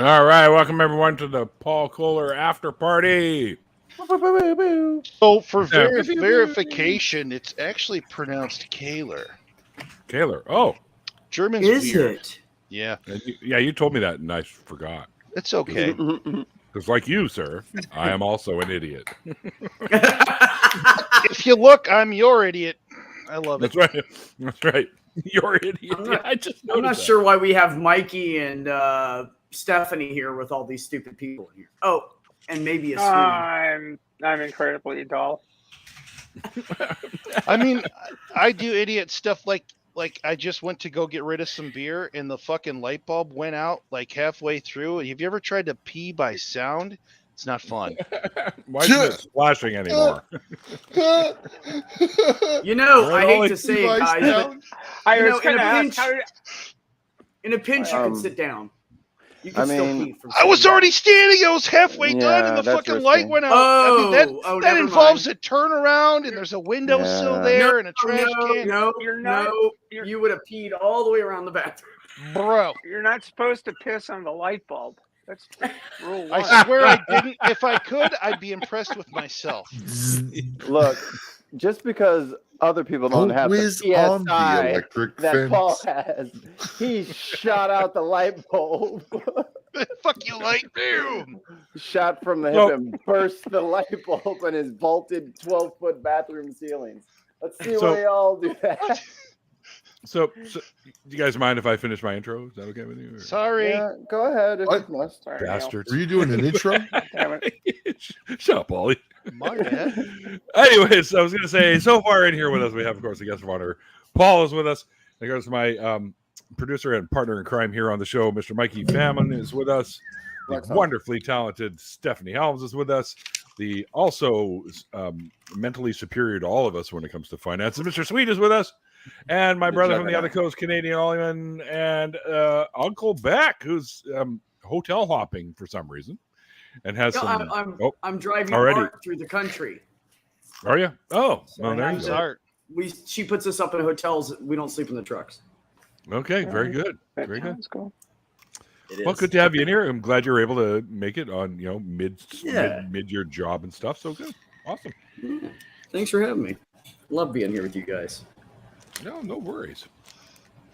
All right, welcome everyone to the Paul Koehler after party. So for verification, it's actually pronounced Koehler. Koehler. Oh, German's Is weird. it? Yeah, you told me that, and I forgot. it's okay. Because, like you, sir, I am also an idiot. If you look, I'm your idiot. I love it. That's right. That's right. You're an idiot. I'm not sure why we have Mikey and Stephanie here with all these stupid people in here. Oh, and maybe a Swede. I'm incredibly dull. I mean, I do idiot stuff like I just went to go get rid of some beer and the fucking light bulb went out like halfway through. Have you ever tried to pee by sound? It's not fun. Why isn't it splashing anymore? You know, I hate to say it, guys, but in a pinch, you can sit down. You can still pee from I was already standing. I was halfway done, and the fucking light went out. That involves a turnaround, and there's a windowsill there, and a trash can. You would have peed all the way around the bathroom, bro. You're not supposed to piss on the light bulb. That's rule 1. I swear I didn't. If I could, I'd be impressed with myself. Look, just because other people don't have the PSI that Paul has, he shot out the light bulb. Fuck you, light boom! Shot from the hip and burst the light bulb in his vaulted 12-foot bathroom ceilings. Let's see why they all do that. So, do you guys mind if I finish my intro? Is that okay with you? Or? Sorry. Yeah, go ahead if you must. Bastards. Were you doing an intro? Damn it. Shut up, Paulie. My bad. Anyways, I was going to say, so far in here with us, we have, of course, a guest of honor. Paul is with us. Of course, my producer and partner in crime here on the show, Mr. Mikey Famine, is with us. The wonderfully talented Stephanie Helms is with us. The also mentally superior to all of us when it comes to finances, Mr. Sweet is with us. And my brother from the other coast, Canadian Ollyman, and Uncle Beck, who's hotel hopping for some reason, and has I'm driving Art through the country. Are you? Oh, well, there you go. Art. She puts us up in hotels. We don't sleep in the trucks. Okay, very good. Very good. Cool. Well, good to have you in here. I'm glad you were able to make it on mid your job and stuff. So good, awesome. Yeah. Thanks for having me. Love being here with you guys. No worries.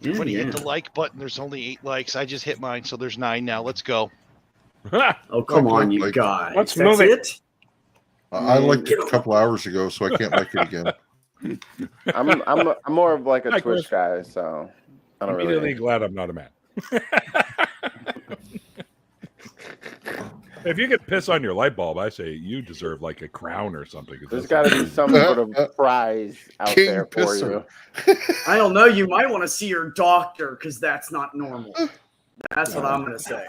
When you hit the like button, there's only 8 likes. I just hit mine, so there's 9 now. Let's go. Oh, come on, you guys. Let's move it. I liked it a couple hours ago, so I can't like it again. I'm more of like a Twitch guy, so I don't really glad I'm not a man. If you could piss on your light bulb, I say you deserve like a crown or something. There's got to be some sort of prize out there for you. I don't know. You might want to see your doctor because that's not normal. That's what I'm going to say.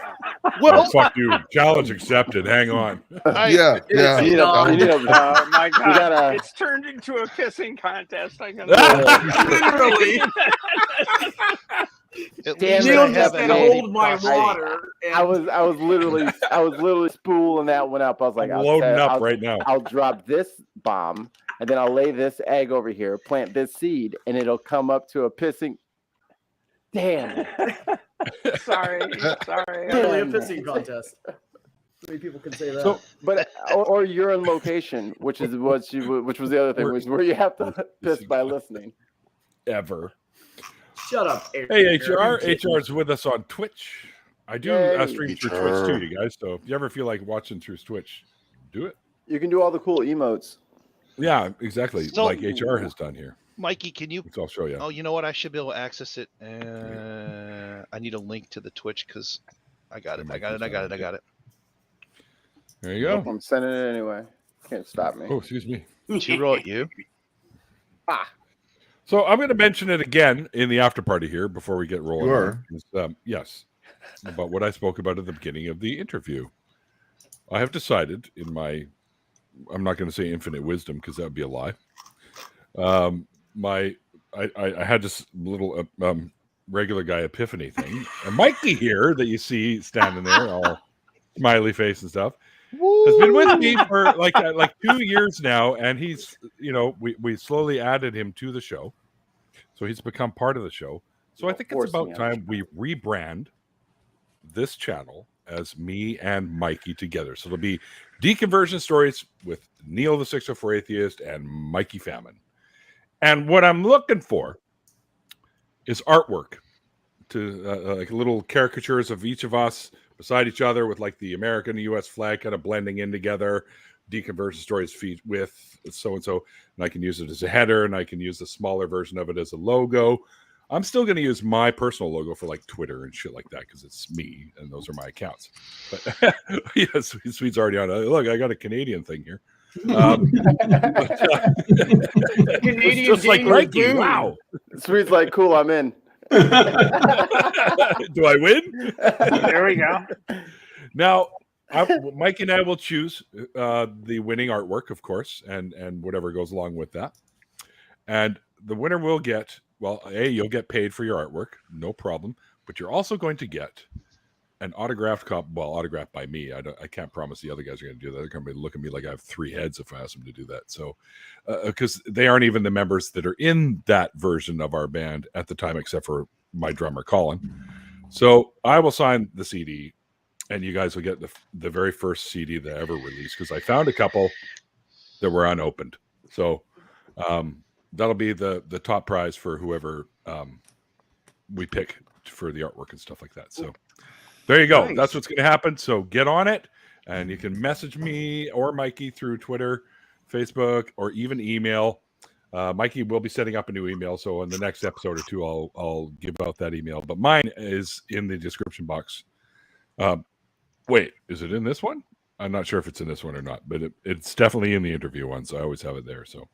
Well, fuck you. Challenge accepted. Hang on. Yeah. Oh my God! It's turned into a pissing contest. I can literally. Neil just said, "Hold my water." I was literally spooling that one up. I was like, I'm loading up right now. I'll drop this bomb, and then I'll lay this egg over here, plant this seed, and it'll come up to a pissing. Damn. Sorry. Really a pissing contest. How many people can say that? So, but or you're in location, which was the other thing, which where you have to piss by listening. Ever. Shut up. Hey, HR's with us on Twitch. I do stream through Twitch too, you guys. So if you ever feel like watching through Twitch, do it. You can do all the cool emotes. Yeah, exactly. So, like HR has done here. Mikey, can you? Which I'll show you. Oh, you know what? I should be able to access it. I need a link to the Twitch because I got it. I got it. There you go. Nope, I'm sending it anyway. Can't stop me. Oh, excuse me. She wrote you. So I'm going to mention it again in the after party here before we get rolling. Sure. Yes, about what I spoke about at the beginning of the interview. I have decided in my, I'm not going to say infinite wisdom because that would be a lie. I had this little regular guy epiphany thing. And Mikey here that you see standing there, all smiley face and stuff, has been with me for like 2 years now, and he's we slowly added him to the show, so he's become part of the show. So I think it's about time we rebrand this channel as me and Mikey together. So it'll be Deconversion Stories with Neil the 604 Atheist and Mikey Famine. And what I'm looking for is artwork to like little caricatures of each of us beside each other with like the American and U.S. flag kind of blending in together. Deconversion Stories feet with so-and-so, and I can use it as a header, and I can use the smaller version of it as a logo. I'm still going to use my personal logo for like Twitter and shit like that because it's me, and those are my accounts. But yeah, Sweet's already on. Look, I got a Canadian thing here. Canadian just like Mikey. Wow. Sweet's like, cool, I'm in. Do I win? There we go. Now, Mike and I will choose the winning artwork, of course, and whatever goes along with that. And the winner will get, well, you'll get paid for your artwork, no problem. But you're also going to get an autographed copy, well, autographed by me. I can't promise the other guys are going to do that. They're going to be looking at me like I have 3 heads if I ask them to do that. So, because they aren't even the members that are in that version of our band at the time, except for my drummer, Colin. So I will sign the CD, and you guys will get the very first CD that I ever released, because I found a couple that were unopened. So that'll be the top prize for whoever we pick for the artwork and stuff like that. So there you go. Nice. That's what's going to happen. So get on it, and you can message me or Mikey through Twitter, Facebook, or even email. Mikey will be setting up a new email, so in the next episode or two, I'll give out that email. But mine is in the description box. Wait, is it in this one? I'm not sure if it's in this one or not, but it's definitely in the interview one, so I always have it there. So,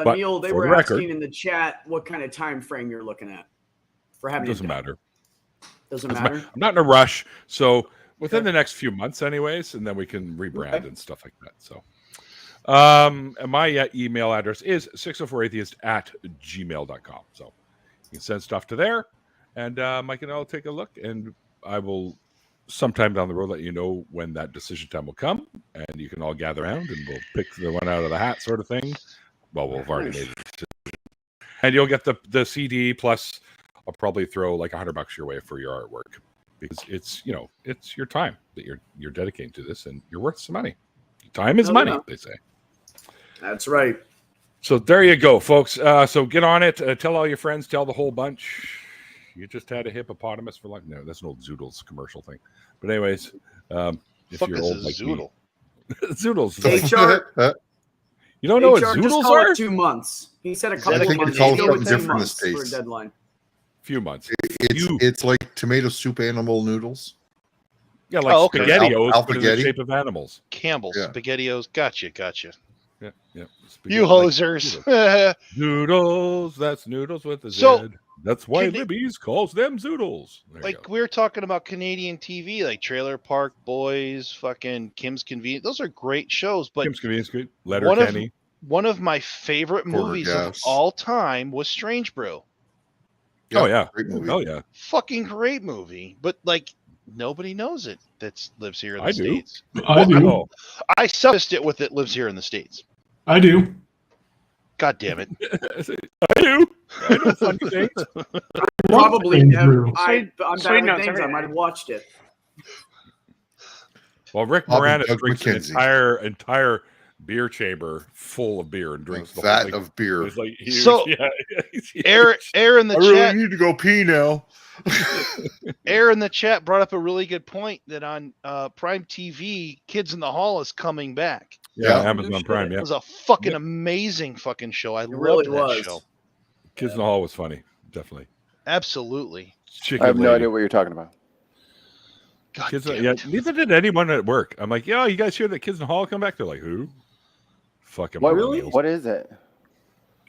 Neil, they were asking in the chat what kind of time frame you're looking at for having. Doesn't matter. Doesn't matter. I'm not in a rush, so within the next few months, anyways, and then we can rebrand and stuff like that. So, and my email address is 604atheist@gmail.com. So you can send stuff to there, and Mike and I'll take a look, and I will sometime down the road let you know when that decision time will come, and you can all gather around and we'll pick the one out of the hat, sort of thing. Well, we've already made a decision, and you'll get the CD, plus I'll probably throw like $100 your way for your artwork, because it's it's your time that you're dedicating to this, and you're worth some money. Time is money, they say. That's right. So there you go, folks. So get on it. Tell all your friends. Tell the whole bunch. You just had a hippopotamus for lunch. No, that's an old Zoodles commercial thing. But anyways, if you're old like Zoodle. Zoodles. HR. You don't know what HR Zoodles just call are? it 2 months. He said a couple of months. Call something different in the States. For a deadline. Few months. It's like tomato soup animal noodles. Yeah, like SpaghettiOs, but in the shape of animals. Campbell's, SpaghettiOs. Gotcha. Yeah. You hosers. Noodles. That's noodles with a Z. That's why Libby's calls them Zoodles. Like we were talking about Canadian TV, like Trailer Park Boys, fucking Kim's Convenience. Those are great shows. But Kim's Convenience, great. Letterkenny. One of my favorite movies of all time was Strange Brew. Oh yeah, great movie. Oh yeah, fucking great movie. But like nobody knows it that lives here in the States. I do. I subsist it with it lives here in the States. I do. God damn it. I do. I know funny things. Probably. I'm bad with things. I might have watched it. Well, Rick Moranis drinks an entire beer chamber full of beer and drinks the vat of beer. Like so, Air in the chat. I really need to go pee now. Air in the chat brought up a really good point that on Prime TV, Kids in the Hall is coming back. Yeah, Amazon Prime. Yeah, it was a fucking amazing fucking show. I loved that show. Kids in the Hall was funny, definitely. Absolutely. I have no idea what you're talking about. God neither did anyone at work. I'm like, you guys hear that Kids in the Hall come back? They're like, who? Fucking really? What is it?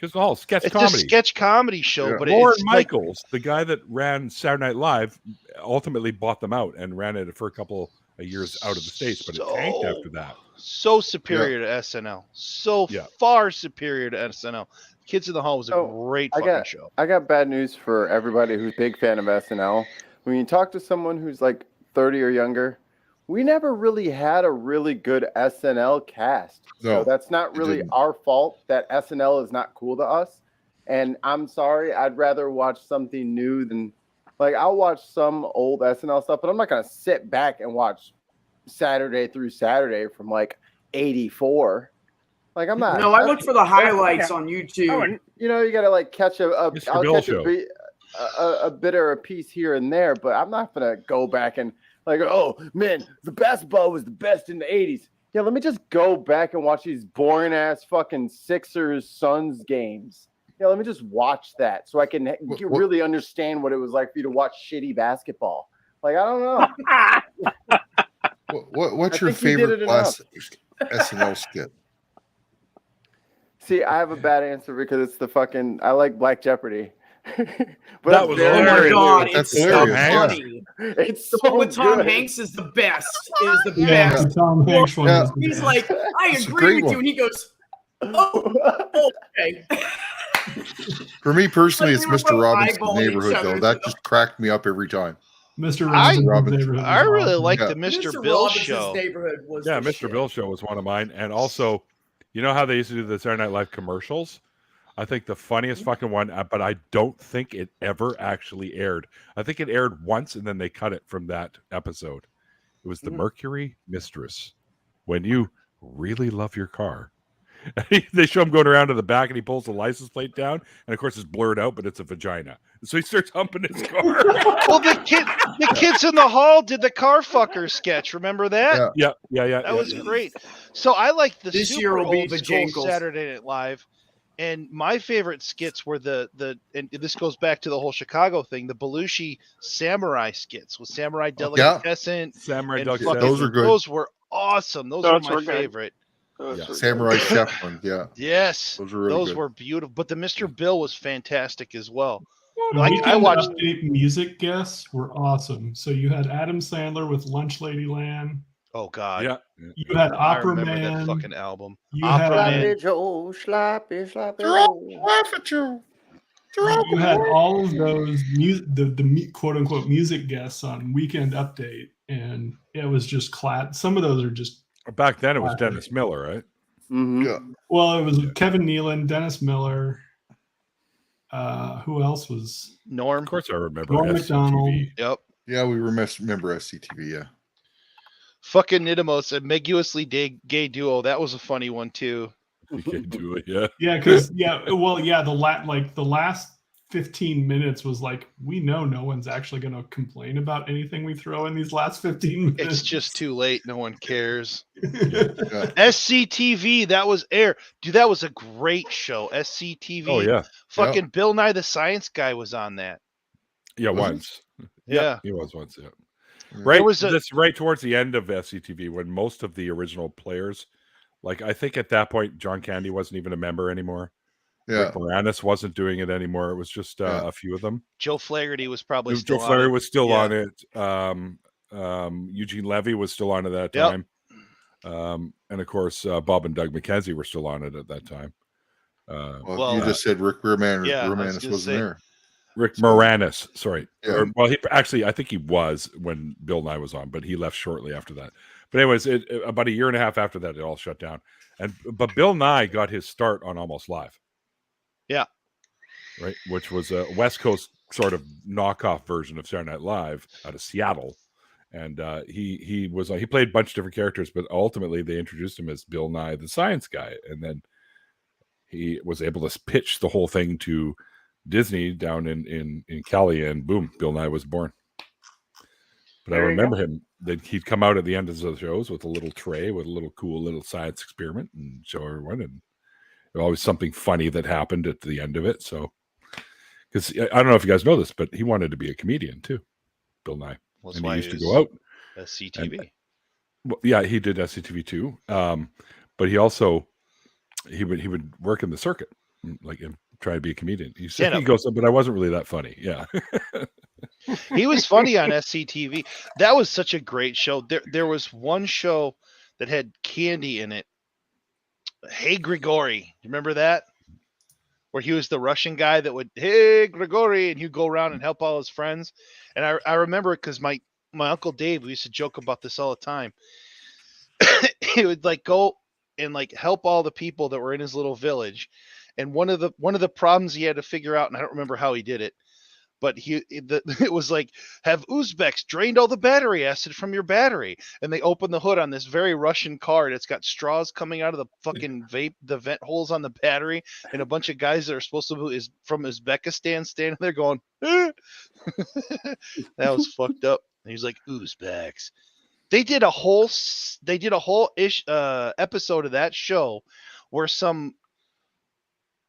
Kids in the Hall, sketch it's comedy. It's a sketch comedy show, but Lauren it's Michaels, the guy that ran Saturday Night Live, ultimately bought them out and ran it for a couple of years out of the States, but it tanked after that. So superior to SNL. So far superior to SNL. Kids in the Hall was a great fucking show. I got bad news for everybody who's a big fan of SNL. When you talk to someone who's like 30 or younger, we never really had a really good SNL cast. So that's not really our fault that SNL is not cool to us. And I'm sorry, I'd rather watch something new than Like, I'll watch some old SNL stuff, but I'm not gonna sit back and watch Saturday through Saturday from like '84. Like, I'm not. No, I look for the highlights on YouTube. You know, you gotta like catch a bit or a piece here and there, but I'm not gonna go back and like, oh man, the basketball was the best in the '80s. Yeah, let me just go back and watch these boring ass fucking Sixers Suns games. Yeah, let me just watch that so I can really understand what it was like for you to watch shitty basketball. Like, I don't know. What's your favorite SNL skit? See, I have a bad answer because it's the fucking. I like Black Jeopardy. But that was hilarious. Oh my God, that's it's hilarious. so funny. It's the one with Tom Hanks is the best. Is the best. The Tom Hanks one. Yeah. He's like, I agree with you, and he goes, "Oh, okay." For me personally, it's Like, Mr. Robinson's eyeballing Neighborhood, each other. though. That just cracked me up every time. Mr. Robinson. I really like Yeah. the Mr. Bill Robinson's show. Neighborhood was Yeah, the Mr. shit. Bill show was one of mine. And also, you know how they used to do the Saturday Night Live commercials? I think the funniest fucking one, but I don't think it ever actually aired. I think it aired once and then they cut it from that episode. It was the Mercury Mistress. When you really love your car. They show him going around to the back and he pulls the license plate down. And of course it's blurred out, but it's a vagina. So he starts humping his car. Well, the kids in the hall did the car fucker sketch. Remember that? Yeah. That was great. So I like the This super year will be old school Vajankles. Saturday Night Live. And my favorite skits were the and this goes back to the whole Chicago thing, the Belushi samurai skits with Samurai Delicatessen. Samurai and Delicatessen. Those are good. Those were awesome. Those were my favorite. Samurai Chef one, yeah. Yes, Those were really those good. were beautiful. But the Mr. Bill was fantastic as well. I watched music guests were awesome. So you had Adam Sandler with Lunch Lady Land. Oh God. Yeah. You had I Opera remember Man. that fucking album. You Opera had Man. you had all of those the quote unquote music guests on Weekend Update, and it was just some of those are just. Back then it was Dennis Miller, right? Mm-hmm. Yeah. Well, it was Kevin Nealon, Dennis Miller. Who else was? Norm. Of course I remember Norm SCTV. Macdonald. Yep. Yeah, we remember SCTV, yeah. Fucking Nidamos, ambiguously gay duo. That was a funny one too. Yeah. Yeah, because the last 15 minutes was like, we know no one's actually going to complain about anything we throw in these last 15 minutes. It's just too late. No one cares. Yeah. SCTV, that was air. Dude, that was a great show. SCTV. Oh yeah. Fucking Bill Nye the Science Guy was on that. Yeah, Was he? once. Yeah. He was once, yeah. Yeah. Right. was That's right towards the end of SCTV when most of the original players, like I think at that point John Candy wasn't even a member anymore. Yeah. Rick Moranis wasn't doing it anymore. It was just a few of them. Joe Flaherty was probably Joe still Flaherty on it. was still Yeah. on it. Eugene Levy was still on at that time. And of course, Bob and Doug McKenzie were still on it at that time. Well, you just said Rick Romanis, yeah, I was Romanis gonna wasn't say. there. Rick Moranis, sorry. Yeah. Well, I think he was when Bill Nye was on, but he left shortly after that. But anyways, about a year and a half after that, it all shut down. But Bill Nye got his start on Almost Live. Yeah. Right, which was a West Coast sort of knockoff version of Saturday Night Live out of Seattle. And he played a bunch of different characters, but ultimately they introduced him as Bill Nye the Science Guy. And then he was able to pitch the whole thing to Disney down in Cali, and boom, Bill Nye was born. But I remember him that he'd come out at the end of the shows with a little tray with a little cool little science experiment and show everyone, and there was always something funny that happened at the end of it. So, because I don't know if you guys know this, but he wanted to be a comedian too, Bill Nye, That's and why he used to he go out. SCTV. Well, yeah, he did SCTV too, but he would work in the circuit, like and try to be a comedian. He said he goes, but I wasn't really that funny. Yeah. He was funny on SCTV. That was such a great show. There was one show that had Candy in it. Hey Grigori, you remember that? Where he was the Russian guy that would, hey Grigori, and he'd go around and help all his friends. And I remember it because my Uncle Dave, we used to joke about this all the time. He would like go and like help all the people that were in his little village. And one of the problems he had to figure out, and I don't remember how he did it, but it was like, have Uzbeks drained all the battery acid from your battery? And they open the hood on this very Russian car. It's got straws coming out of the fucking the vent holes on the battery, and a bunch of guys that are supposed to be from Uzbekistan standing there going, that was fucked up. And he's like, Uzbeks. They did a whole episode of that show where some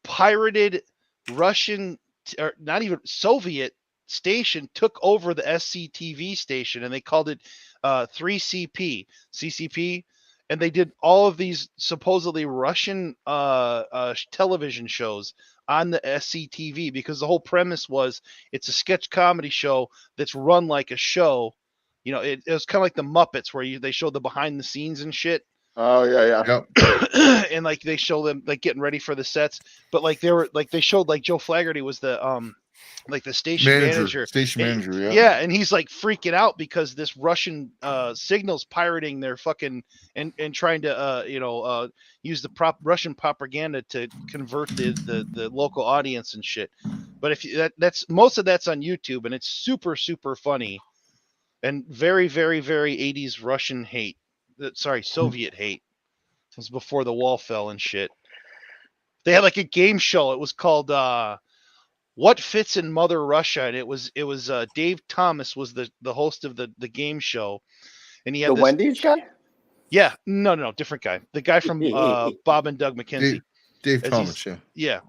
pirated Russian, or not even Soviet station, took over the SCTV station, and they called it 3CP, CCP, and they did all of these supposedly Russian television shows on the SCTV, because the whole premise was it's a sketch comedy show that's run like a show. You know, it was kind of like the Muppets, where they show the behind the scenes and shit. Oh yeah. Yep. And like they show them like getting ready for the sets, but like they showed like Joe Flaherty was the like the station manager. Yeah, and he's like freaking out because this Russian signal's pirating their fucking and trying to use the Russian propaganda to convert the local audience and shit. But if that's most of that's on YouTube, and it's super super funny and very very very 80s Russian hate. Soviet hate. It was before the wall fell and shit. They had like a game show. It was called What Fits in Mother Russia, and it was Dave Thomas was the host of the game show, and he had the Wendy's guy. Yeah, no, different guy. The guy from Bob and Doug McKenzie. Dave Thomas, yeah.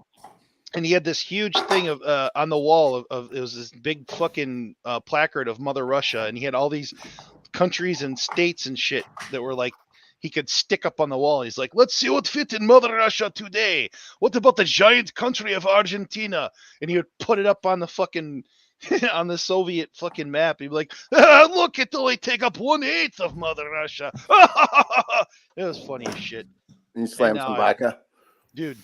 And he had this huge thing of on the wall of it was this big fucking placard of Mother Russia, and he had all these countries and states and shit that were like he could stick up on the wall. He's like, let's see what fit in Mother Russia today. What about the giant country of Argentina? And he would put it up on the fucking on the Soviet fucking map. He'd be like, look, it only take up 1/8 of Mother Russia. It was funny as shit. And you slammed some vodka. Dude,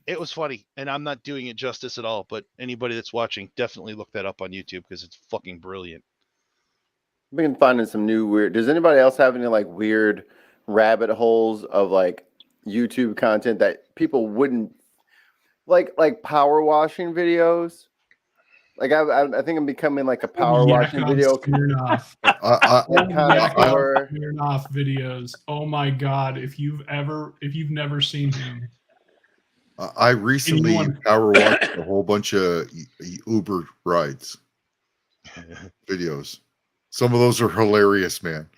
it was funny, and I'm not doing it justice at all, but anybody that's watching, definitely look that up on YouTube because it's fucking brilliant. I've been finding some new weird. Does anybody else have any like weird rabbit holes of like YouTube content that people wouldn't like power washing videos? Like I think I'm becoming like a power washing video. Smirnoff videos. Oh my god! If you've never seen him. I recently power watched a whole bunch of Uber rides videos. Some of those are hilarious, man.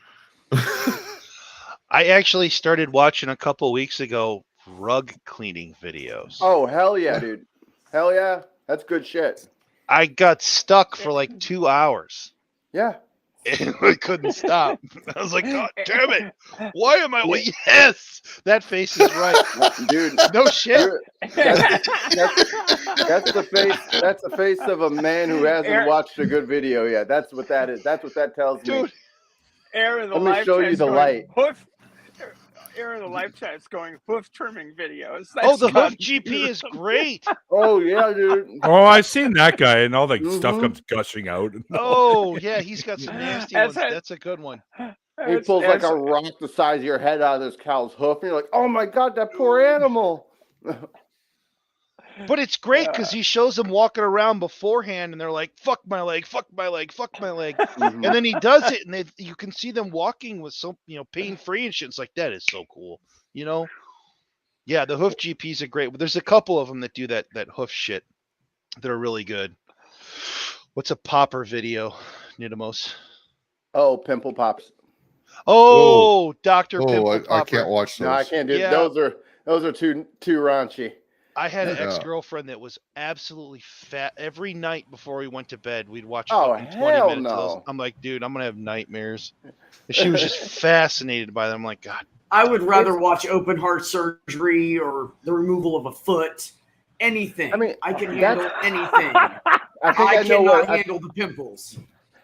I actually started watching a couple weeks ago rug cleaning videos. Oh, hell yeah, dude. Hell yeah. That's good shit. I got stuck for like 2 hours. Yeah. And I couldn't stop. I was like, God damn it. Why am I? Yes, that face is right. Dude. No shit. That's the face. That's the face of a man who hasn't watched a good video yet. That's what that is. That's what that tells me. Let me show you the light. Aaron, the live chat's going hoof trimming videos. The hoof GP is great. Oh yeah, dude. Oh, I've seen that guy, and all the stuff comes gushing out. Oh yeah, he's got some nasty ones. That's a good one. He pulls like a rock the size of your head out of this cow's hoof, and you're like, "Oh my god, that poor animal." But it's great because he shows them walking around beforehand, and they're like, "Fuck my leg, fuck my leg, fuck my leg," and then he does it, and you can see them walking with so pain free and shit. It's like that is so cool, Yeah, the hoof GPs are great. But there's a couple of them that do that hoof shit that are really good. What's a popper video, Nidamos? Oh, Pimple Pops. Oh, Dr. Pimple Popper. I can't watch those. No, I can't do those are too raunchy. I had an ex-girlfriend that was absolutely fat. Every night before we went to bed, we'd watch 20 minutes of those. I'm like, dude, I'm going to have nightmares. And she was just fascinated by them. I'm like, God. I would rather watch open heart surgery or the removal of a foot. Anything. I mean, I can handle anything. I cannot handle the pimples.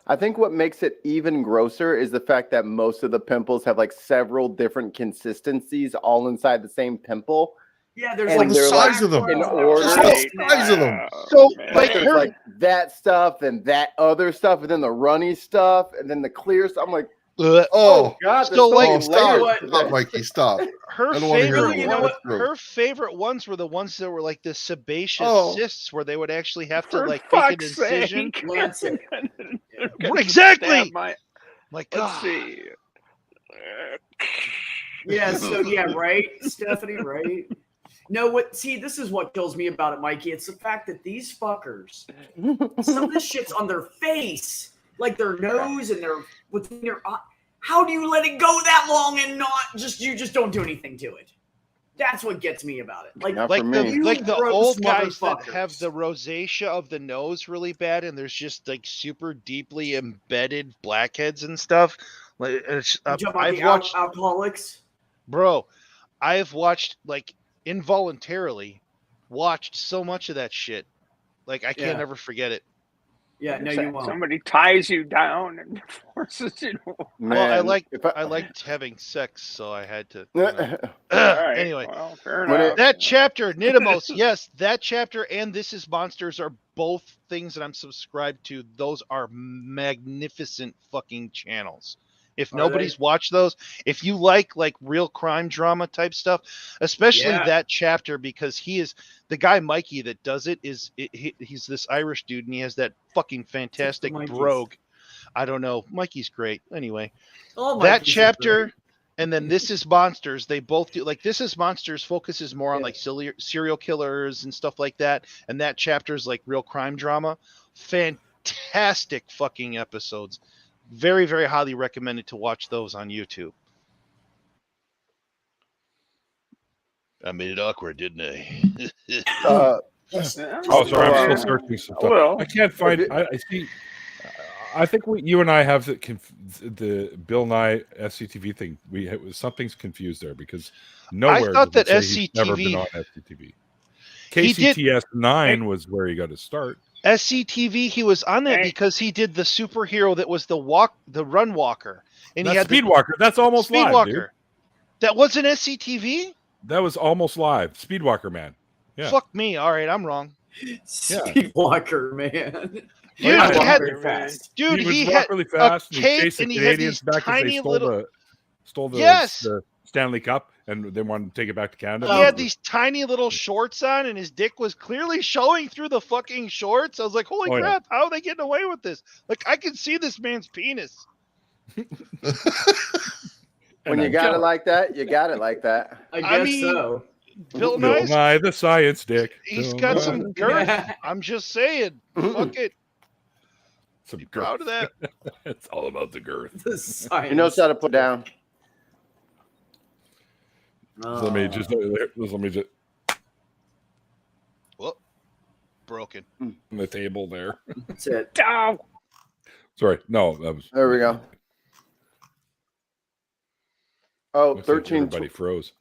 I think what makes it even grosser is the fact that most of the pimples have like several different consistencies all inside the same pimple. Yeah, there's the size of them. In order. The size of them. So there's like that stuff and that other stuff, and then the runny stuff, and then the clear stuff. I'm like, Oh God! So like, stop, Mikey, stop. Her favorite ones were the ones that were like the sebaceous cysts, where they would actually have to like make an incision. Exactly. My God. Let's see. Yeah. So yeah, right, Stephanie, right? No, what? See, this is what kills me about it, Mikey. It's the fact that these fuckers, some of this shit's on their face, like their nose and their within their eye. How do you let it go that long and not you just don't do anything to it? That's what gets me about it. Like the old guys that have the rosacea of the nose really bad, and there's just like super deeply embedded blackheads and stuff. Like I've watched alcoholics, bro. I've watched like involuntarily watched so much of that shit. Like I can't ever forget it. Yeah, no, you won't. Somebody ties you down and forces you to... Well, I liked having sex, so I had to. Right. Anyway, well, fair enough. That chapter, Nidamos, yes, that chapter and This Is Monsters are both things that I'm subscribed to. Those are magnificent fucking channels. If nobody's watched those, if you like real crime drama type stuff, especially that chapter, because he is the guy Mikey that does it he's this Irish dude, and he has that fucking fantastic brogue. I don't know. Mikey's great. Anyway, that chapter and then This Is Monsters, they both do This Is Monsters focuses more on serial killers and stuff like that, and that chapter is like real crime drama. Fantastic fucking episodes. Very, very highly recommended to watch those on YouTube. I made it awkward, didn't I? Oh, sorry. I'm still searching some stuff. Well, I can't find. I see. I think you and I have the Bill Nye SCTV thing. Something's confused there because nowhere. I thought that SCTV never been on SCTV. KCTS 9 was where he got his start. SCTV, he was on that because he did the superhero that was the run walker, and that's he had Speedwalker. That's almost live, Speedwalker. Dude. That wasn't SCTV. That was almost live. Speedwalker, man. Yeah. Fuck me. All right, I'm wrong. Speedwalker, man. Dude, he had really fast. A cape, and he had these tiny little. Stole the Stanley Cup, and they wanted to take it back to Canada. He had these tiny little shorts on, and his dick was clearly showing through the fucking shorts. I was like, holy crap, how are they getting away with this? Like, I can see this man's penis. When you got it like that, you got it like that. I mean, so. Bill Nye, the science dick. He's got some girth. I'm just saying. Fuck it. Some girth. Proud of that. It's all about the girth. He knows how to put down. Let me just. Whoop. Broken. The table there. That's it. Oh. Sorry. No, that was. There we go. Oh, 13. Everybody froze.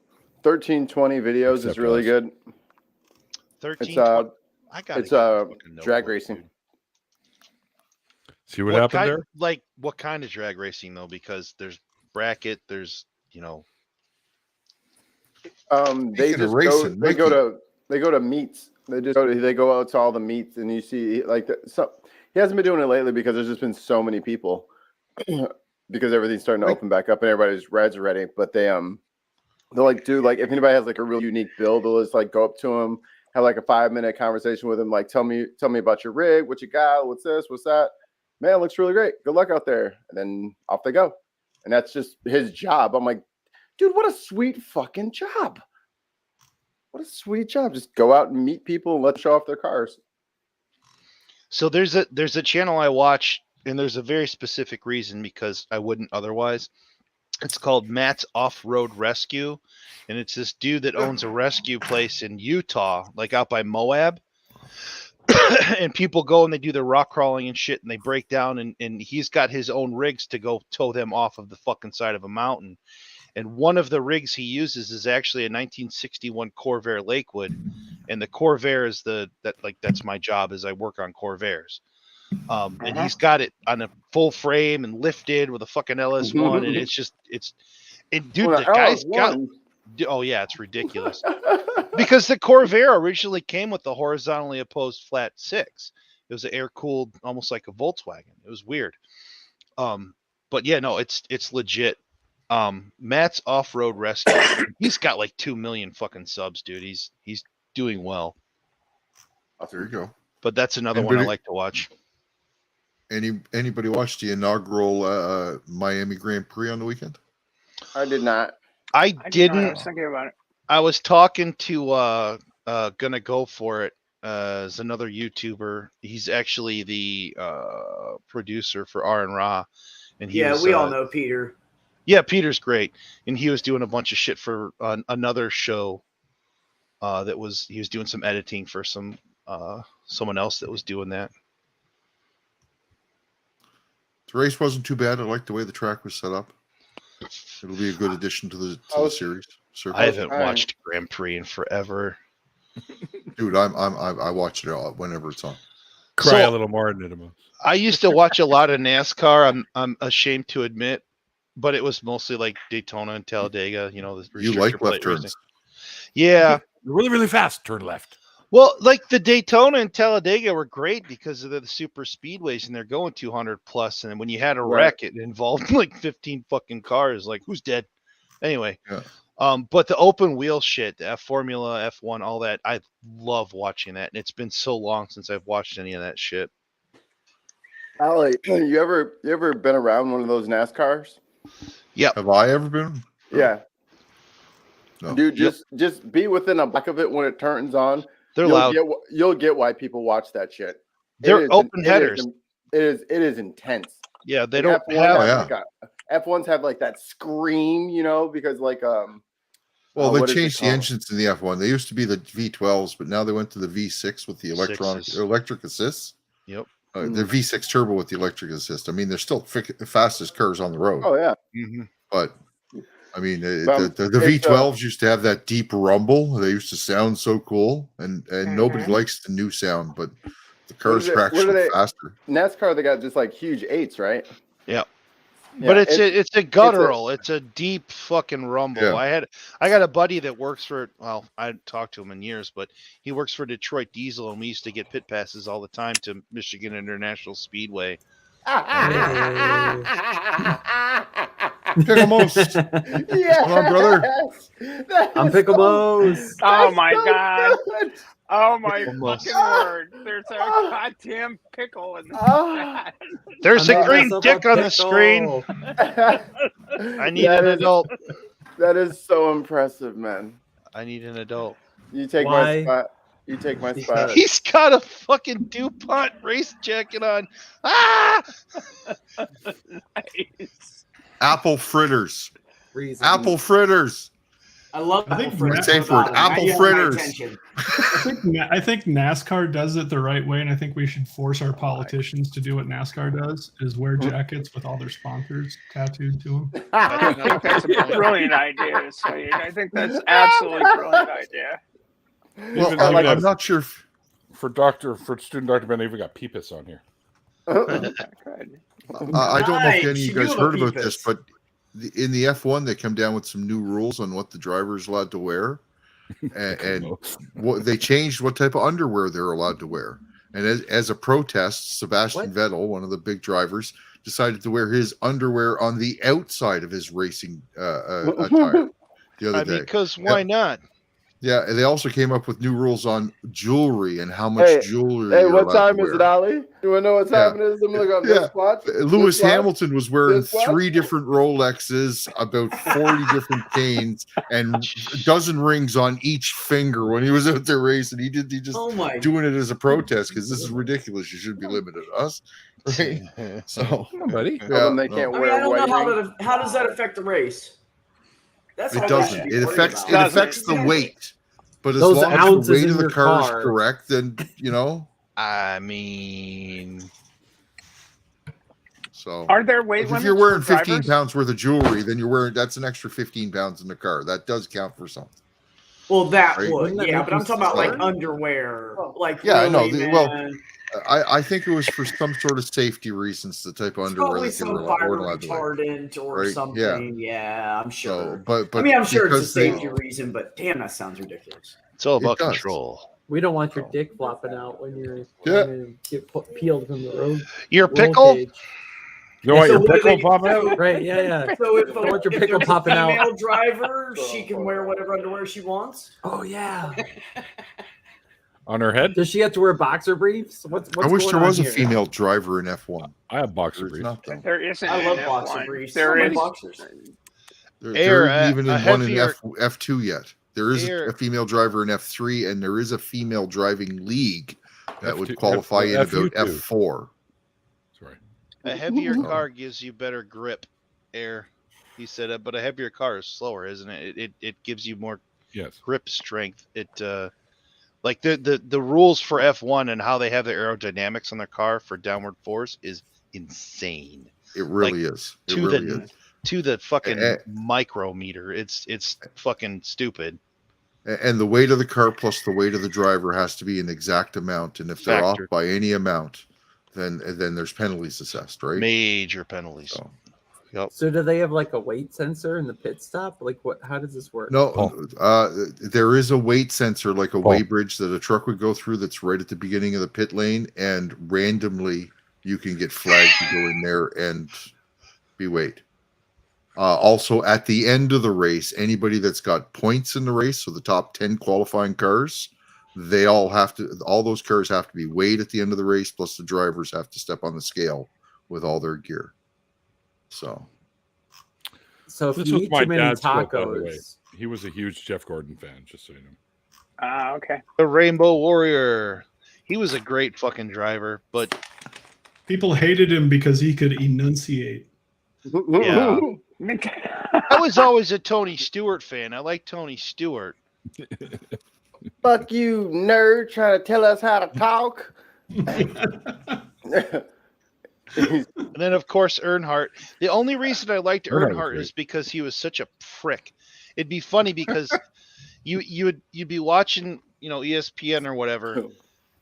1320 videos is really good. 1320. It's drag racing. See what happened there? Like what kind of drag racing though? Because there's bracket, there's they go to meets. They go out to all the meets, and you see he hasn't been doing it lately because there's just been so many people because everything's starting to open back up and everybody's rides are ready. But they'll do if anybody has a real unique build, they'll just go up to him, have a 5-minute conversation with him, tell me about your rig, what you got, what's this, what's that. Man, it looks really great. Good luck out there. And then off they go. And that's just his job. I'm like, dude, what a sweet fucking job. What a sweet job. Just go out and meet people and let show off their cars. So there's a channel I watch, and there's a very specific reason because I wouldn't otherwise. It's called Matt's Off-Road Rescue, and it's this dude that owns a rescue place in Utah, out by Moab. And people go and they do their rock crawling and shit, and they break down, and he's got his own rigs to go tow them off of the fucking side of a mountain. And one of the rigs he uses is actually a 1961 Corvair Lakewood, and the Corvair is that's my job, is I work on Corvairs. And he's got it on a full frame and lifted with a fucking LS1, and the guy's got. Oh yeah, it's ridiculous. Because the Corvair originally came with the horizontally opposed flat 6. It was an air-cooled, almost like a Volkswagen. It was weird. But yeah, no, it's legit. Matt's Off-Road Rescue. He's got like 2 million fucking subs, dude. He's doing well. There you go. But that's another one I like to watch. Anybody watch the inaugural Miami Grand Prix on the weekend? I did not. I didn't. I was thinking about it. I was talking to Gonna Go For It as another YouTuber. He's actually the producer for R and Raw. And we all know Peter. Yeah, Peter's great. And he was doing a bunch of shit for another show he was doing some editing for someone else that was doing that. The race wasn't too bad. I liked the way the track was set up. It'll be a good addition to the series. I haven't watched Grand Prix in forever. Dude, I watch it all whenever it's on. Cry a little more into them. I used to watch a lot of NASCAR. I'm ashamed to admit, but it was mostly like Daytona and Talladega. You know, you like left turns. Yeah, really, really fast. Turn left. Well, like the Daytona and Talladega were great because they're the super speedways and they're going 200 plus. And when you had a wreck, it involved like 15 fucking cars. Like, who's dead? Anyway, but the open wheel shit, the Formula F1, all that, I love watching that. And it's been so long since I've watched any of that shit. Allie, you ever been around one of those NASCARs? Yeah. Have I ever been? Yeah. No. Dude, just be within a block of it when it turns on. They're loud. You'll get why people watch that shit. They're open headers. It is intense. Yeah, they don't have. F1s have like that scream, you know, because like well, they changed the engines in the F1. They used to be the V12s, but now they went to the V6 with the electric assist. Yep. The V6 turbo with the electric assist. I mean, they're still the fastest cars on the road. Oh yeah. Mm-hmm. But I mean, the V12s used to have that deep rumble. They used to sound so cool, and nobody likes the new sound, but the cars are actually faster. NASCAR, they got just like huge 8s, right? Yeah. But it's a guttural. It's a deep fucking rumble. Yeah. I got a buddy that works for, well, I haven't talked to him in years, but he works for Detroit Diesel, and we used to get pit passes all the time to Michigan International Speedway. Picklemoose. Yeah. Come on, brother. I'm Picklemoose. Oh my god. Oh my fucking word. There's a goddamn pickle in the chat. There's a green dick on the screen. I need an adult. That is so impressive, man. I need an adult. You take my spot. You take my spot. He's got a fucking DuPont race jacket on. Ah! Nice. Apple fritters. Apple fritters. I love apple fritters. Safe word. Apple fritters. I think NASCAR does it the right way, and I think we should force our politicians to do what NASCAR does: is wear jackets with all their sponsors tattooed to them. I think that's a brilliant idea, Saeed. I think that's absolutely brilliant idea. Well, I'm not sure for student Dr. Ben, they even got Peepus on here. I don't know if any of you guys heard about this, but in the F1, they come down with some new rules on what the driver is allowed to wear, and they changed what type of underwear they're allowed to wear. And as a protest, Sebastian Vettel, one of the big drivers, decided to wear his underwear on the outside of his racing attire the other day. Because why not? Yeah, and they also came up with new rules on jewelry and how much jewelry. Hey, what time is it, Ali? You want to know what time it is? I'm looking on this watch. Lewis Hamilton was wearing 3 different Rolexes, about 40 different chains, and a dozen rings on each finger when he was out there racing. He just doing it as a protest because this is ridiculous. You shouldn't be limited to us. Right? So, buddy, they can't wear. I don't know how does that affect the race? It doesn't. It affects the weight. But as long as the weight of the car is correct, then I mean, so are there weight limits? If you're wearing 15 pounds worth of jewelry, then that's an extra 15 pounds in the car. That does count for something. Well, that would, but I'm talking about like underwear, like I know. Well, I think it was for some sort of safety reasons. The type of underwear probably that some fire retardant or something. Yeah, I'm sure. So, but I mean, I'm sure it's a safety reason, but damn, that sounds ridiculous. It's all about control. We don't want your dick flopping out when you're get peeled from the road. Your pickle? You want your what do pickle they- popping out? Right, yeah. So if, Don't want your if pickle there's popping a out. female driver, she can wear whatever underwear she wants. Oh yeah. On her head? Does she have to wear boxer briefs? What's I wish going there was on a here? female driver in F1. I have boxer There's briefs. not, though. There isn't. I love an boxer F1. briefs. There I love is. boxers. There isn't even a one in heavier- F2 yet. There is Air- a female driver in F3, and there is a female driving league that F2 would qualify in about FU2. F4. Sorry. A heavier car gives you better grip, Air. He said, but a heavier car is slower, isn't it? It gives you more Yes. grip strength. It like the rules for F1 and how they have the aerodynamics on their car for downward force is insane. It really is. It to really the is. to the fucking Eh. micrometer. It's fucking stupid. And the weight of the car plus the weight of the driver has to be an exact amount. And if they're off Factor. by any amount, then there's penalties assessed, right? Major penalties. So, Yep. So do they have like a weight sensor in the pit stop? Like what? How does this work? no, there is a weight sensor, like a Paul. weigh bridge that a truck would go through that's right at the beginning of the pit lane. And randomly, you can get flagged to go in there and be weighed. Also, at the end of the race, anybody that's got points in the race, so the top 10 qualifying cars, all those cars have to be weighed at the end of the race, plus the drivers have to step on the scale with all their gear. So if This you was eat my too many dad's quote, by the way. tacos, He was a huge Jeff Gordon fan, just so you know. Okay. The Rainbow Warrior. He was a great fucking driver, but People hated him because he could enunciate. yeah. I was always a Tony Stewart fan. I like Tony Stewart. Fuck you, nerd, trying to tell us how to talk. And then of course Earnhardt. The only reason I liked Earnhardt was Earnhardt great. is because he was such a prick. It'd be funny because you'd be watching, ESPN or whatever,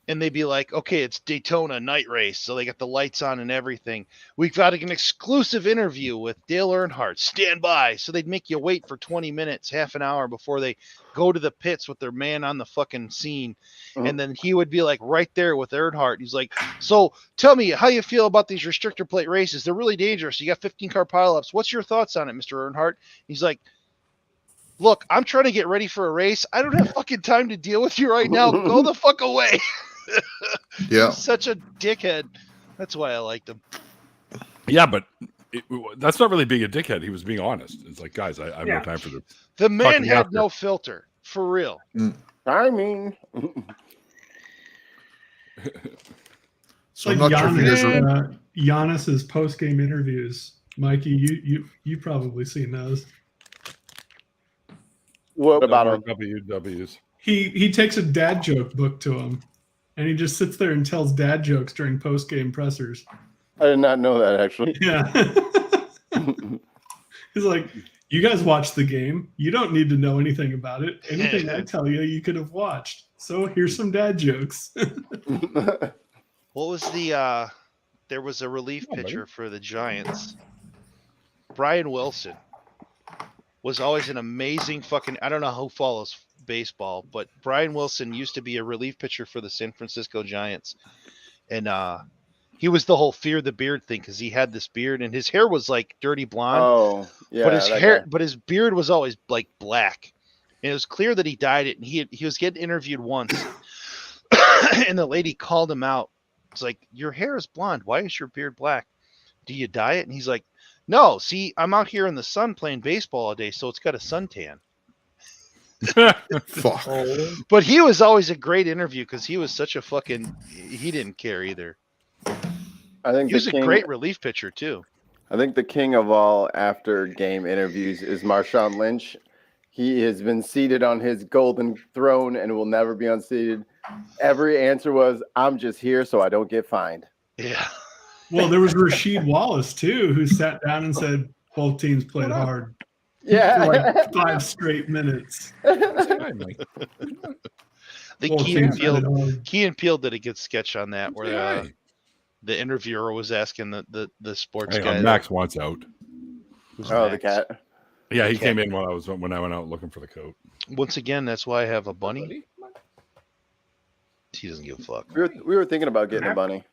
and they'd be like, okay, it's Daytona night race, so they got the lights on and everything. We've got an exclusive interview with Dale Earnhardt. Stand by. So they'd make you wait for 20 minutes, half an hour before they go to the pits with their man on the fucking scene. And then he would be like right there with Earnhardt. He's like, so tell me how you feel about these restrictor plate races. They're really dangerous. You got 15 car pileups. What's your thoughts on it, Mr. Earnhardt? He's like, look, I'm trying to get ready for a race. I don't have fucking time to deal with you right now. Go the fuck away. yeah, He's such a dickhead. That's why I liked him. Yeah, but that's not really being a dickhead. He was being honest. It's like, guys, I have no time for this. The man Fucking had after. no filter, for real. I mean, Like so I'm not sure if you guys are. Giannis's post-game interviews. Mikey, you probably seen those. what about him? WWs. He takes a dad joke book to him, and he just sits there and tells dad jokes during post-game pressers. I did not know that actually. Yeah. He's like, you guys watched the game. You don't need to know anything about it. Anything I tell you, you could have watched. So here's some dad jokes. What was the there was a relief buddy. pitcher for the Giants. Brian Wilson was always an amazing fucking, I don't know who follows baseball, but Brian Wilson used to be a relief pitcher for the San Francisco Giants. And he was the whole fear the beard thing because he had this beard and his hair was like dirty blonde. Oh, yeah. but his that hair, guy. but his beard was always like black, and it was clear that he dyed it. And he was getting interviewed once, and the lady called him out. It's like, your hair is blonde. Why is your beard black? Do you dye it? And he's like, no. See, I'm out here in the sun playing baseball all day, so it's got a suntan. Fuck. But he was always a great interview because he was such a fucking. He didn't care either. I think He was the a king, great relief pitcher too. I think the king of all after game interviews is Marshawn Lynch. He has been seated on his golden throne and will never be unseated. Every answer was, I'm just here so I don't get fined. Yeah. Well, there was Rasheed Wallace, too, who sat down and said, both teams played hard. Yeah. For like 5 straight minutes. The Both Key and teams played Peele. hard. Key and Peele did a good sketch on that where the interviewer was asking the sports Hang guy. on, Max wants out. Who's Oh, the Max? cat. Yeah, he Okay. came in when I went out looking for the coat. Once again, that's why I have a bunny. He doesn't give a fuck. We were thinking about getting a bunny.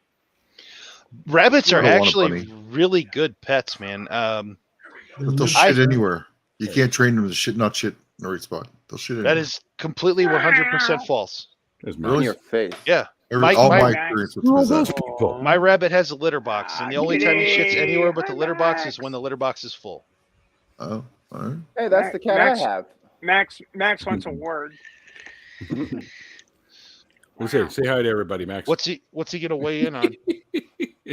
Rabbits are I don't want a actually bunny. really good pets, man. But they'll shit anywhere. You can't train them to not shit in the right spot. They'll shit anywhere. That is completely 100% false. In your face. Yeah. All my experience with them is that. My rabbit has a litter box, and the only time he shits anywhere but the litter box is when the litter box is full. Oh, all right. Hey, that's the cat Max, I have. Max wants a word. Say hi to everybody, Max. What's he gonna weigh in on?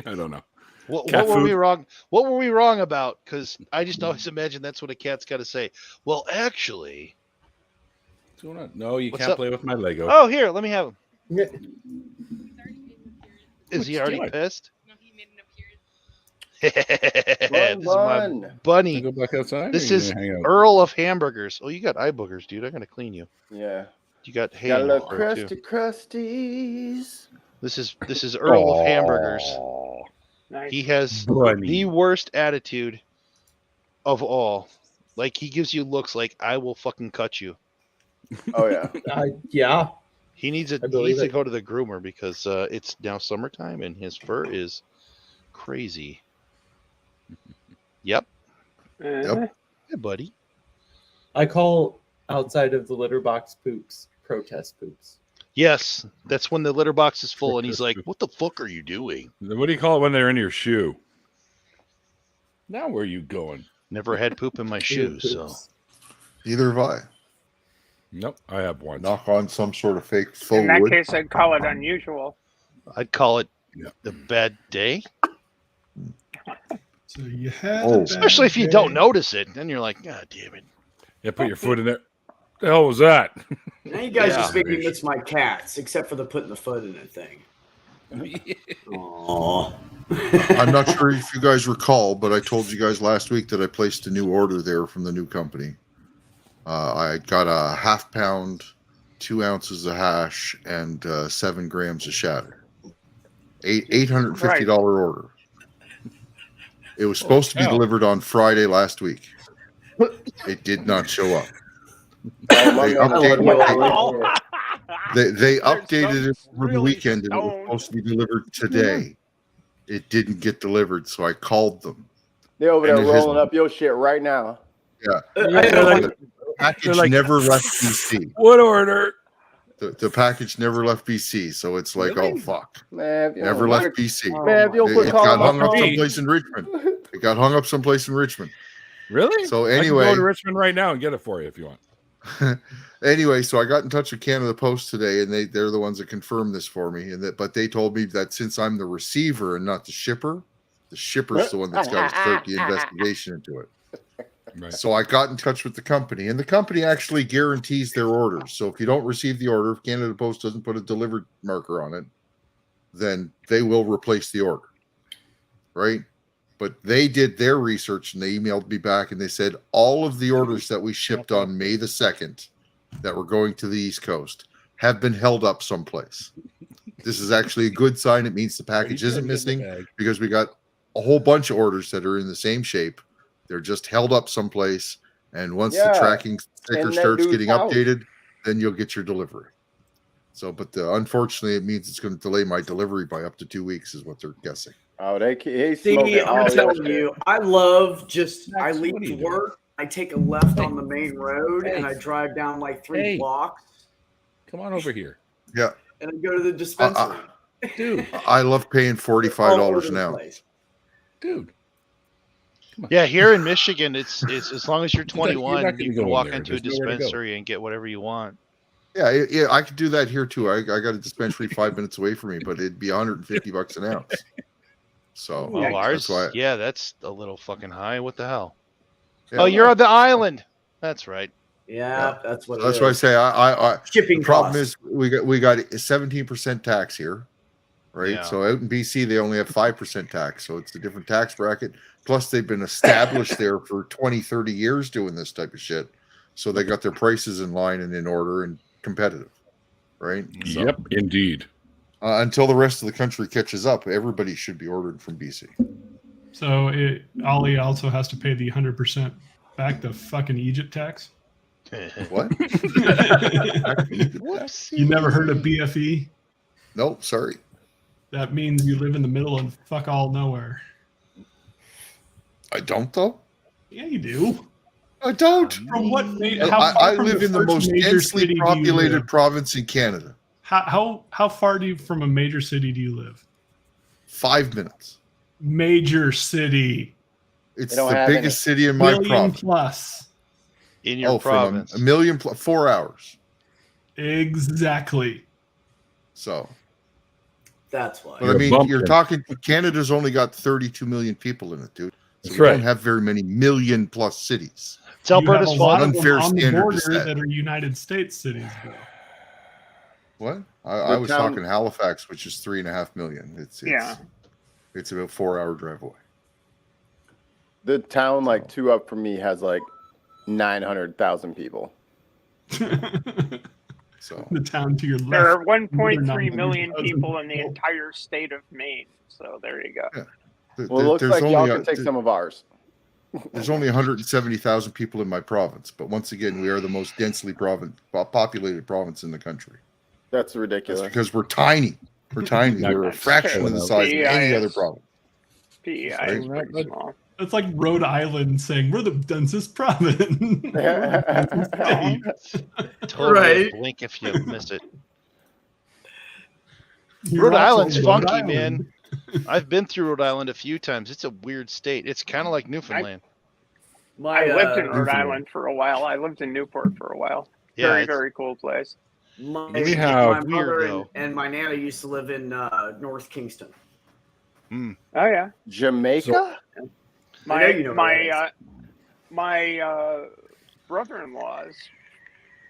I don't know. What were we wrong? What were we wrong about? Because I just always imagine that's what a cat's got to say. Well, actually, What's going on? No, you What's can't up? play with my Lego. Oh, here, let me have him. Is he already doing? pissed? No, he made an appearance. This is my bunny. Go back outside. This or you is gonna hang out? Earl of Hamburgers. Oh, you got eye boogers, dude. I'm gonna clean you. Yeah. You got hay. Got a in little there, too. crusties. This is Earl of Hamburgers. Nice. He has Bunny. the worst attitude of all. Like, he gives you looks like, I will fucking cut you. Oh yeah. Yeah. He needs to go to the groomer because it's now summertime and his fur is crazy. Yep. Uh-huh. Hey, buddy. I call outside of the litter box poops protest poops. Yes, that's when the litter box is full and he's like, what the fuck are you doing? What do you call it when they're in your shoe? Now where are you going? Never had poop in my shoes, so. Neither have I. Nope, I have one. Knock on some sort of fake faux In that wood. case, I'd call it unusual. I'd call it the bad day. So you had Oh. Especially if you don't notice it. Then you're like, God damn it. Yeah, put your foot in there. The hell was that? Now you guys Yeah. just make me miss my cats, except for the putting the foot in it thing. Aww. I'm not sure if you guys recall, but I told you guys last week that I placed a new order there from the new company. I got a half pound, 2 ounces of hash, and 7 grams of shatter. $850 order. It was supposed to be delivered on Friday last week. It did not show up. They updated it over the weekend and it was supposed to be delivered today. It didn't get delivered, so I called them. They're over there And it has- rolling up your shit right now. Yeah. Like, The package never left BC. what order? The package never left BC, so it's like, Really? oh fuck, Man, if you never don't left work- BC. Man, if you don't It quit got calling hung my up phone. someplace in Richmond. It got hung up someplace in Richmond. Really? So I can anyway, go to Richmond right now and get it for you if you want. anyway, so I got in touch with Canada Post today, and they're the ones that confirmed this for me. But they told me that since I'm the receiver and not the shipper's the one that's got to start the investigation into it. Right. So I got in touch with the company, and the company actually guarantees their orders. So if you don't receive the order, if Canada Post doesn't put a delivered marker on it, then they will replace the order. Right? But they did their research and they emailed me back and they said all of the orders that we shipped on May the 2nd that were going to the East Coast have been held up someplace. This is actually a good sign. It means the package isn't missing because we got a whole bunch of orders that are in the same shape. They're just held up someplace. And once the tracking sticker starts getting updated, then you'll get your delivery. So, but unfortunately, it means it's going to delay my delivery by up to 2 weeks is what they're guessing. Oh, he's See, smoking I'm all telling your you, I love just, I Max, what are you leave doing? work, I take a left on the main road, and I drive down like 3 blocks, Come on over here. Yeah. and I go to the dispensary. Dude. I love paying $45 an ounce. Dude. Yeah, here in Michigan, it's as long as you're You're not 21, gonna you go can in walk there. into a There's nowhere to go. dispensary and get whatever you want. Yeah, I could do that here too. I got a dispensary 5 minutes away from me, but it'd be $150 an ounce. So Oh, ours? that's why. Yeah, that's a little fucking high. What the hell? Yeah. Oh, you're on the island. That's right. Yeah, that's what. That's why I say I shipping the problem costs. is we got 17% tax here, right? Yeah. So out in BC they only have 5% tax, so it's a different tax bracket. Plus they've been established there for 20-30 years doing this type of shit, so they got their prices in line and in order and competitive, right? So, Yep, indeed. until the rest of the country catches up, everybody should be ordered from BC. So Ollie also has to pay the 100% back the fucking Egypt tax. What? Whoopsie. You never heard of BFE? Nope, sorry. That means you live in the middle of fuck all nowhere. I don't though. Yeah, you do. I don't. From what? I live in the most densely populated province in Canada. How far from a major city do you live? 5 minutes. Major city. It's the biggest city in my province. Plus. In your province. From a million plus 4 hours. Exactly. So. That's why. But I mean, you're talking. Canada's only got 32 million people in it, dude. So we don't have very many million plus cities. It's Alberta's fault. Unfair on the standard border to set. that are United States cities. Bro. What? I was talking Halifax, which is 3.5 million. It's about 4 hour drive away. The town like 2 up from me has like 900,000 people. So the town to your left. There are 1.3 million people in the entire state of Maine. So there you go. Yeah. Well, it looks like y'all can take some of ours. There's only 170,000 people in my province, but once again, we are the most densely populated province in the country. That's ridiculous. That's because we're tiny. We're tiny. We're a fraction of the size of any other province. PEI is pretty small. It's like Rhode Island saying we're the densest province. Totally blink if you missed it. Rhode Island's funky, man. I've been through Rhode Island a few times. It's a weird state. It's kind of like Newfoundland. I lived in Rhode Island for a while. I lived in Newport for a while. Yeah, very cool place. My mother and my nana used to live in North Kingston. Oh yeah, Jamaica. My brother-in-law's.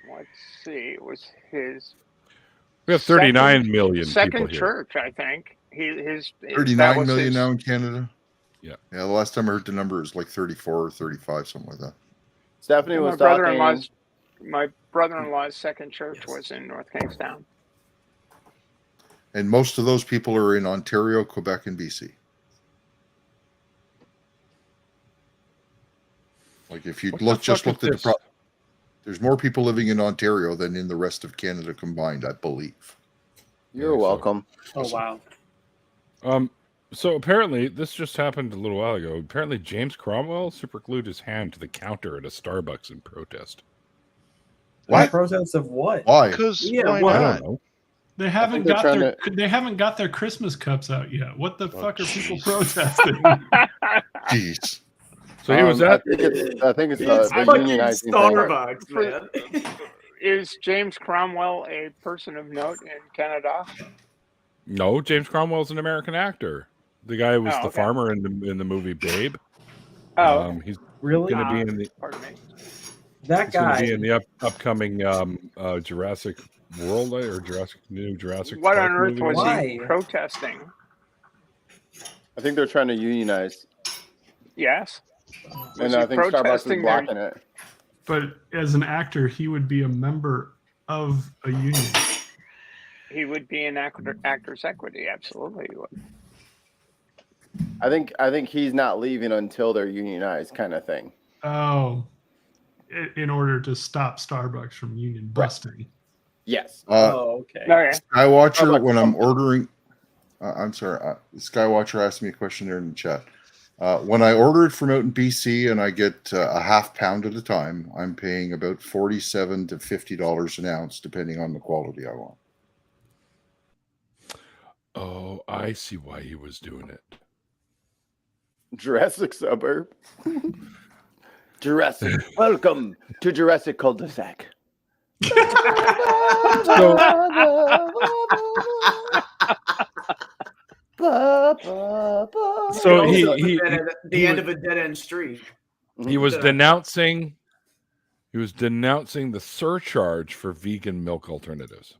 Let's see, it was his. We have 39 million second people here. church, I think. His 39 million now in Canada. Yeah. The last time I heard the number is like 34 or 35, something like that. Stephanie was my brother-in-law's second church was in North Kingstown. And most of those people are in Ontario, Quebec, and BC. Like if you looked at the there's more people living in Ontario than in the rest of Canada combined, I believe. You're welcome. Oh wow. So apparently this just happened a little while ago. Apparently James Cromwell superglued his hand to the counter at a Starbucks in protest. What? Protest of what? Why? Because I don't know. They haven't got their Christmas cups out yet. What the fuck are people protesting? Jeez. So he was at. I think it's unionizing Starbucks, man. Is James Cromwell a person of note in Canada? No, James Cromwell's an American actor. The guy who was the farmer in the movie Babe. Oh, he's really going to be in the. Pardon me. That guy be in the upcoming Jurassic World or Jurassic. What on earth movie. was he protesting? I think they're trying to unionize. Yes. And I think Starbucks is blocking it. But as an actor, he would be a member of a union. He would be an actor's equity. Absolutely, he would. I think he's not leaving until they're unionized, kind of thing. Oh, in order to stop Starbucks from union busting. Yes. Okay. Skywatcher, when I'm ordering, I'm sorry, Skywatcher asked me a question there in the chat. When I order it from out in BC and I get a half pound at a time, I'm paying about $47 to $50 an ounce, depending on the quality I want. Oh, I see why he was doing it. Jurassic suburb. Jurassic. Welcome to Jurassic cul-de-sac. So he the end of a dead end street. He was denouncing the surcharge for vegan milk alternatives.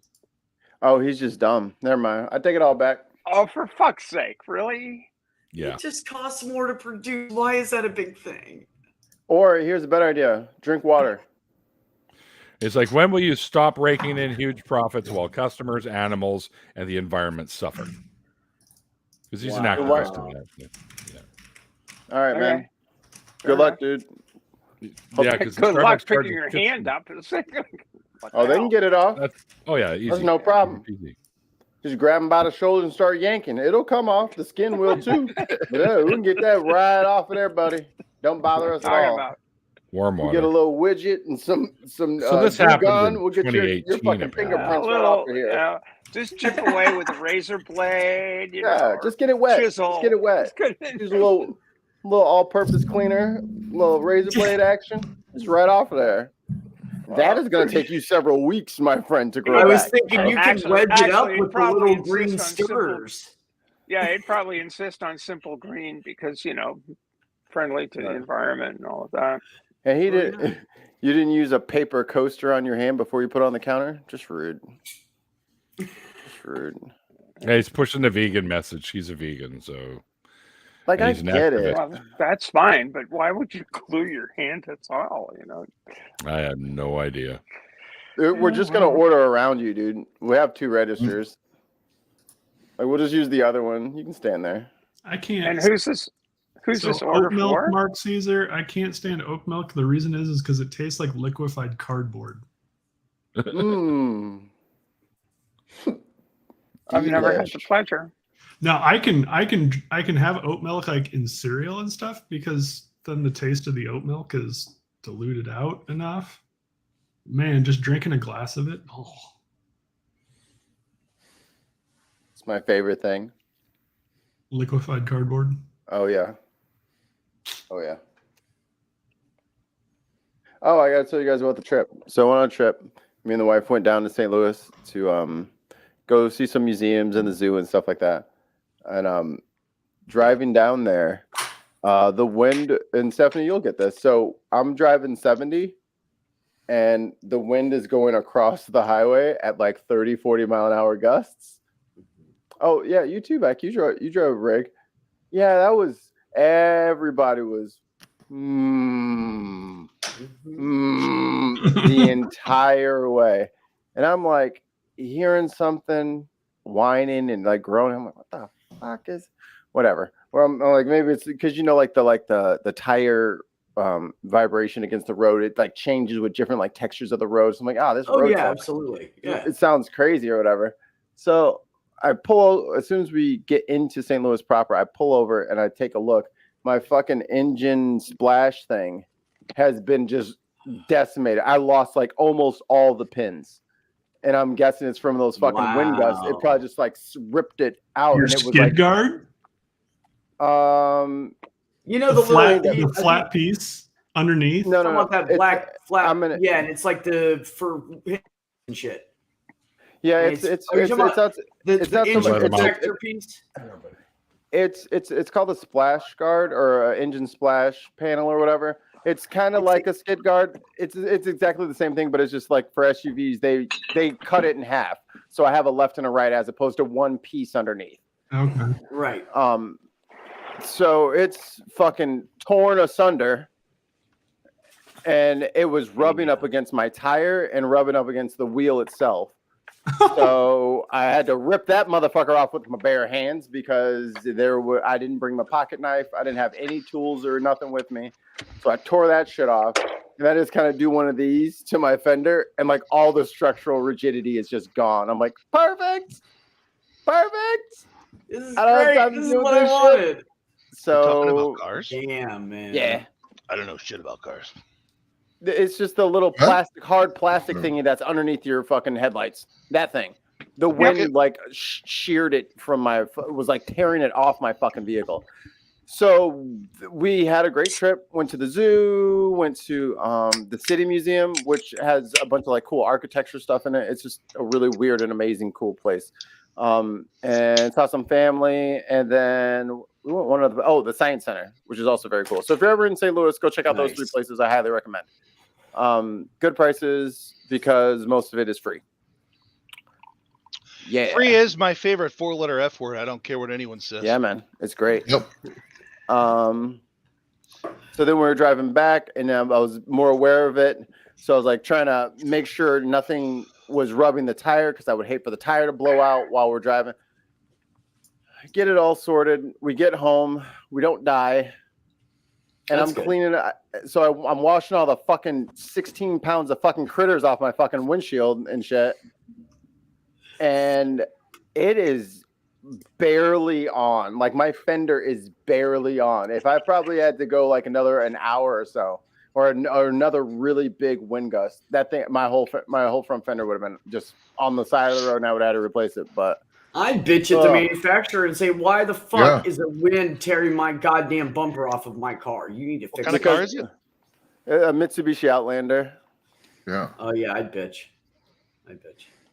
Oh, he's just dumb. Never mind. I take it all back. Oh, for fuck's sake, really? Yeah. It just costs more to produce. Why is that a big thing? Or here's a better idea: drink water. It's like, when will you stop raking in huge profits while customers, animals, and the environment suffer? Because he's an activist. Yeah. All right, man. Good luck, dude. Yeah, because good luck picking your hand up. Oh, they can get it off. Yeah, easy. That's no problem. Easy. Just grab them by the shoulder and start yanking. It'll come off. The skin will too. Yeah, we can get that right off of there, buddy. Don't bother us at all. Warm We'll water. get a little widget and some So this happened gun. in We'll get your 2018, fucking fingerprints right off of here. Just chip away with a razor blade. You know, just get it wet. Chisel. Just get it wet. Use a little all-purpose cleaner, little razor blade action. Just right off of there. That is going to take you several weeks, my friend, to grow. I was back. thinking you can wedge it up with the little green stirs. Yeah, it'd probably insist on simple green because, you know, friendly to the environment and all of that. And he did. You didn't use a paper coaster on your hand before you put it on the counter? Just rude. Just rude. Yeah, he's pushing the vegan message. He's a vegan, so. Like, I get it. Well, that's fine, but why would you glue your hand to soil, you know? I have no idea. We're just going to order around you, dude. We have 2 registers. Like, we'll just use the other one. You can stand there. I can't. And who's this order oat milk, for? Mark Caesar. I can't stand oat milk. The reason is because it tastes like liquefied cardboard. Mmm. I've never had the pleasure. Now I can have oat milk like in cereal and stuff because then the taste of the oat milk is diluted out enough. Man, just drinking a glass of it. Oh. It's my favorite thing. Liquefied cardboard. Oh yeah. Oh yeah. Oh, I gotta tell you guys about the trip. So I went on a trip. Me and the wife went down to St. Louis to go see some museums and the zoo and stuff like that. And driving down there, the wind, and Stephanie, you'll get this. So I'm driving 70 and the wind is going across the highway at like 30, 40 mile an hour gusts. Oh yeah, you too, Beck. You drove rig. Yeah, that was, everybody was the entire way. And I'm like hearing something whining and like groaning. I'm like, what the fuck is whatever? Or I'm like, maybe it's because like the tire vibration against the road, it like changes with different like textures of the road. So I'm like, this road. Yeah, absolutely. Yeah. It sounds crazy or whatever. So I pull as soon as we get into St. Louis proper, I pull over and I take a look. My fucking engine splash thing has been just decimated. I lost like almost all the pins. And I'm guessing it's from those fucking wind gusts. It probably just like ripped it out. Your and it was skid like guard? You know the flat piece underneath? No. That black flat. Yeah, and it's like for and shit. Yeah, and it's not the engine so much protector piece. It's called a splash guard or an engine splash panel or whatever. It's kind of like a skid guard. It's exactly the same thing, but it's just like for SUVs, they cut it in half. So I have a left and a right as opposed to one piece underneath. Okay. Right. So it's fucking torn asunder. And it was rubbing up against my tire and rubbing up against the wheel itself. So I had to rip that motherfucker off with my bare hands because I didn't bring my pocket knife. I didn't have any tools or nothing with me. So I tore that shit off. And I just kind of do one of these to my fender and like all the structural rigidity is just gone. I'm like, perfect. This is great. This is what I wanted. So talking about cars? Damn, man. Yeah. I don't know shit about cars. It's just the little hard plastic thingy that's underneath your fucking headlights. That thing. The wind like sheared it from was like tearing it off my fucking vehicle. So we had a great trip. Went to the zoo. Went to the city museum, which has a bunch of like cool architecture stuff in it. It's just a really weird and amazing, cool place. And saw some family, and then we went the Science Center, which is also very cool. So if you're ever in St. Louis, go check out those 3 places. I highly recommend. Good prices because most of it is free. Yeah, free is my favorite 4-letter F word. I don't care what anyone says. Yeah, man, it's great. Yep. So then we were driving back, and I was more aware of it. So I was like trying to make sure nothing was rubbing the tire because I would hate for the tire to blow out while we're driving. Get it all sorted. We get home. We don't die. And I'm cleaning it. So I'm washing all the fucking 16 pounds of fucking critters off my fucking windshield and shit. And it is barely on. Like my fender is barely on. If I probably had to go like an hour or so, or another really big wind gust, that thing, my whole front fender would have been just on the side of the road, and I would have had to replace it. But I'd bitch at the manufacturer and say, "Why the fuck is the wind tearing my goddamn bumper off of my car? You need to fix it." What kind of car is it? A Mitsubishi Outlander. Yeah. Oh yeah, I'd bitch.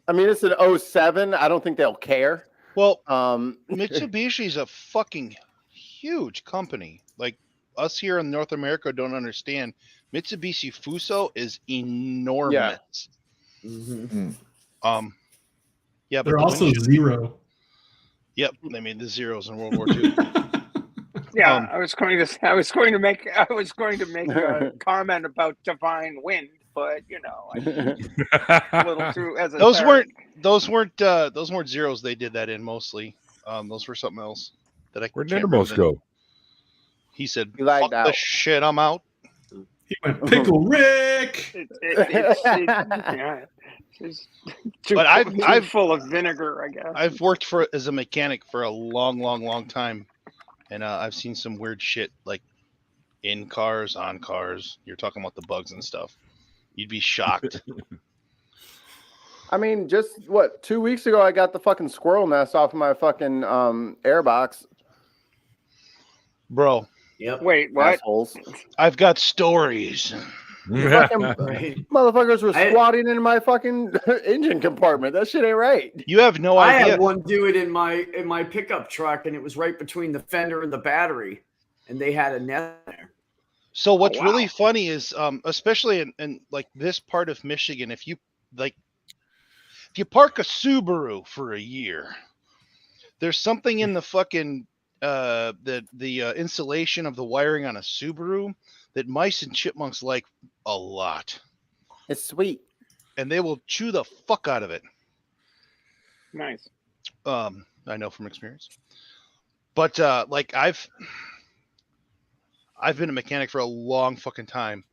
I mean, it's an 07. I don't think they'll care. Well, Mitsubishi's a fucking huge company. Like us here in North America don't understand. Mitsubishi Fuso is enormous. Yeah. Mm-hmm. Yeah, but they're also zero. Yep, they made the zeros in World War II. Yeah, I was going to make a comment about divine wind, but you know, a little too as those weren't zeros. They did that in mostly. Those were something else that I. Where'd Nindermos go? He said, "Fuck the shit, I'm out." He went Pickle Rick. But I've full of vinegar, I guess. I've worked as a mechanic for a long time, and I've seen some weird shit like in cars, on cars. You're talking about the bugs and stuff. You'd be shocked. I mean, just 2 weeks ago, I got the fucking squirrel nest off of my fucking airbox. Bro. Yep. Wait, what? Assholes. I've got stories. Motherfuckers were squatting in my fucking engine compartment. That shit ain't right. You have no idea. I had one do it in my pickup truck, and it was right between the fender and the battery, and they had a net there. So what's really funny is, especially in like this part of Michigan, if you park a Subaru for a year, there's something in the fucking the insulation of the wiring on a Subaru that mice and chipmunks like a lot. It's sweet. And they will chew the fuck out of it. Nice. I know from experience. But like I've been a mechanic for a long fucking time.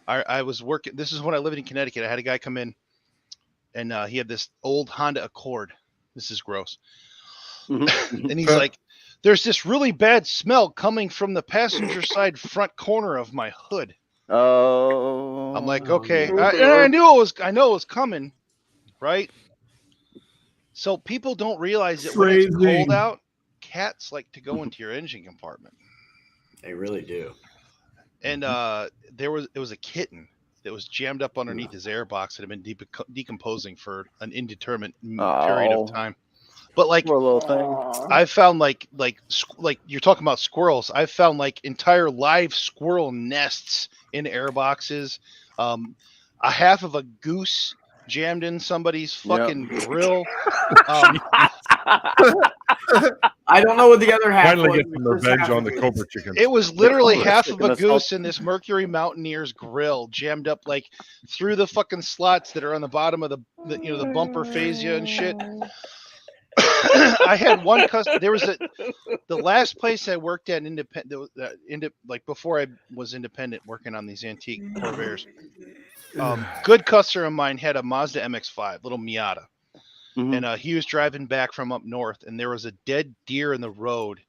I was working, this is when I lived in Connecticut. I had a guy come in and he had this old Honda Accord. This is gross. And he's like, there's this really bad smell coming from the passenger side front corner of my hood. Oh. I'm like, okay. I know it was coming, right? So people don't realize that when it's cold out, cats like to go into your engine compartment. They really do. And it was a kitten that was jammed up underneath his airbox that had been decomposing for an indeterminate period of time. But like, little thing. I found like you're talking about squirrels. I've found like entire live squirrel nests in airboxes. A half of a goose jammed in somebody's fucking grill. I don't know what the other half Finally was. get some revenge on the Cobra chicken. It was literally half of a goose in this Mercury Mountaineer's grill, jammed up like through the fucking slots that are on the bottom of the bumper fascia and shit. I had one customer. There was the last place I worked at like before I was independent working on these antique Corvairs. Good customer of mine had a Mazda MX-5, little Miata. Mm-hmm. And he was driving back from up north, and there was a dead deer in the road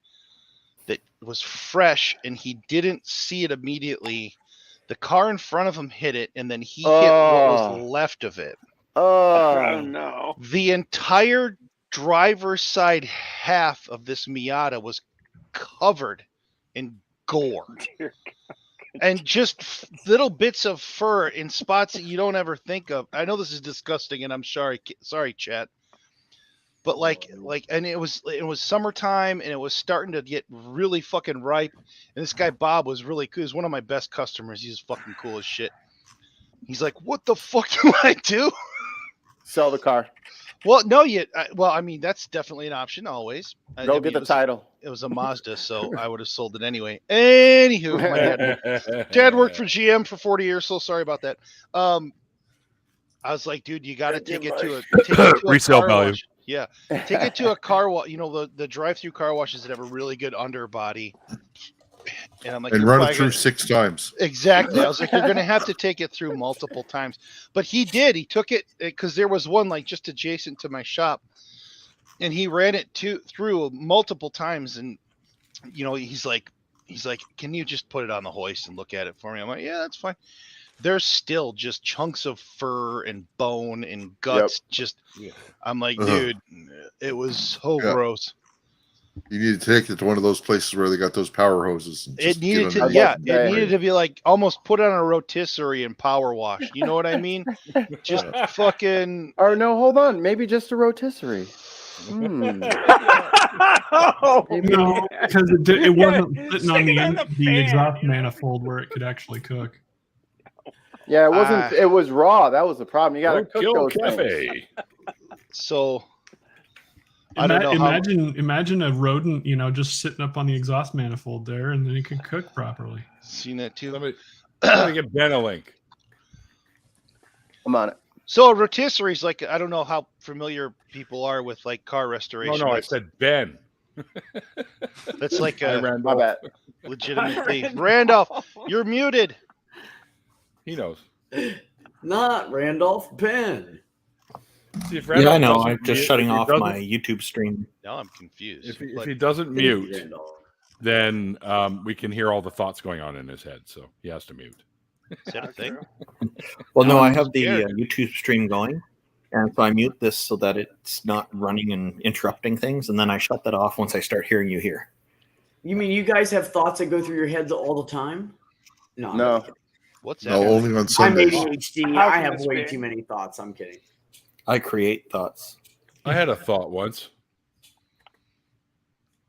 that was fresh, and he didn't see it immediately. The car in front of him hit it, and then he hit what was left of it. Oh no! The entire driver's side half of this Miata was covered in gore. And just little bits of fur in spots that you don't ever think of. I know this is disgusting, and I'm sorry, chat. But and it was summertime, and it was starting to get really fucking ripe. And this guy Bob was really cool. He's one of my best customers. He's fucking cool as shit. He's like, "What the fuck do I do?" Sell the car. Well, no, I mean, that's definitely an option always. Go get the title. It was a Mazda, so I would have sold it anyway. Anywho, my dad worked for GM for 40 years, so sorry about that. I was like, dude, you got to take it to a resale value. Wash. Yeah, take it to a car wash. You know, the drive-through car washes that have a really good underbody. And I'm like, and run it through 6 times. Exactly. I was like, you're going to have to take it through multiple times. But he did. He took it because there was one like just adjacent to my shop. and he ran it through multiple times, and he's like, can you just put it on the hoist and look at it for me? I'm like, yeah, that's fine. There's still just chunks of fur and bone and guts. I'm like, dude, it was so gross. You need to take it to one of those places where they got those power hoses. It needed to be like almost put on a rotisserie and power wash. You know what I mean? Just fucking. Or no, hold on. Maybe just a rotisserie. No, because it wasn't sitting on the exhaust manifold where it could actually cook. Yeah, it wasn't. It was raw. That was the problem. You got to cook those things. So. I don't know imagine a rodent, just sitting up on the exhaust manifold there, and then it can cook properly. Seen that too. Let me get Ben a link. I'm on it. So a rotisserie is like, I don't know how familiar people are with like car restoration. No, I said Ben. That's like my bad. Legitimately. Randolph, you're muted. He knows. Not Randolph, Ben. See, if I know. I'm just shutting off my YouTube stream. Now I'm confused. If he doesn't mute, then we can hear all the thoughts going on in his head. So he has to mute. Is that a thing? Well, no, I have the YouTube stream going, and so I mute this so that it's not running and interrupting things, and then I shut that off once I start hearing you here. You mean you guys have thoughts that go through your heads all the time? No. What's that? No, only on I'm Sundays. ADHD. I have way too many thoughts. I'm kidding. I create thoughts. I had a thought once.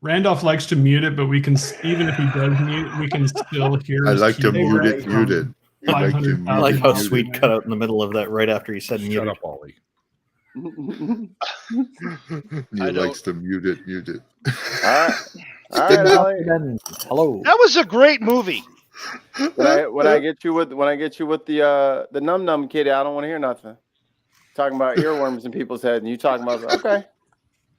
Randolph likes to mute it, but we can, even if he does mute, we can still hear. I like to mute it. I like how Sweet cut out in the middle of that right after he said mute. Shut up, Ollie. He likes to mute it. All right, Ollie. Hello. That was a great movie. When I get you with the num num kitty, I don't want to hear nothing. Talking about earworms in people's heads, and you talking about okay.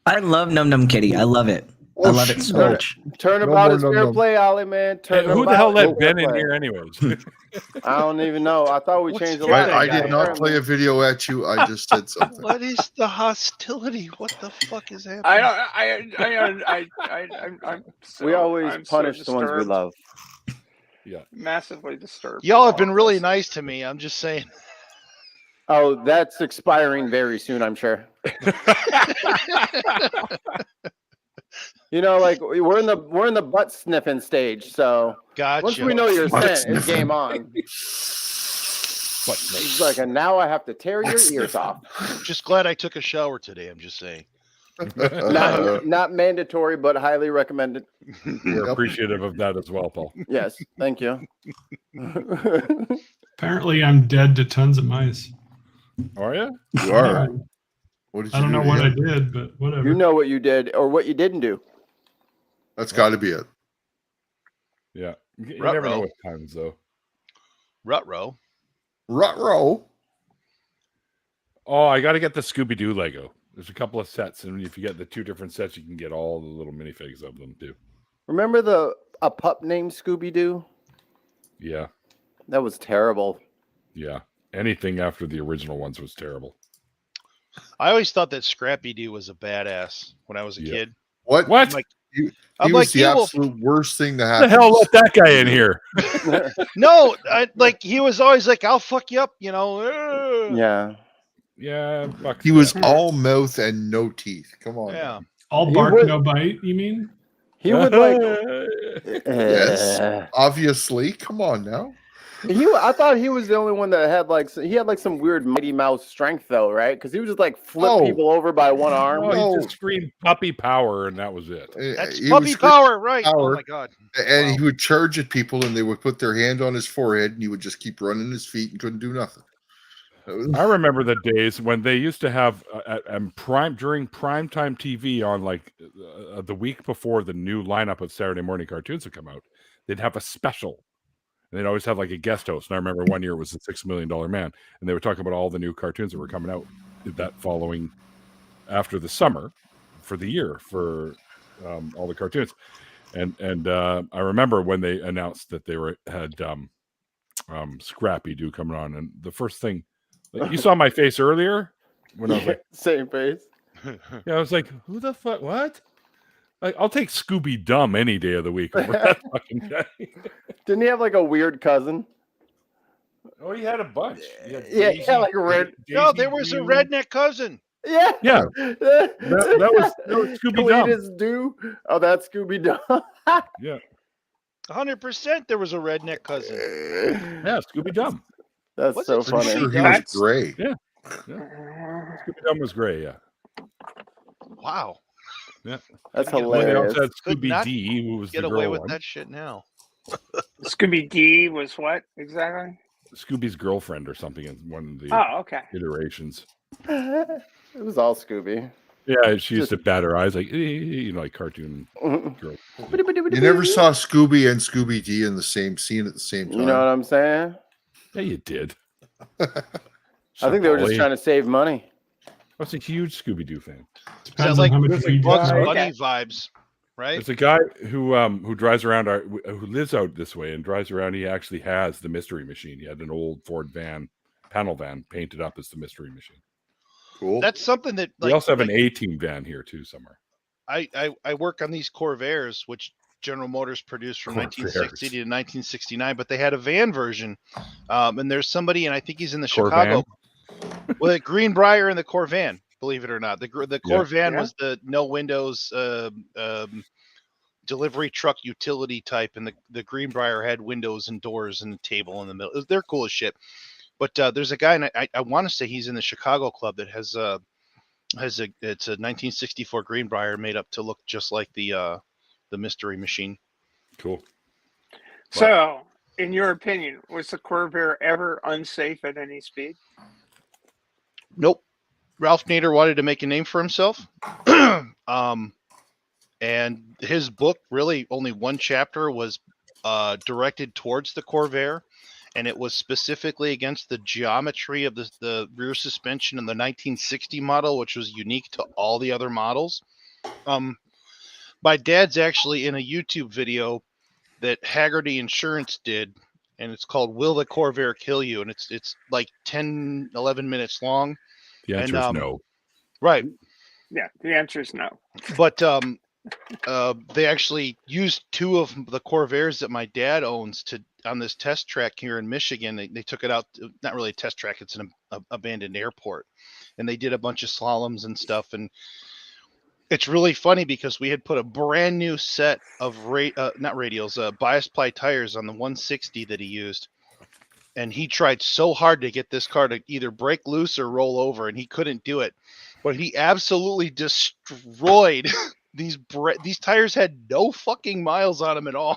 I love Num Num Kitty. I love it. I love it so much. Turnabout is fair play, Ollie, man. Who the hell let Ben in here, anyways? I don't even know. I thought we changed the line. I did not play a video at you. I just said something. What is the hostility? What the fuck is happening? We always punish the ones we love. Yeah, massively disturbed. Y'all have been really nice to me. I'm just saying. Oh, that's expiring very soon, I'm sure. Like we're in the butt sniffing stage, so gotcha. Once we know your scent, it's game on. He's like, and now I have to tear your ears off. Just glad I took a shower today. I'm just saying. Not mandatory, but highly recommended. We're appreciative of that as well, Paul. Yes, thank you. Apparently, I'm dead to tons of mice. Are you? You are. What did you I don't know what I did, but whatever. You know what you did or what you didn't do. That's got to be it. Yeah. You never know with times, though. Ruh-roh. Oh, I got to get the Scooby-Doo Lego. There's a couple of sets, and if you get the two different sets, you can get all the little minifigs of them, too. Remember a pup named Scooby-Doo? Yeah. That was terrible. Yeah. Anything after the original ones was terrible. I always thought that Scrappy-Doo was a badass when I was a kid. What? He was the absolute worst thing to happen. The hell let that guy in here? No, he was always like, I'll fuck you up, Yeah. Yeah. He was all mouth and no teeth. Come on. Yeah. All bark, no bite, you mean? He would yes, obviously. Come on now. I thought he was the only one that had some weird Mighty Mouse strength though, right? Because he would just flip people over by one arm. He just screamed puppy power, and that was it. That's puppy power, right? Oh my god! And he would charge at people, and they would put their hand on his forehead, and he would just keep running his feet and couldn't do nothing. I remember the days when they used to have during primetime TV on the week before the new lineup of Saturday morning cartoons would come out. They'd have a special. And they'd always have a guest host. And I remember one year it was the $6 Million Man. And they were talking about all the new cartoons that were coming out that following after the summer for the year for all the cartoons. And I remember when they announced that they had Scrappy-Doo coming on. And the first thing, you saw my face earlier when I was like, same face. I was like, who the fuck? What? Like, I'll take Scooby Dumb any day of the week over that fucking guy. Didn't he have like a weird cousin? Oh, he had a bunch. Yeah, like a red. No, there was a redneck cousin. Yeah. That was Scooby Dumb. Do? Oh, that's Scooby Dumb. Yeah. 100% there was a redneck cousin. Yeah, Scooby Dumb. That's Was so it funny. Sure, he was gray. Yeah. Scooby Dumb was gray, yeah. Wow. Yeah. That's They hilarious. also had Could Scooby not D, who was Get the away girl with one. that shit now. Scooby D was what exactly? Scooby's girlfriend or something in one of the Oh, okay. iterations. It was all Scooby. Yeah, she used to bat her eyes like, like cartoon girl. You never saw Scooby and Scooby D in the same scene at the same time. You know what I'm saying? Yeah, you did. I think they were just trying to save money. I was a huge Scooby Doo fan. Sounds like Bugs Bunny vibes, right? There's a guy who drives around who lives out this way and drives around. He actually has the Mystery Machine. He had an old Ford panel van painted up as the Mystery Machine. Cool. That's something that We also have an A-Team van here too somewhere. I work on these Corvairs, which General Motors produced from 1960 to 1969, but they had a van version. And there's somebody, and I think he's in the Chicago, with a Greenbrier in the Corvan, believe it or not. The Corvan was the no windows delivery truck utility type, and the Greenbrier had windows and doors and a table in the middle. They're cool as shit. But there's a guy, and I want to say he's in the Chicago club that it's a 1964 Greenbrier made up to look just like the Mystery Machine. Cool. So, in your opinion, was the Corvair ever unsafe at any speed? Nope. Ralph Nader wanted to make a name for himself. And his book, really only one chapter was directed towards the Corvair, and it was specifically against the geometry of the rear suspension in the 1960 model, which was unique to all the other models. My dad's actually in a YouTube video that Haggerty Insurance did, and it's called Will the Corvair Kill You? And it's like 10, 11 minutes long. The answer is no. Right. Yeah, the answer is no. But they actually used two of the Corvairs that my dad owns on this test track here in Michigan. They took it out, not really a test track, it's an abandoned airport. And they did a bunch of slaloms and stuff. And it's really funny because we had put a brand new set of bias ply tires on the 160 that he used. And he tried so hard to get this car to either break loose or roll over, and he couldn't do it. But he absolutely destroyed these tires. Had no fucking miles on them at all.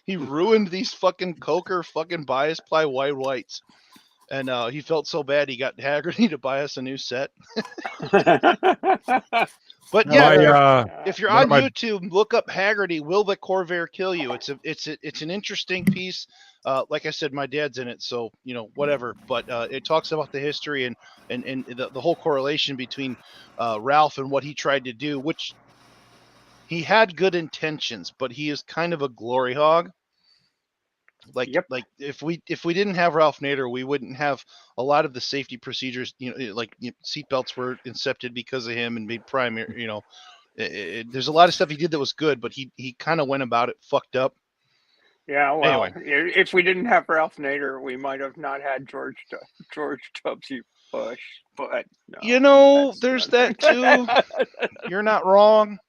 He ruined these fucking Coker fucking bias ply whites. And he felt so bad he got Haggerty to buy us a new set. But yeah, if you're on YouTube, look up Haggerty. Will the Corvair kill you? It's an interesting piece. Like I said, my dad's in it, so whatever. But it talks about the history and the whole correlation between Ralph and what he tried to do, which he had good intentions, but he is kind of a glory hog. Like if we didn't have Ralph Nader, we wouldn't have a lot of the safety procedures. Seatbelts were incepted because of him and made primary. There's a lot of stuff he did that was good, but he kind of went about it fucked up. Yeah, well, anyway. If we didn't have Ralph Nader, we might have not had George W. Bush. But no, there's that too. You're not wrong.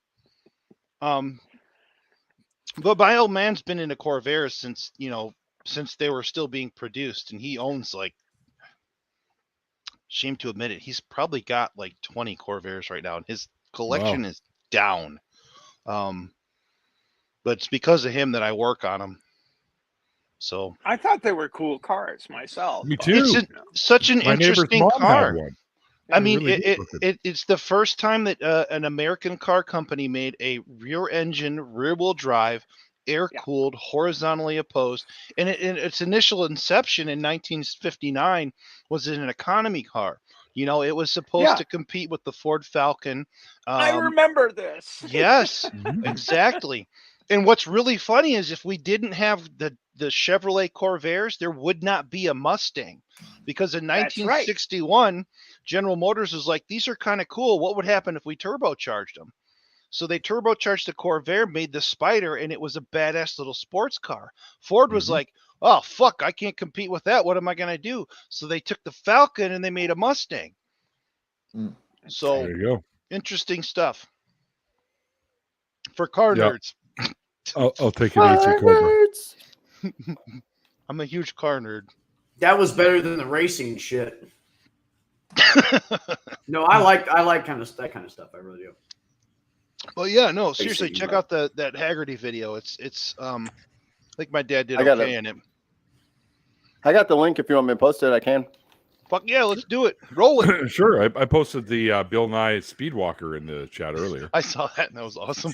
But my old man's been into Corvairs since they were still being produced, and he owns shame to admit it, he's probably got 20 Corvairs right now, and his collection is down. But it's because of him that I work on them. So I thought they were cool cars myself. Me too. It's such an interesting car. I mean, really it's the first time that an American car company made a rear-engine, rear-wheel drive, air-cooled, horizontally opposed, and its initial inception in 1959 was in an economy car. It was supposed to compete with the Ford Falcon. I remember this. Yes, exactly. And what's really funny is if we didn't have the the Chevrolet Corvairs, there would not be a Mustang, because in That's right. 1961, General Motors was like, these are kind of cool. What would happen if we turbocharged them? So they turbocharged the Corvair, made the Spider, and it was a badass little sports car. Ford was like, oh, fuck, I can't compete with that. What am I going to do? So they took the Falcon and they made a Mustang. So there you go. Interesting stuff for car nerds. I'll take an AC Cobra. I'm a huge car nerd. That was better than the racing shit. No, I like that kind of stuff. I really do. Well, yeah, no, seriously, check out that Haggerty video. It's I think my dad did okay in it. I got the link if you want me to post it. I can. Fuck yeah, let's do it. Roll it. Sure. I posted the Bill Nye Speedwalker in the chat earlier. I saw that and that was awesome.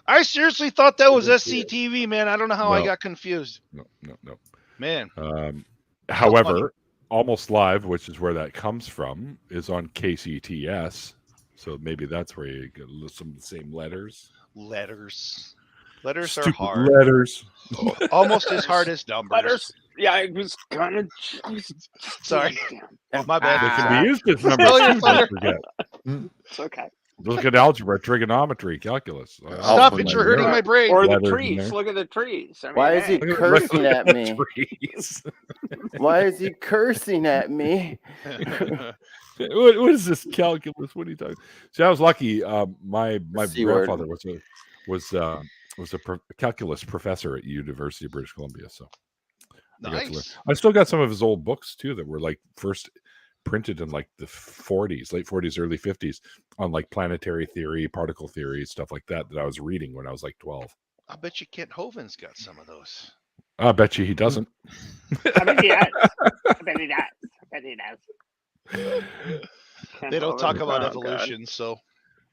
I seriously thought that was SCTV, man. I don't know how I got confused. No. Man. However, Almost Live, which is where that comes from, is on KCTS. So maybe that's where you get some of the same letters. Letters Stupid are hard. Letters. Almost as hard as numbers. Letters. Yeah, it was kind of. Sorry. My bad. They can be used as numbers too, don't forget. It's okay. Look at algebra, trigonometry, calculus. Stop it, you're hurting my brain. Or the trees. Look at the trees. I mean, why is he cursing at me? Why is he cursing at me? What is this calculus? What are you talking? See, I was lucky. My grandfather was a calculus professor at University of British Columbia. So nice. I still got some of his old books too that were like first printed in like the 40s, late 40s, early 50s on like planetary theory, particle theory, stuff like that I was reading when I was like 12. I bet you Kent Hovind's got some of those. I bet you he doesn't. I bet he does. I bet he does. They don't talk about evolution, so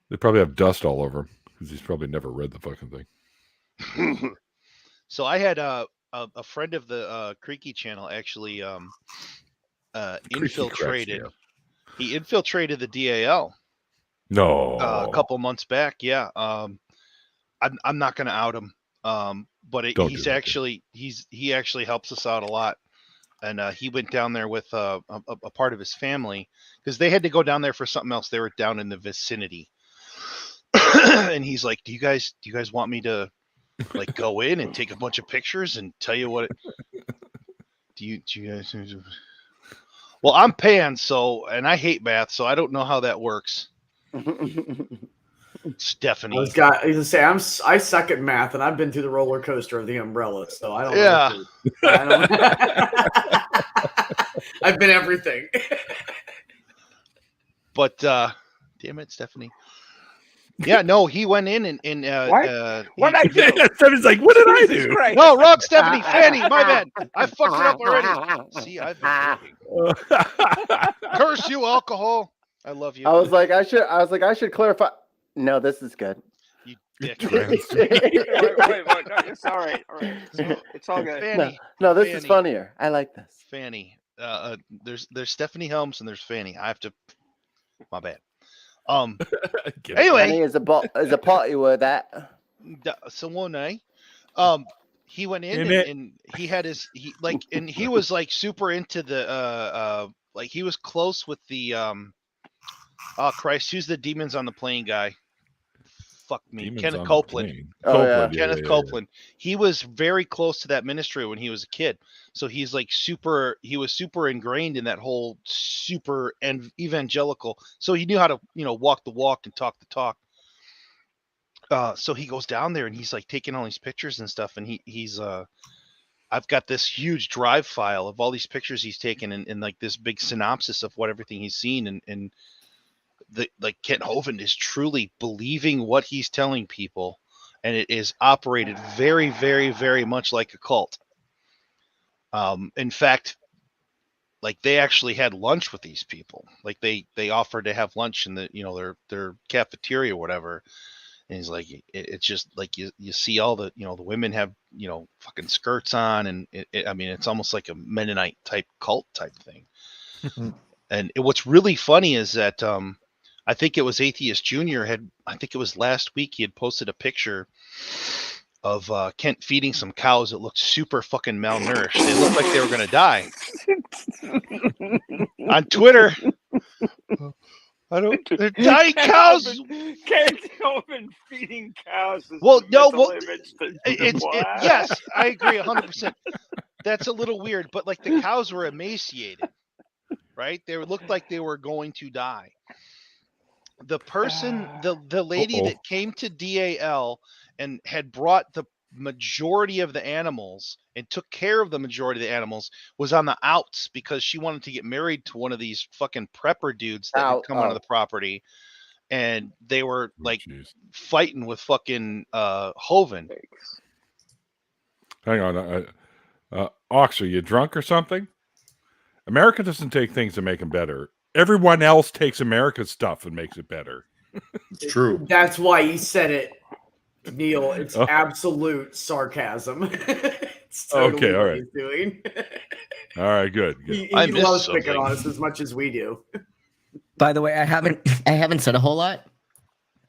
they probably have dust all over him because he's probably never read the fucking thing. So I had a friend of the Creaky channel actually infiltrated. He infiltrated the DAL. No, a couple months back. Yeah. I'm not going to out him. But he actually helps us out a lot. And he went down there with a part of his family because they had to go down there for something else. They were down in the vicinity. And he's like, do you guys want me to like go in and take a bunch of pictures and tell you what do you guys? Well, I'm pan, and I hate math, so I don't know how that works. Stephanie. I was say I suck at math, and I've been through the roller coaster of the umbrella, so I don't know. Yeah. I've been everything. But damn it, Stephanie. Yeah, no, he went in and what I do? Stephanie's like, what did I do? Christ. No, wrong Stephanie, Fanny, my bad. I fucked it up already. See, I've been drinking. Curse you, alcohol. I love you. I was like, I should clarify. No, this is good. You dick. wait, no, it's all right. All right. It's all good. Fanny, no, this is funnier. I like this. Fanny. There's Stephanie Helms and there's Fanny. I have to. My bad. Anyway, Fanny is a party word that. So one night, he went in and he had and he was like super into the like he was close with the oh Christ, who's the Demons on the Plane guy? Fuck me, Demons Kenneth Copeland. Kenneth Copeland. He was very close to that ministry when he was a kid. So he was super ingrained in that whole super and evangelical. So he knew how to, walk the walk and talk the talk. So he goes down there and he's like taking all these pictures and stuff. And he's I've got this huge drive file of all these pictures he's taken and like this big synopsis of what everything he's seen. And like Kent Hovind is truly believing what he's telling people, and it is operated very, very, very much like a cult. In fact, like they actually had lunch with these people. Like they offered to have lunch in the their cafeteria or whatever. And he's like, it's just like you see all the the women have fucking skirts on, and it's almost like a Mennonite type cult type thing. And what's really funny is that I think it was Atheist Jr. I think it was last week, he had posted a picture Kent feeding some cows that looked super fucking malnourished. They looked like they were gonna die. On Twitter. They're dying cows. Can't open feeding cows. Well, no, yes, I agree 100%. That's a little weird, but like the cows were emaciated, right? They looked like they were going to die. The person, the lady that came to DAL and had brought the majority of the animals and took care of the majority of the animals was on the outs because she wanted to get married to one of these fucking prepper dudes that had come onto the property, and they were like fighting with fucking Hovind. Hang on, Ox, are you drunk or something? America doesn't take things to make them better. Everyone else takes America's stuff and makes it better. It's true. That's why he said it, Neil. It's absolute sarcasm. It's totally okay, all what right. he's doing. All right, good. He loves picking on us as much as we do. By the way, I haven't said a whole lot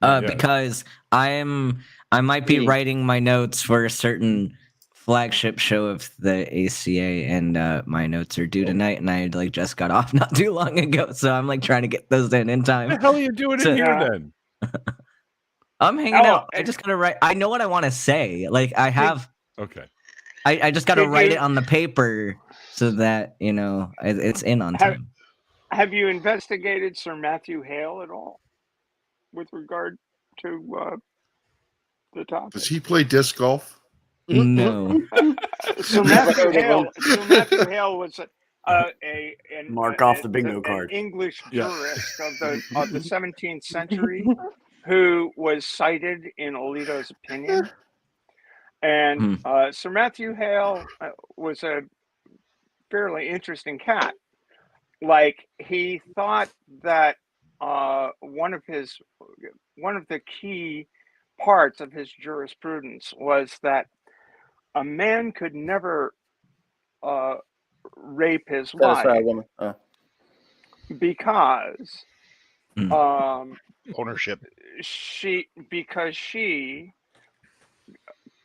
because I might be writing my notes for a certain flagship show of the ACA, and my notes are due tonight, and I like just got off not too long ago, so I'm like trying to get those in time. What the hell are you doing in here then? I'm hanging out. I just gotta write. I know what I want to say. Like I have. Okay. I just gotta write it on the paper so that it's in on time. Have you investigated Sir Matthew Hale at all with regard to the topic? Does he play disc golf? No. Sir Matthew Hale was mark off the bingo card. An English jurist of the 17th century who was cited in Alito's opinion. And Sir Matthew Hale was a fairly interesting cat. Like, he thought that one of the key parts of his jurisprudence was that a man could never rape his wife because ownership. She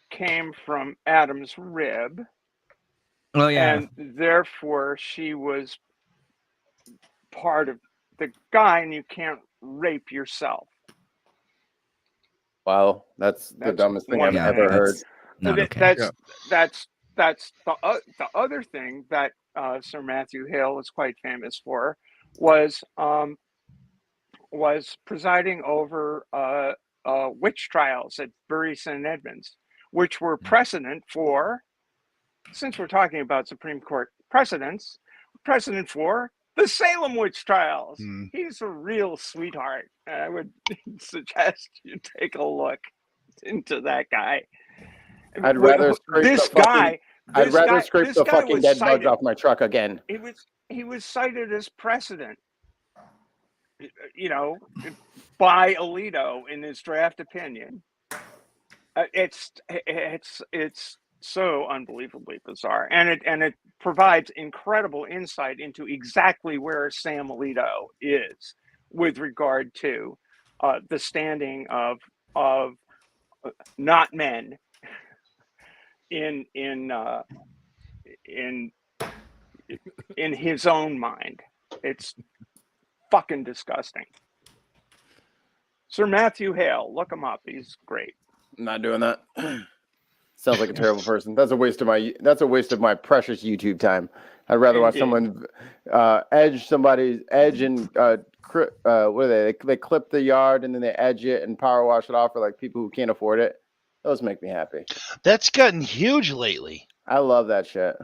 came from Adam's rib. Oh yeah. And therefore she was part of the guy, and you can't rape yourself. Wow, that's the dumbest thing I've ever heard. That's the other thing that Sir Matthew Hale was quite famous for was presiding over witch trials at Bury St. Edmunds, which were precedent for, since we're talking about Supreme Court precedent for the Salem witch trials. He's a real sweetheart. I would suggest you take a look into that guy. I'd rather scrape the fucking dead bugs off my truck again. He was cited as precedent, by Alito in his draft opinion. It's so unbelievably bizarre, and it provides incredible insight into exactly where Sam Alito is with regard to the standing of not men in his own mind. It's fucking disgusting. Sir Matthew Hale, look him up. He's great. I'm not doing that. Sounds like a terrible person. That's a waste of my precious YouTube time. I'd rather watch someone edge somebody's edge and what are they? They clip the yard and then they edge it and power wash it off for like people who can't afford it. Those make me happy. That's gotten huge lately. I love that shit.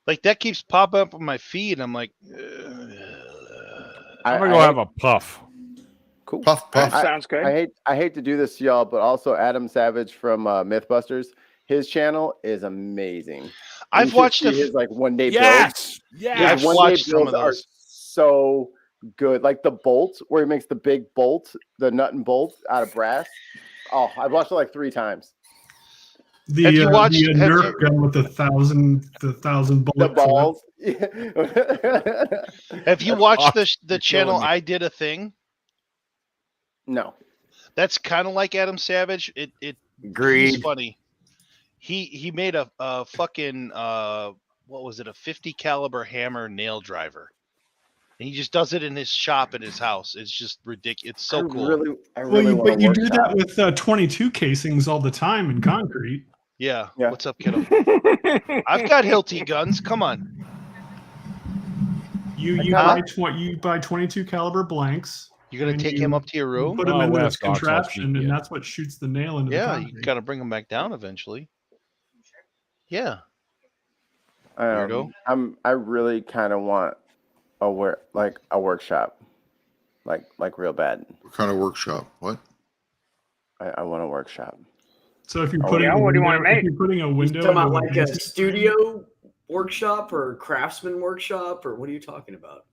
Like that keeps popping up on my feed. I'm like, I'm gonna go have a puff. Cool. Puff. Sounds good. I hate to do this to y'all, but also Adam Savage from Mythbusters. His channel is amazing. I've watched his like 1 day builds. Yeah, I've watched some of those. So good, like the bolt where he makes the big bolt, the nut and bolt out of brass. Oh, I've watched it like 3 times. The Nerf gun with the thousand bullets. The balls. Have you watched the channel I Did a Thing? No. That's kind of like Adam Savage. Greed. He's funny. He made a fucking what was it? A 50 caliber hammer nail driver. And he just does it in his shop in his house. It's just ridiculous. It's so cool. But you do that with 22 casings all the time in concrete. Yeah. What's up, kiddo? I've got Hilti guns. Come on. You buy 22 caliber blanks. You're gonna take him up to your room, put him in this contraption, and that's what shoots the nail into the concrete. You gotta bring him back down eventually. Yeah. I really kind of want a workshop, like real bad. What kind of workshop? What? I want a workshop. So if you're putting, what do you want to make? If you're putting a window, talking about like a studio workshop or craftsman workshop, or what are you talking about?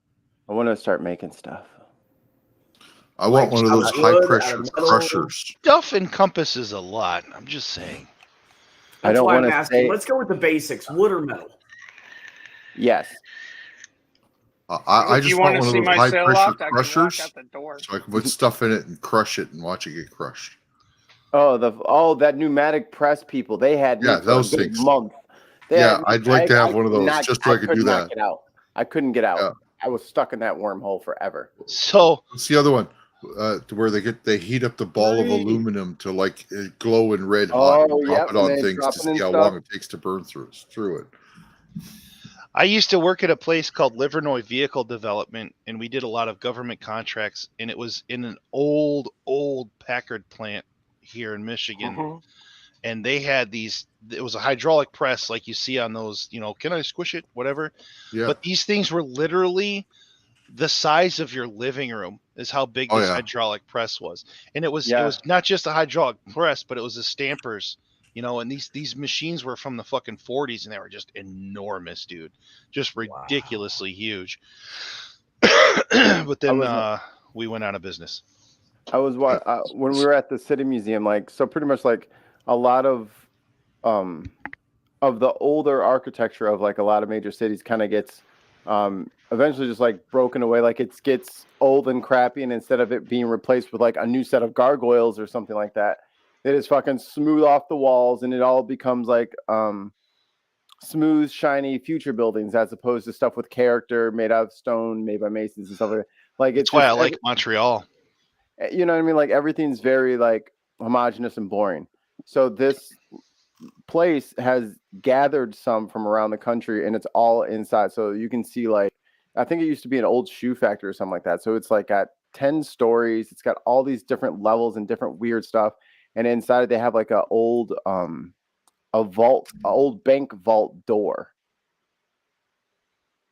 I want to start making stuff. I want one of those high pressure crushers. Stuff encompasses a lot. I'm just saying. I don't want to say. Let's go with the basics: wood or metal. Yes. I just want one of those high pressure crushers, so I can put stuff in it and crush it and watch it get crushed. Oh, that pneumatic press people. They had those things. Month. I'd like to have one of those just so I could do that. I couldn't get out. I was stuck in that wormhole forever. So what's the other one? Where they heat up the ball of aluminum to like glow in red hot and drop it on things to see how long it takes to burn through it. I used to work at a place called Livernois Vehicle Development, and we did a lot of government contracts, and it was in an old Packard plant here in Michigan. And they had it was a hydraulic press like you see on those, can I squish it? Whatever. Yeah. But these things were literally the size of your living room is how big this hydraulic press was. And it was not just a hydraulic press, but it was the stampers, and these machines were from the fucking 40s, and they were just enormous, dude. Just ridiculously huge. But then we went out of business. I was when we were at the City Museum, pretty much like a lot of the older architecture of like a lot of major cities kind of gets eventually just like broken away, like it gets old and crappy, and instead of it being replaced with like a new set of gargoyles or something like that, it is fucking smooth off the walls, and it all becomes like smooth, shiny future buildings as opposed to stuff with character made out of stone, made by masons and stuff like that. Like that's why I like Montreal. You know what I mean? Like everything's very like homogenous and boring. So this place has gathered some from around the country, and it's all inside. So you can see, like, I think it used to be an old shoe factory or something like that. So it's like got 10 stories. It's got all these different levels and different weird stuff. And inside they have like a old bank vault door.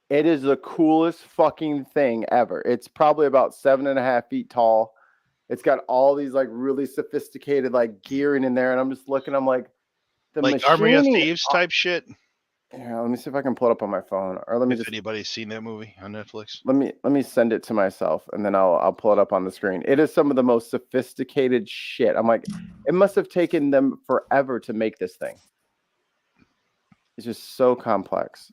It is the coolest fucking thing ever. It's probably about 7.5 feet tall. It's got all these like really sophisticated like gearing in there, and I'm just looking. I'm like, Army of Thieves type shit. Yeah, let me see if I can pull it up on my phone, or let me if anybody's seen that movie on Netflix. Let me send it to myself, and then I'll pull it up on the screen. It is some of the most sophisticated shit. I'm like, it must have taken them forever to make this thing. It's just so complex.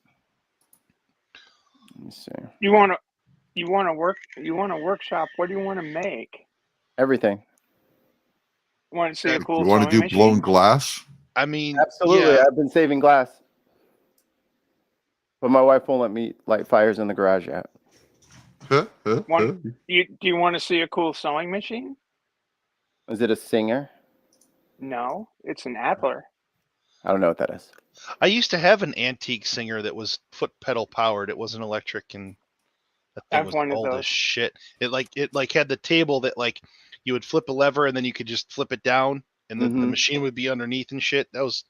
Let me see. You want a workshop? What do you want to make? Everything. Want to see a cool? You want to do machine? blown glass? I mean, absolutely. Yeah. I've been saving glass, but my wife won't let me light fires in the garage yet. Do you want to see a cool sewing machine? Is it a Singer? No, it's an Adler. I don't know what that is. I used to have an antique Singer that was foot pedal powered. It wasn't electric, and that thing was old as shit. It had the table that like you would flip a lever and then you could just flip it down, and the machine would be underneath and shit. That was,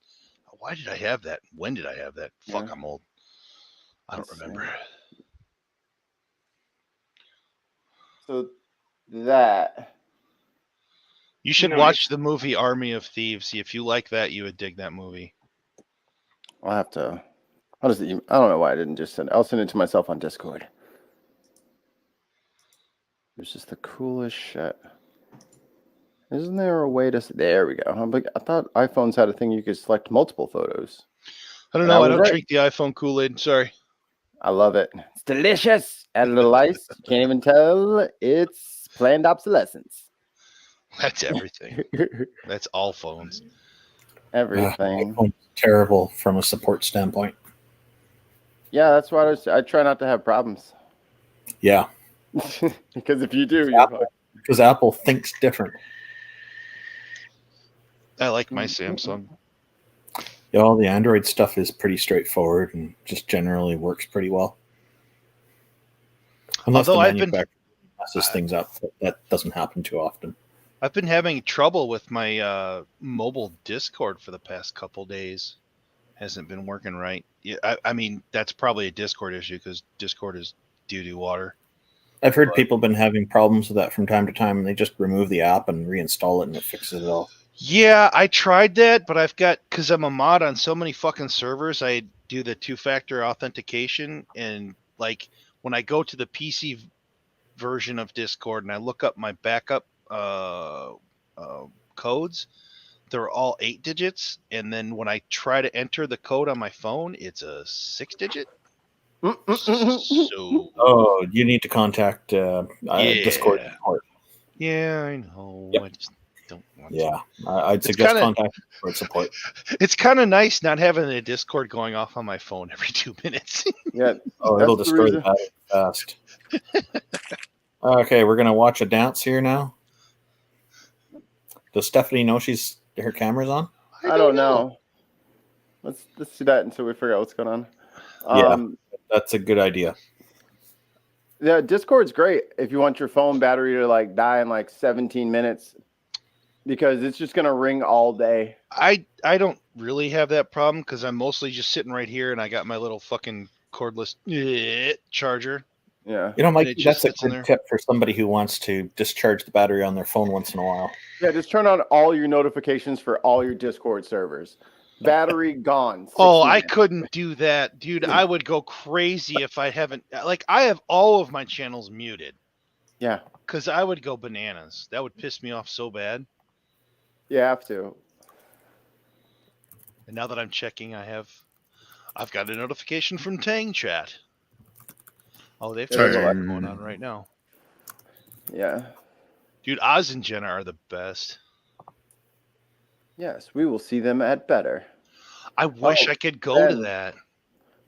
why did I have that? When did I have that? Yeah. Fuck, I'm old. I don't remember. So that you should watch the movie Army of Thieves. See if you like that, you would dig that movie. I'll have to. I don't know why I didn't just send it. I'll send it to myself on Discord. It's just the coolest shit. Isn't there a way to? There we go. I thought iPhones had a thing you could select multiple photos. I don't know. I don't drink the iPhone Kool-Aid. Sorry. I love it. It's delicious. Add a little ice. You can't even tell it's planned obsolescence. That's everything. That's all phones. Everything. Terrible from a support standpoint. Yeah, that's why I try not to have problems. Yeah. Because if you do, because Apple thinks different. I like my Samsung. Yeah, all the Android stuff is pretty straightforward and just generally works pretty well. Unless the manufacturer messes things up, but that doesn't happen too often. I've been having trouble with my mobile Discord for the past couple days. Hasn't been working right. Yeah, I mean, that's probably a Discord issue because Discord is doo-doo water. I've heard people have been having problems with that from time to time, and they just remove the app and reinstall it, and it fixes it all. Yeah, I tried that, but because I'm a mod on so many fucking servers, I do the two-factor authentication, and like when I go to the PC version of Discord and I look up my backup codes, they're all 8 digits, and then when I try to enter the code on my phone, it's a 6-digit. So, you need to contact Discord support. Yeah, I know. Yep. I just don't want to. I'd suggest contacting Discord support. It's kind of nice not having a Discord going off on my phone every 2 minutes. Yeah. It'll destroy the battery fast. Okay, we're gonna watch a dance here now. Does Stephanie know her camera's on? I don't know. Let's do that until we figure out what's going on. Yeah, that's a good idea. Yeah, Discord's great if you want your phone battery to like die in like 17 minutes because it's just gonna ring all day. I don't really have that problem because I'm mostly just sitting right here and I got my little fucking cordless charger. Yeah. Mike, that's a good tip for somebody who wants to discharge the battery on their phone once in a while. Yeah, just turn on all your notifications for all your Discord servers. Battery gone. I couldn't do that, dude. I would go crazy if I haven't. Like, I have all of my channels muted. Yeah. Because I would go bananas. That would piss me off so bad. You have to. And now that I'm checking, I've got a notification from Tang Chat. Oh, they've got a lot going on right now. Yeah. Dude, Oz and Jenna are the best. Yes, we will see them at Better. I wish I could go to that.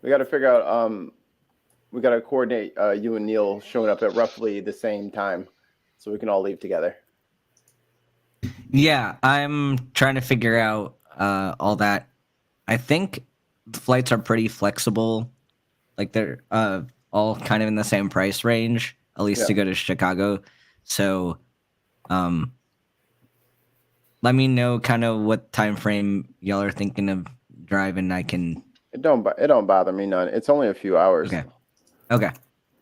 We got to figure out. We got to coordinate you and Neil showing up at roughly the same time, so we can all leave together. Yeah, I'm trying to figure out all that. I think the flights are pretty flexible. Like they're all kind of in the same price range, at least to go to Chicago. So, let me know kind of what time frame y'all are thinking of driving. I can. It don't bother me none. It's only a few hours. Okay.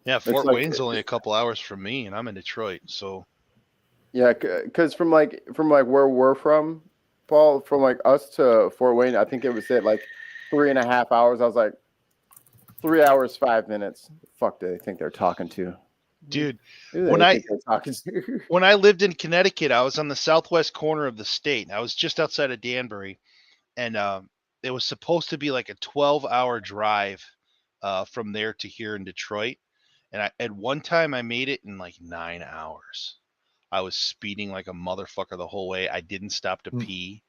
Yeah, Fort Wayne's only a couple hours from me, and I'm in Detroit, so. Yeah, because from where we're from, Paul, from like us to Fort Wayne, I think it was at like 3.5 hours. I was like, 3 hours 5 minutes. Fuck, do they think they're talking to? Dude, when I lived in Connecticut, I was on the southwest corner of the state. I was just outside of Danbury, and it was supposed to be like a 12-hour drive from there to here in Detroit. And at one time, I made it in like 9 hours. I was speeding like a motherfucker the whole way. I didn't stop to pee.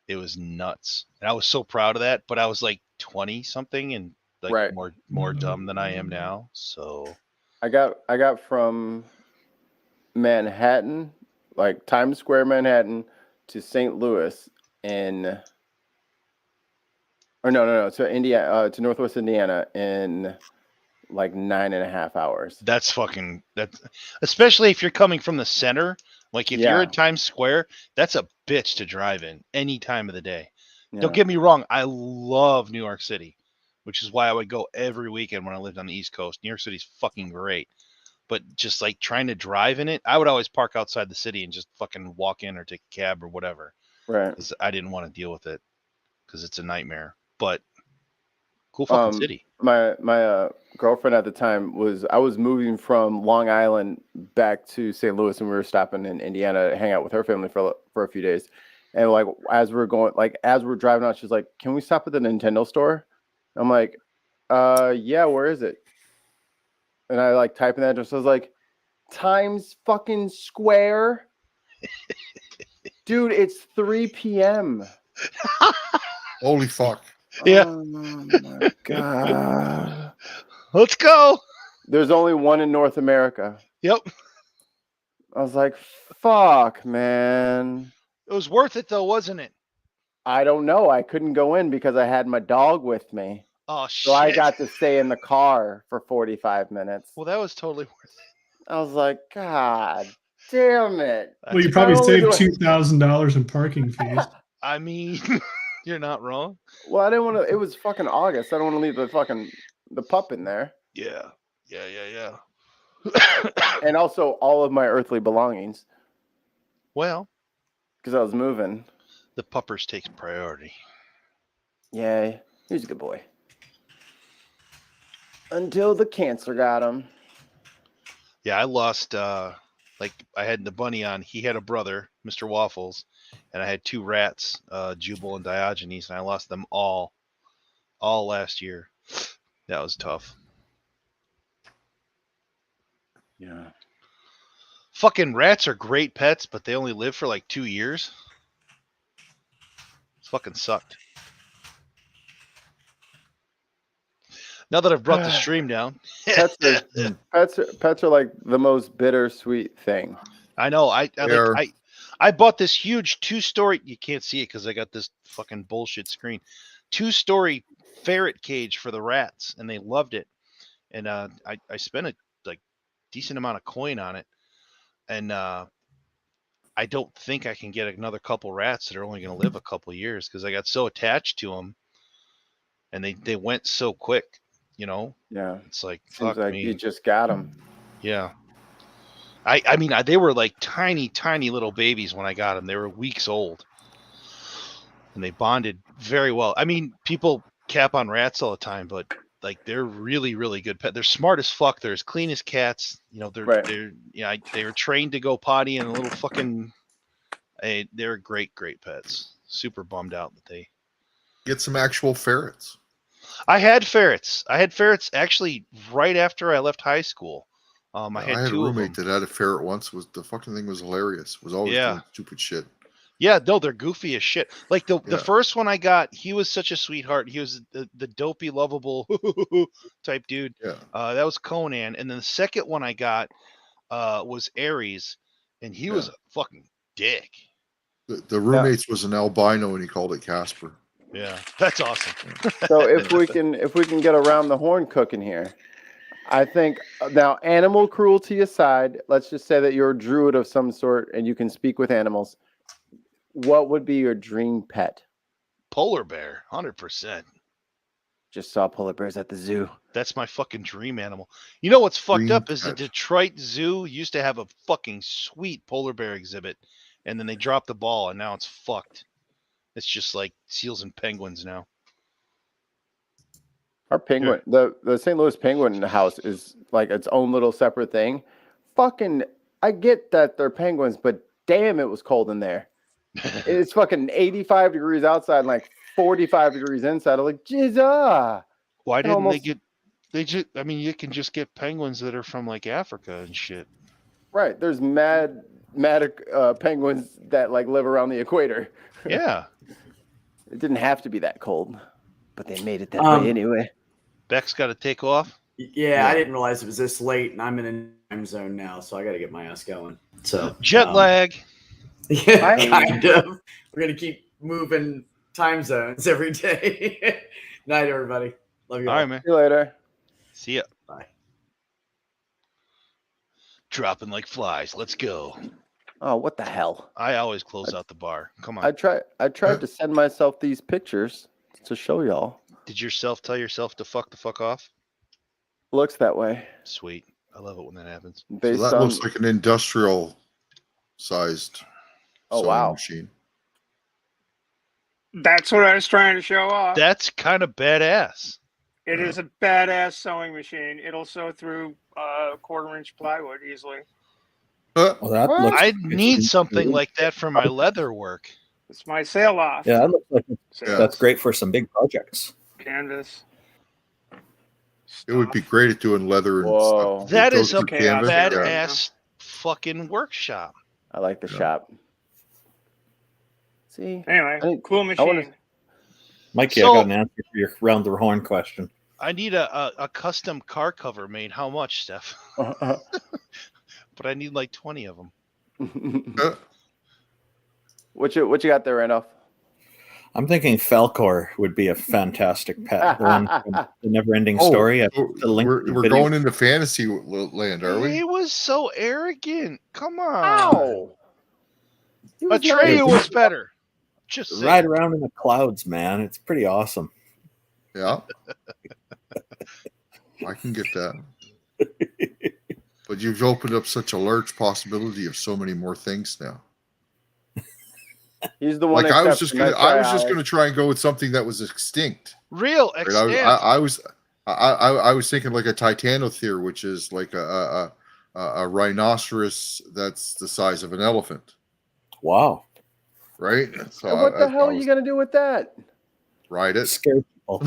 It was nuts, and I was so proud of that. But I was like 20 something and like more dumb than I am now. So. I got from Manhattan, like Times Square, Manhattan, to St. Louis to Indiana, to Northwest Indiana in like 9.5 hours. That's especially if you're coming from the center. Like if you're in Times Square, that's a bitch to drive in any time of the day. Yeah. Don't get me wrong. I love New York City, which is why I would go every weekend when I lived on the East Coast. New York City's fucking great. But just like trying to drive in it, I would always park outside the city and just fucking walk in or take a cab or whatever. Right. Because I didn't want to deal with it because it's a nightmare. But cool fucking city. My girlfriend at the time I was moving from Long Island back to St. Louis, and we were stopping in Indiana to hang out with her family for a few days. And like as we're driving out, she's like, "Can we stop at the Nintendo store?" I'm like, yeah, where is it? And I like type in that address. I was like, Times fucking Square. Dude, it's 3 p.m. Holy fuck. Yeah. Oh my god. Let's go. There's only one in North America. Yep. I was like, fuck, man. It was worth it though, wasn't it? I don't know. I couldn't go in because I had my dog with me. Oh shit. So I got to stay in the car for 45 minutes. Well, that was totally worth it. I was like, God damn it. Well, you probably saved $2,000 in parking fees. I mean, you're not wrong. Well, I didn't want to. It was fucking August. I don't want to leave the pup in there. Yeah. And also all of my earthly belongings. Well, because I was moving. The puppers takes priority. Yay. He's a good boy. Until the cancer got him. Yeah, I lost, like, I had the bunny on. He had a brother, Mr. Waffles, and I had 2 rats, Jubal and Diogenes, and I lost them all last year. That was tough. Yeah. Fucking rats are great pets, but they only live for like 2 years. It's fucking sucked. Now that I've brought the stream down. Pets are like the most bittersweet thing. I know. I bought this huge 2-story. You can't see it because I got this fucking bullshit screen. 2-story ferret cage for the rats, and they loved it. And I spent a like decent amount of coin on it, and I don't think I can get another couple rats that are only going to live a couple years because I got so attached to them, and they went so quick. You know? Yeah. It's like, seems like you just got them. Yeah. I mean, they were like tiny little babies when I got them. They were weeks old, and they bonded very well. I mean, people cap on rats all the time, but like they're really, really good pets. They're smart as fuck. They're as clean as cats. You know, they were trained to go potty in a little fucking. They're great pets. Super bummed out that they get some actual ferrets. I had ferrets. Actually right after I left high school. I had a 2 roommate that had a ferret once. Was the fucking thing was hilarious. Was always doing stupid shit. Yeah, no, they're goofy as shit. Like the first one I got, he was such a sweetheart. He was the dopey, lovable type dude. Yeah. That was Conan, and then the second one I got was Aries, and he was a fucking dick. The roommates was an albino, and he called it Casper. Yeah, that's awesome. So if we can get around the horn cooking here, I think now animal cruelty aside, let's just say that you're a druid of some sort and you can speak with animals. What would be your dream pet? Polar bear, 100%. Just saw polar bears at the zoo. That's my fucking dream animal. You know what's fucked up is the Detroit Zoo used to have a fucking sweet polar bear exhibit, and then they dropped the ball, and now it's fucked. It's just like seals and penguins now. Our penguin, the St. Louis Penguin House is like its own little separate thing. Fucking, I get that they're penguins, but damn, it was cold in there. It's fucking 85 degrees outside and like 45 degrees inside. I'm like, Jesus. Why didn't they get? They just, I mean, you can just get penguins that are from like Africa and shit. Right. There's mad penguins that like live around the equator. Yeah. It didn't have to be that cold, but they made it that way anyway. Beck's got to take off. Yeah, I didn't realize it was this late, and I'm in a time zone now, so I got to get my ass going. So jet lag. Yeah, kind of. We're gonna keep moving time zones every day. Night, everybody. Love you. All right, man. See you later. See ya. Bye. Dropping like flies. Let's go. Oh, what the hell? I always close out the bar. Come on. I tried to send myself these pictures to show y'all. Did yourself tell yourself to fuck the fuck off? Looks that way. Sweet. I love it when that happens. So that looks like an industrial sized sewing machine. That's what I was trying to show off. That's kind of badass. It is a badass sewing machine. It'll sew through 1/4-inch plywood easily. Well, that looks I need something like that for my leather work. It's my sail off. Yeah, that looks like that's great for some big projects. Canvas. It would be great at doing leather and stuff. That is a badass fucking workshop. I like the shop. See. Anyway, cool machine. Mikey, I got an answer for your round the horn question. I need a custom car cover made. How much, Steph? But I need like 20 of them. What you got there, Randolph? I'm thinking Falcor would be a fantastic pet. The one from the Never-Ending Story. We're going into fantasy land, are we? He was so arrogant. Come on. Ow. Atreyu was better. Just saying. Ride around in the clouds, man. It's pretty awesome. Yeah. I can get that. But you've opened up such a large possibility of so many more things now. He's the one. Like I was just gonna try and go with something that was extinct. Real extinct. Right? I was thinking like a Titanothere, which is like a rhinoceros that's the size of an elephant. Wow. Right? So and what the hell are you gonna do with that? Ride it. Scare people.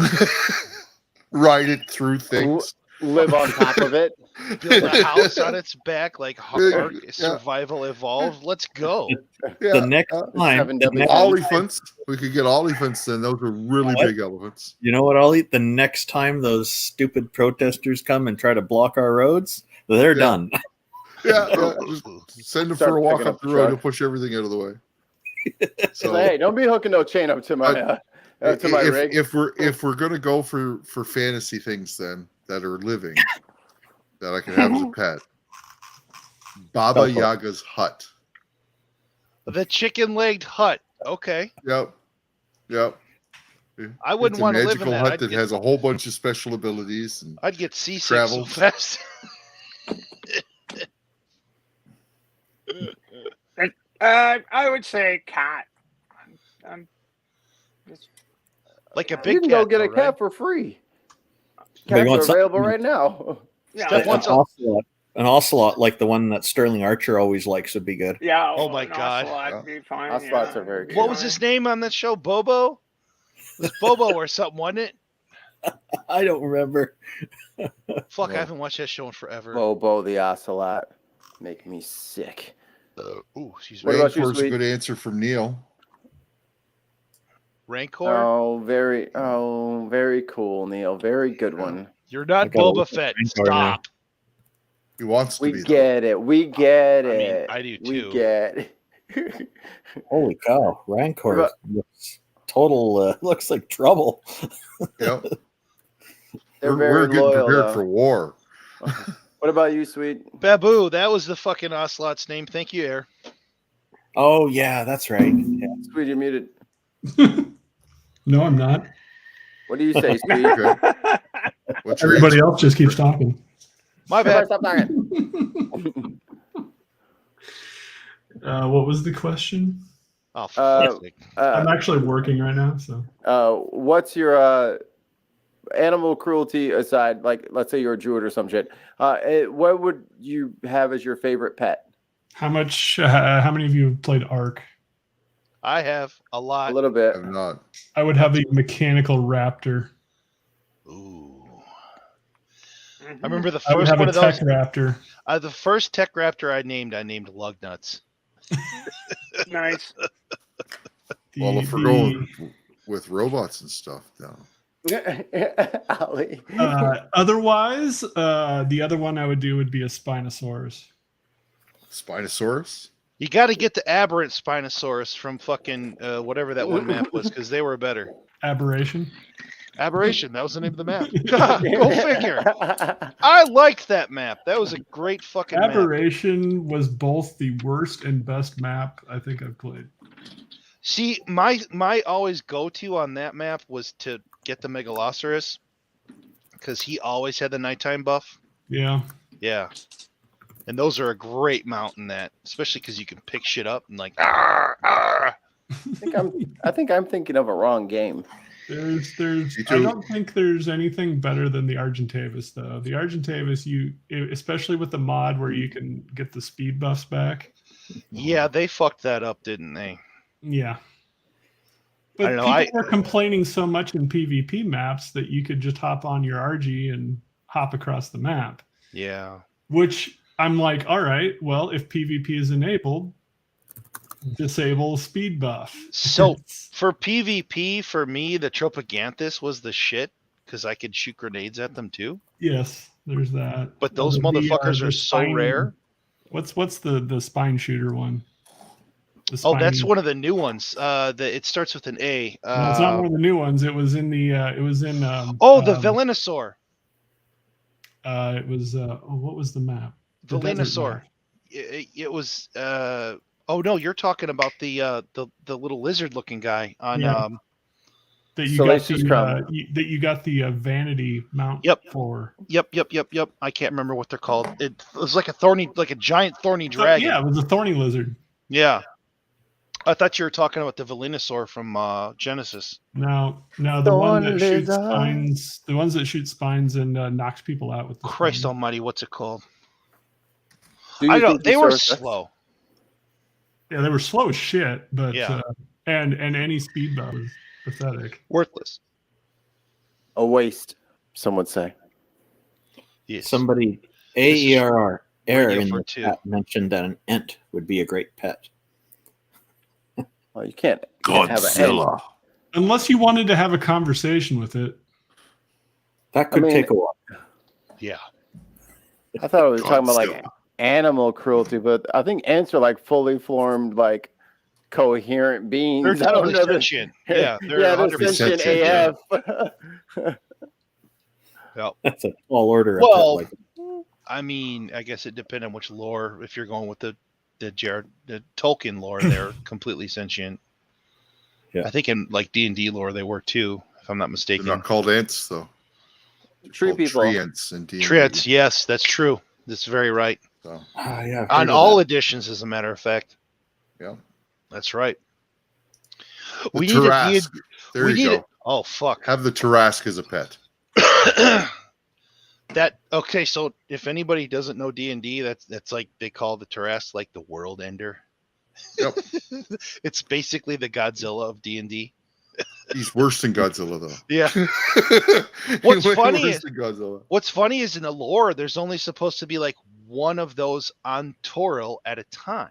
Ride it through things. Live on top of it. Build a house on its back like Ark Survival Evolved. Let's go. Yeah. The next time, elephants. We could get elephants then. Those are really big elephants. You know what, Ollie? The next time those stupid protesters come and try to block our roads, they're done. Yeah. Just send them for a walk up the road to push everything out of the way. So hey, don't be hooking no chain up to my rig. If we're gonna go for fantasy things then that are living that I can have as a pet, Baba Yaga's hut. The chicken-legged hut. Okay. Yep. I wouldn't want to live in that. Magical hut that has a whole bunch of special abilities. And I'd get seasick so fast. I would say cat. Like a You big can cat. go get a cat for free. Cats are available right now. An ocelot like the one that Sterling Archer always likes would be good. Yeah. Oh my god. Ocelots are very good. What was his name on that show? Bobo? It was Bobo or something, wasn't it? I don't remember. Fuck, I haven't watched that show in forever. Bobo the Ocelot. Make me sick. Excuse me. What about you, Sweet? A good answer from Neil. Rancor? Oh, very cool, Neil. Very good one. You're not Boba Fett. Stop. He wants to be. We get it. I mean, I do too. We get it. Holy cow. Rancor looks total, looks like trouble. Yep. We're getting loyal, prepared for war. What about you, Sweet? Babu, that was the fucking Ocelot's name. Thank you, Air. Oh, yeah, that's right. Yeah. Sweet, you're muted. No, I'm not. What do you say, Sweet? Everybody else just keeps talking. My bad. Stop talking. What was the question? Oh, I'm actually working right now, so. What's your animal cruelty aside? Like, let's say you're a Druid or some shit. What would you have as your favorite pet? How many of you have played Ark? I have a lot. A little bit. I'm not. I would have the mechanical raptor. Ooh. I remember the I would first have one a of those. tech raptor. The first tech raptor I named Lugnuts. Nice. Well, if we're going with robots and stuff, no. Otherwise, the other one I would do would be a Spinosaurus. Spinosaurus? You got to get the aberrant Spinosaurus from fucking whatever that one map was, because they were better. Aberration? Aberration, that was the name of the map. Go figure. I liked that map. That was a great fucking map. Aberration was both the worst and best map I think I've played. See, my always go-to on that map was to get the Megalosaurus, because he always had the nighttime buff. Yeah. Yeah. And those are a great mount in that, especially because you can pick shit up and like. I think I'm thinking of a wrong game. I don't think there's anything better than the Argentavis though. The Argentavis, especially with the mod where you can get the speed buffs back. Yeah, they fucked that up, didn't they? Yeah. But people were complaining so much in PvP maps that you could just hop on your RG and hop across the map. Yeah. Which I'm like, all right, well, if PvP is enabled, Disable speed buff. So for PvP, for me, the Tropoganthus was the shit because I could shoot grenades at them too. Yes, there's that. But those motherfuckers are so rare. What's the spine shooter one? That's one of the new ones. It starts with an A. No, it's not one of the new ones. It was in the. The Velonosaur. It was. What was the map? Velonosaur. It was. Oh no, you're talking about the little lizard-looking guy on. Yeah. That you got the vanity mount for. Yep. I can't remember what they're called. It was like a giant thorny dragon. Yeah, it was a thorny lizard. Yeah. I thought you were talking about the Velonosaur from Genesis. No, the one that shoots spines. The ones that shoot spines and knocks people out with. Christ Almighty, what's it called? I know they were slow. Yeah, they were slow as shit, but and any speed buff was pathetic. Worthless. A waste, some would say. Yes. Somebody AERR in the chat mentioned that an ent would be a great pet. Well, you can't have Godzilla. Unless you wanted to have a conversation with it. That could take a while. Yeah. I thought we were talking about like animal cruelty, but I think ants are like fully formed, like coherent beings. They're totally sentient. Yeah, they're sentient AF. Yeah. That's a tall order. Well, I mean, I guess it depends on which lore. If you're going with the Tolkien lore, they're completely sentient. Yeah. I think in like D&D lore they were too, if I'm not mistaken. They're not called ants though. Tree people. Tree ants and D&D. Tree ants, yes, that's true. That's very right. So. On all editions, as a matter of fact. Yeah. That's right. We need a there you go. Oh fuck. Have the Tarrasque as a pet. Okay, so if anybody doesn't know D&D, that's like they call the Tarrasque like the world ender. Yep. It's basically the Godzilla of D&D. He's worse than Godzilla though. Yeah. What's funny is in the lore there's only supposed to be like one of those on Toril at a time.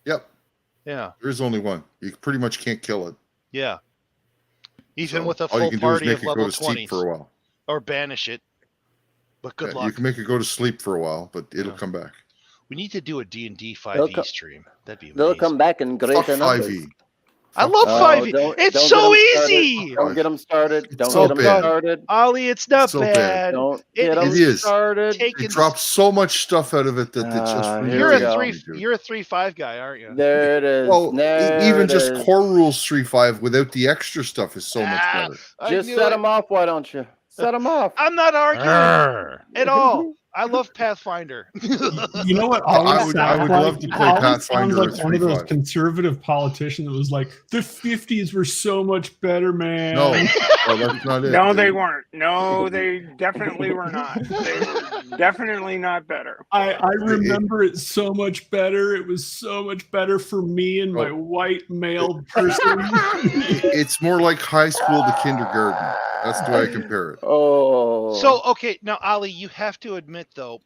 Yep. Yeah. There is only one. You pretty much can't kill it. Yeah. Even So with a all you full can do party is of make it go level to sleep 20 for a while. or banish it. But good luck. You can make it go to sleep for a while, but it'll come back. We need to do a D&D 5e stream. That'd be amazing. They'll come back in greater numbers. 5e. I love 5e. It's so easy. Don't get them started. Don't so get them started. Ollie, it's not so bad. Don't get them started. They drop so much stuff out of it that it's just you're a 3.5 guy, aren't you? There it is. Well, even just core rules 3.5 without the extra stuff is so much better. Just set them off, why don't you? Set them off. I'm not arguing at all. I love Pathfinder. You know what? I would love to play Pathfinder like one of those conservative politicians that was like, the 50s were so much better, man. No, that's not it. No, they weren't. No, they definitely were not. They were definitely not better. I remember it so much better. It was so much better for me and my white male person. It's more like high school to kindergarten. That's the way I compare it. Oh. So, okay, now, Ali, you have to admit, though,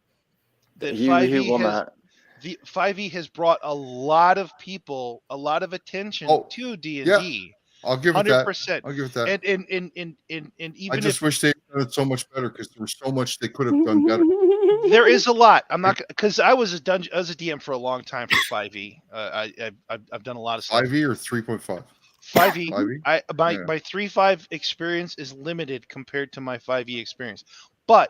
that 5e has brought a lot of people, a lot of attention to D&D. Yeah. I'll give it 100%. that. I'll give it that. And even I just wish they had done it so much better because there was so much they could have done better. There is a lot. I'm not because I was a DM for a long time for 5e. I've done a lot of stuff. 5e or 3.5. 5e. 5e? My 3.5 experience is limited compared to my 5e experience. But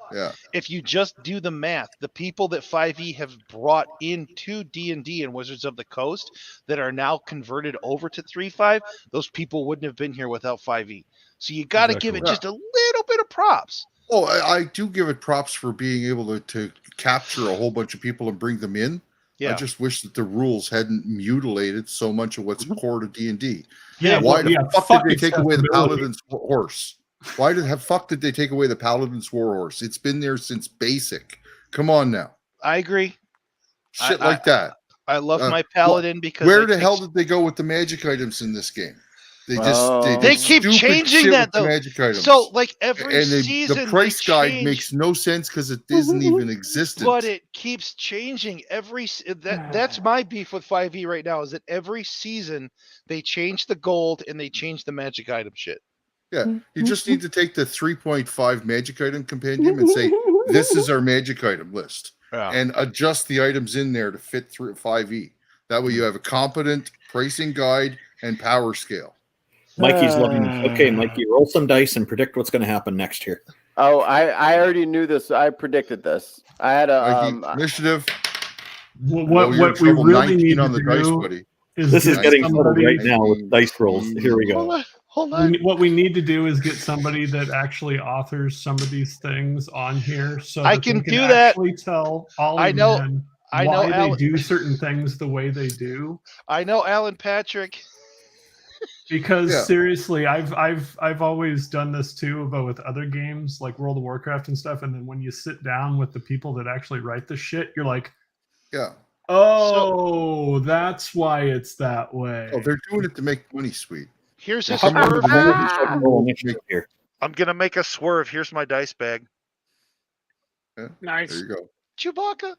if you just do the math, the people that 5e have brought into D&D and Wizards of the Coast that are now converted over to 3.5, those people wouldn't have been here without 5e. So you got to give it just a little bit of props. Oh, I do give it props for being able to capture a whole bunch of people and bring them in. Yeah. I just wish that the rules hadn't mutilated so much of what's core to D&D. Yeah, why the fuck did they take away the Paladin's horse? Why did they take away the Paladin's warhorse? It's been there since basic. Come on now. I agree. Shit like that. I love my Paladin because where the hell did they go with the magic items in this game? They keep changing that though. Magic items. So like every season, the price guide makes no sense because it isn't even existent. But it keeps changing that's my beef with 5e right now, is that every season they change the gold and they change the magic item shit. Yeah, you just need to take the 3.5 magic item compendium and say, this is our magic item list, and adjust the items in there to fit through 5e. That way you have a competent pricing guide and power scale. Mikey's loving this. Okay, Mikey, roll some dice and predict what's going to happen next here. Oh, I already knew this. I predicted this. I had a initiative. What we really need to do is this is getting started right now with dice rolls. Here we go. Hold on. What we need to do is get somebody that actually authors some of these things on here, so I that can they do that. Actually tell all I of know. men I know why Alan, they do certain things the way they do. I know Alan Patrick. Because seriously, I've always done this too, but with other games like World of Warcraft and stuff. And then when you sit down with the people that actually write the shit, you're like, oh, that's why it's that way. Oh, they're doing it to make money sweet. Here's a swerve. I'm gonna make a swerve. Here's my dice bag. Nice. There you go. Chewbacca.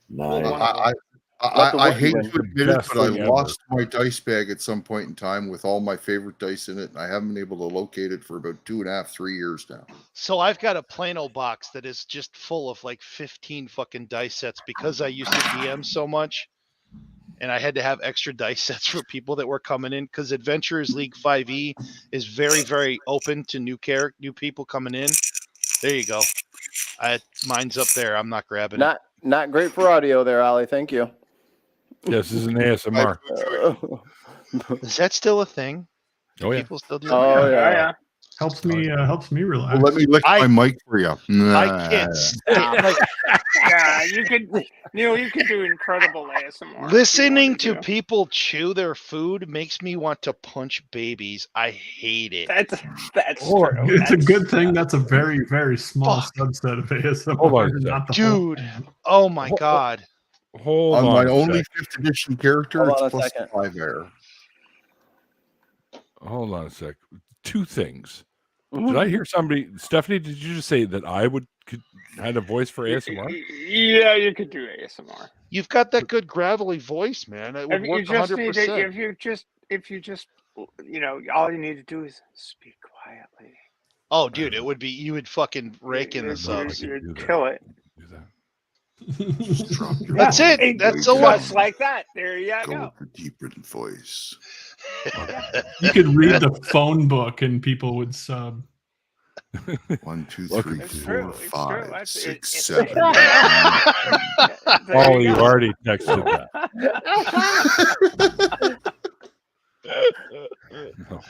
Nice. I hate to admit it, but I lost my dice bag at some point in time with all my favorite dice in it, and I haven't been able to locate it for about 2.5, 3 years now. So I've got a Plano box that is just full of like 15 fucking dice sets because I used to DM so much, and I had to have extra dice sets for people that were coming in because Adventurers League 5e is very, very open to new people coming in. There you go. Mine's up there. I'm not grabbing it. Not great for audio there, Ollie. Thank you. Yes, this is an ASMR. Is that still a thing? Oh yeah. People still do that? Oh yeah. Helps me relax. Well, let me lick my mic for you. I can't stand. Yeah, you could do incredible ASMR. Listening to people chew their food makes me want to punch babies. I hate it. That's it's a good thing. That's a very, very small subset of ASMR. Hold on, not the dude. Oh my god. Hold on my only 5th edition character, it's plus 5 error. Hold on a sec. Two things. Did I hear somebody, Stephanie? Did you just say that I had a voice for ASMR? Yeah, you could do ASMR. You've got that good gravelly voice, man. It would work 100%. If you just, all you need to do is speak quietly. Oh, dude, it would be. You would fucking rake in the subs. You'd kill it. Do that. That's it. That's a lot. Just like that. There you go. Go with the deeper voice. You could read the phone book and people would sub. 1, 2, 3, 4, 5, 6, 7. Oh, you already texted that. No.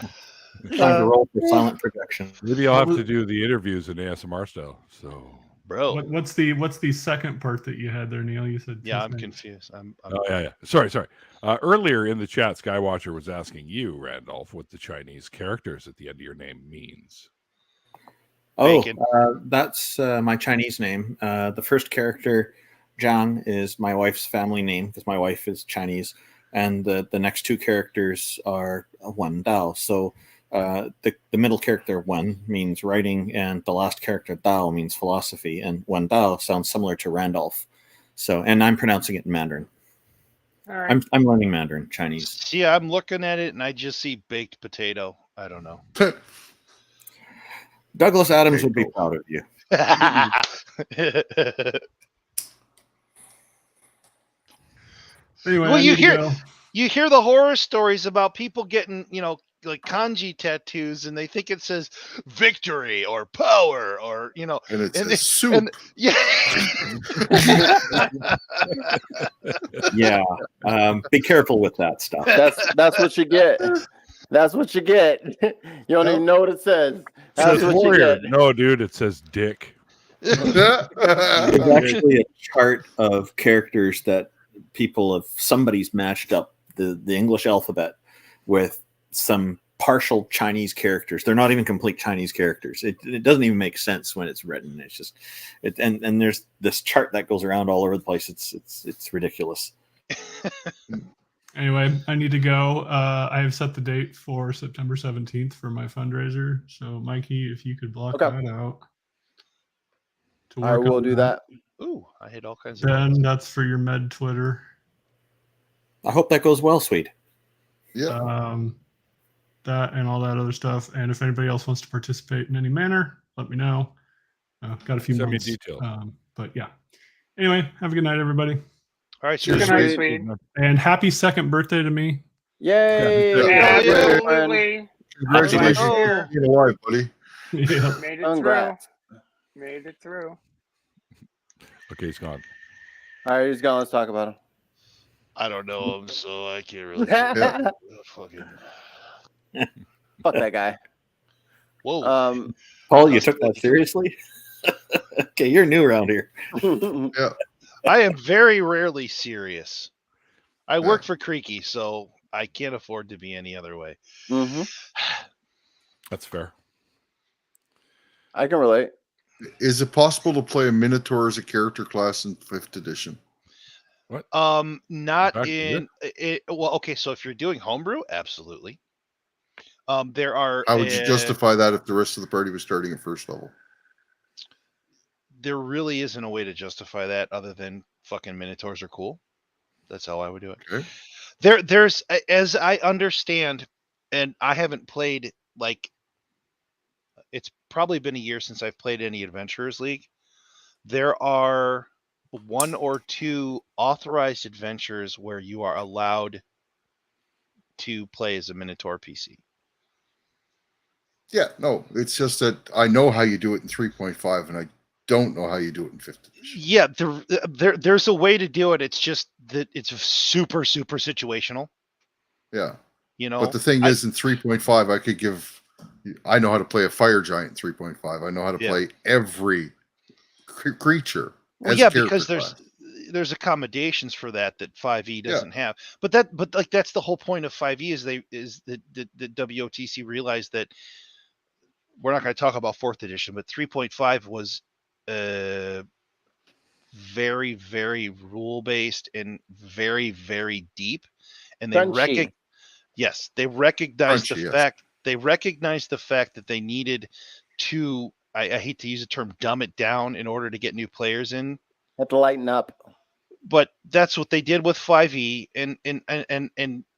Time to roll for silent projection. Maybe I'll have to do the interviews in ASMR style. So, bro, what's the second part that you had there, Neil? You said I'm confused. Oh yeah. Sorry. Earlier in the chat, Skywatcher was asking you, Randolph, what the Chinese characters at the end of your name means. Oh, that's my Chinese name. The first character, Zhang, is my wife's family name because my wife is Chinese, and the next two characters are Wen Dao. So the middle character Wen means writing, and the last character Dao means philosophy. And Wen Dao sounds similar to Randolph. So, and I'm pronouncing it in Mandarin. All right. I'm learning Mandarin, Chinese. See, I'm looking at it and I just see baked potato. I don't know. Douglas Adams would be proud of you. Anyway, well, you hear the horror stories about people getting, like kanji tattoos, and they think it says victory or power or and it says soup. Yeah. Yeah. Be careful with that stuff. That's what you get. That's what you get. You don't even know what it says. That's says what warrior. you get. No, dude, it says dick. There's actually a chart of characters that somebody's matched up the English alphabet with some partial Chinese characters. They're not even complete Chinese characters. It doesn't even make sense when it's written. It's just and there's this chart that goes around all over the place. It's ridiculous. Anyway, I need to go. I have set the date for September 17th for my fundraiser. So, Mikey, if you could block that out. I will do that. Ooh, I hit all kinds of. Ben, that's for your med Twitter. I hope that goes well, sweet. Yeah. That and all that other stuff. And if anybody else wants to participate in any manner, let me know. Got a few Send me months. details. But yeah. Anyway, have a good night, everybody. All right, Good night, sweet. And happy second birthday to me. Yay! Absolutely. Congratulations on being alive, buddy. Yeah. Made it Congrats. through. Made it through. Okay, he's gone. All right, he's gone. Let's talk about him. I don't know him, so I can't really. Fucking. Fuck that guy. Whoa. Paul, you took that seriously? Okay, you're new around here. Yeah. I am very rarely serious. I work for Creaky, so I can't afford to be any other way. Mm-hmm. That's fair. I can relate. Is it possible to play a Minotaur as a character class in 5th edition? What? Not in it. Well, okay. So if you're doing homebrew, absolutely. There are. How would you justify that if the rest of the party was starting at 1st level? There really isn't a way to justify that other than fucking Minotaurs are cool. That's how I would do it. Okay. There's, as I understand, and I haven't played, like, it's probably been a year since I've played any Adventurers League. There are 1 or 2 authorized adventures where you are allowed to play as a Minotaur PC. Yeah, no, it's just that I know how you do it in 3.5, and I don't know how you do it in 5th edition. Yeah, there's a way to do it. It's just that it's super, super situational. Yeah. You know, but the thing is, in 3.5, I know how to play a fire giant in 3.5. I know how to play every creature. Well, yeah, because there's accommodations for that 5e doesn't have. But that's the whole point of 5e is that the WOTC realized that we're not going to talk about 4th edition, but 3.5 was very, very rule based and very, very deep, and they recognized the fact that they needed to. I hate to use the term dumb it down in order to get new players in. Have to lighten up. But that's what they did with 5e, and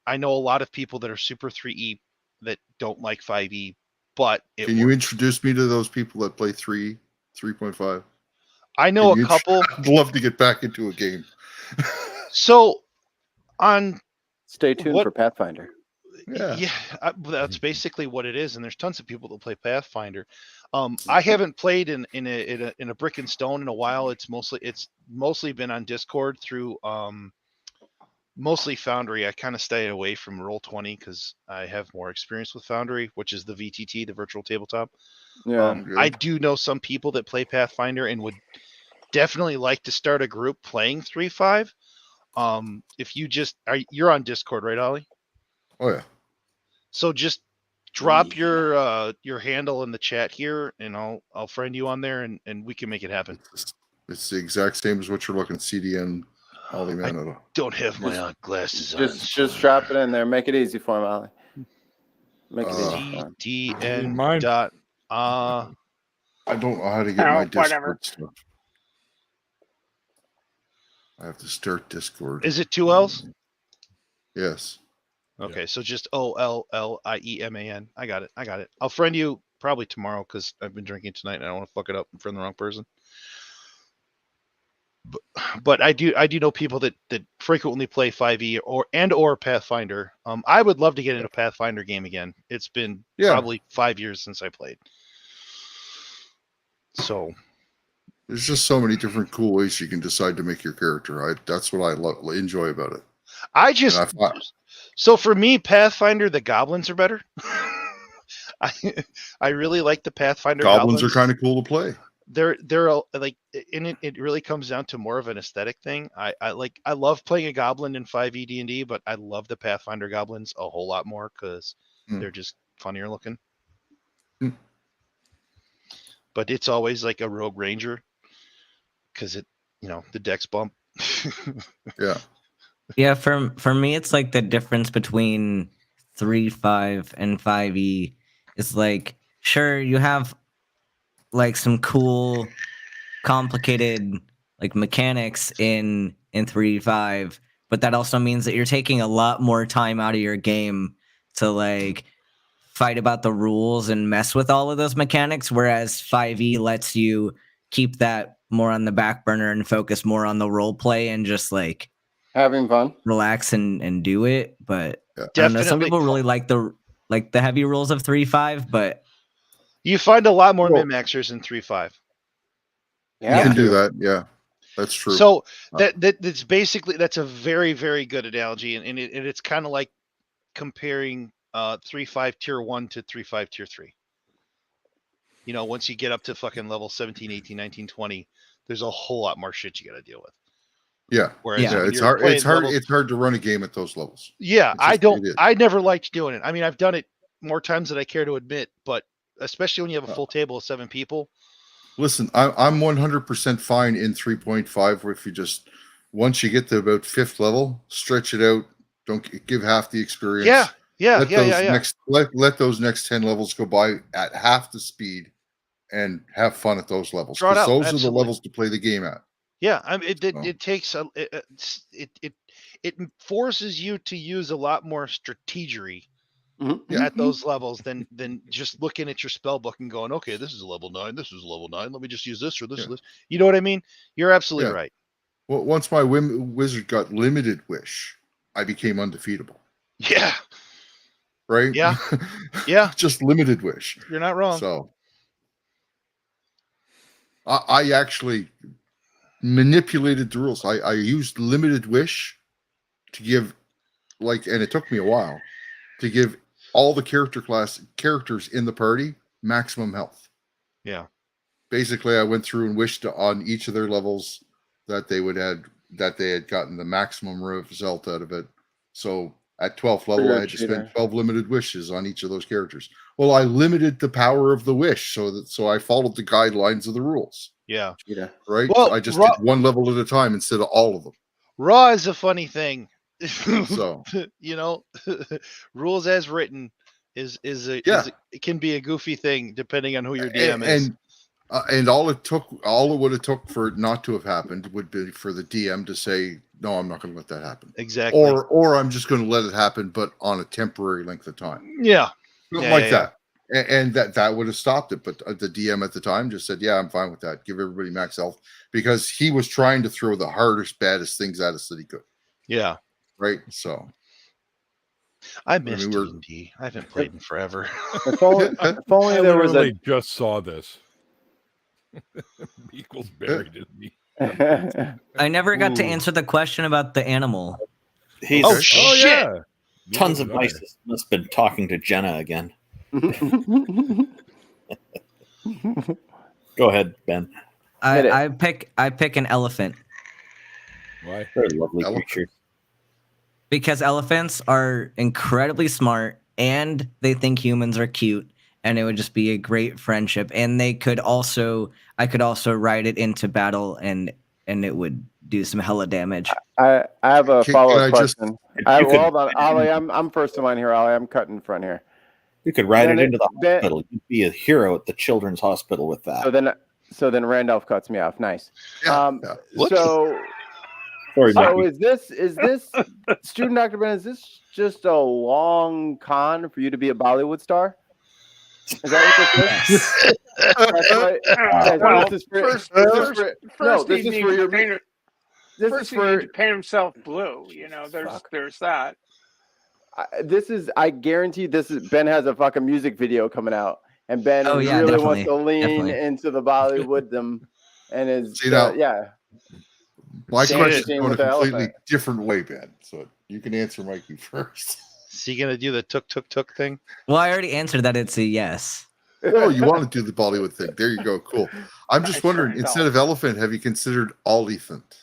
I know a lot of people that are super 3e that don't like 5e. But can you introduce me to those people that play 3.5? I know a couple. I'd love to get back into a game. So, stay tuned for Pathfinder. Yeah, that's basically what it is. And there's tons of people that play Pathfinder. I haven't played in a Brick and Stone in a while. It's mostly been on Discord through mostly Foundry. I kind of stay away from Roll20 because I have more experience with Foundry, which is the VTT, the virtual tabletop. Yeah, I do know some people that play Pathfinder and would definitely like to start a group playing 3.5. If you you're on Discord, right, Ollie? Oh yeah. So just drop your handle in the chat here, and I'll friend you on there, and we can make it happen. It's the exact same as what you're looking. CDN. Ollie Manotaur. I don't have my glasses on. Just drop it in there. Make it easy for him, Ollie. Make it easy for him. DN dot. I don't know how to get my Discord stuff. I have to start Discord. Is it 2 L's? Yes. Okay, so just OLLIEMAN. I got it. I'll friend you probably tomorrow because I've been drinking tonight and I don't want to fuck it up and friend the wrong person. But I do know people that frequently play 5e or Pathfinder. I would love to get into a Pathfinder game again. It's been probably 5 years since I played. So there's just so many different cool ways you can decide to make your character. That's what I enjoy about it. So for me, Pathfinder, the goblins are better. I really like the Pathfinder goblins are kind of cool to play. They're like, and it really comes down to more of an aesthetic thing. I love playing a goblin in 5e D&D, but I love the Pathfinder goblins a whole lot more because they're just funnier looking. But it's always like a rogue ranger because the dex bump. Yeah. Yeah, for me, it's like the difference between 3.5 and 5e is like, sure, you have like some cool, complicated like mechanics in 3.5, but that also means that you're taking a lot more time out of your game to like fight about the rules and mess with all of those mechanics, whereas 5e lets you keep that more on the back burner and focus more on the role play and just like having fun, relax and do it. But Yeah. I don't know, some people really like the heavy rules of 3.5, but you find a lot more min-maxers in 3.5. Yeah, you can do that. Yeah, that's true. So that's basically, that's a very, very good analogy, and it's kind of like comparing 3.5 tier 1 to 3.5 tier 3. You know, once you get up to fucking level 17, 18, 19, 20, there's a whole lot more shit you got to deal with. Yeah. Whereas it's hard. It's hard to run a game at those levels. Yeah, I never liked doing it. I mean, I've done it more times than I care to admit, but especially when you have a full table of 7 people. Listen, I'm 100% fine in 3.5, where if you just, once you get to about 5th level, stretch it out. Don't give half the experience. Let those next 10 levels go by at half the speed, and have fun at those levels. Because those are the levels to play the game at. Yeah, I mean, it takes it forces you to use a lot more strategery at those levels than just looking at your spell book and going, okay, this is a level 9, this is a level 9. Let me just use this or this or this. You know what I mean? You're absolutely right. Well, once my wizard got limited wish, I became undefeatable. Yeah. Right? Yeah. Yeah. Just limited wish. You're not wrong. So I actually manipulated the rules. I used limited wish to give, like, and it took me a while to give all the characters in the party maximum health. Yeah. Basically, I went through and wished on each of their levels that they had gotten the maximum result out of it. So at 12th level, I had to spend 12 limited wishes on each of those characters. Well, I limited the power of the wish so I followed the guidelines of the rules. Yeah. Right? Well, I just did one level at a time instead of all of them. Raw is a funny thing. So, you know, rules as written it can be a goofy thing depending on who your DM is. And all it would have took for it not to have happened would be for the DM to say, no, I'm not going to let that happen. Exactly. Or I'm just going to let it happen, but on a temporary length of time. Yeah. Something like that. And that would have stopped it. But the DM at the time just said, yeah, I'm fine with that. Give everybody max health, because he was trying to throw the hardest, baddest things at us that he could. Yeah. Right. So I missed D&D. I haven't played in forever. If only there was just saw this. Equals buried in me. I never got to answer the question about the animal. Shit! Yeah. Tons of mice must have been talking to Jenna again. Go ahead, Ben. I pick an elephant. Why? They're lovely creatures. Because elephants are incredibly smart and they think humans are cute, and it would just be a great friendship. And I could also ride it into battle and it would do some hella damage. I have a follow-up question. Hold on, Ollie. I'm first in line here, Ollie. I'm cutting in front here. You could ride it into the hospital. You'd be a hero at the children's hospital with that. So then Randolph cuts me off. Nice. Sorry, so is this student Dr. Ben? Is this just a long con for you to be a Bollywood star? Is that what this is? That's right. This is for paint himself blue. You know, there's that. I guarantee Ben has a fucking music video coming out, and Ben really wants to lean into the Bollywood and is my question is going a completely different way, Ben. So you can answer Mikey first. Is he gonna do the tuk thing? Well, I already answered that. It's a yes. Oh, you want to do the Bollywood thing? There you go. Cool. I'm just wondering, instead of elephant, have you considered elephant?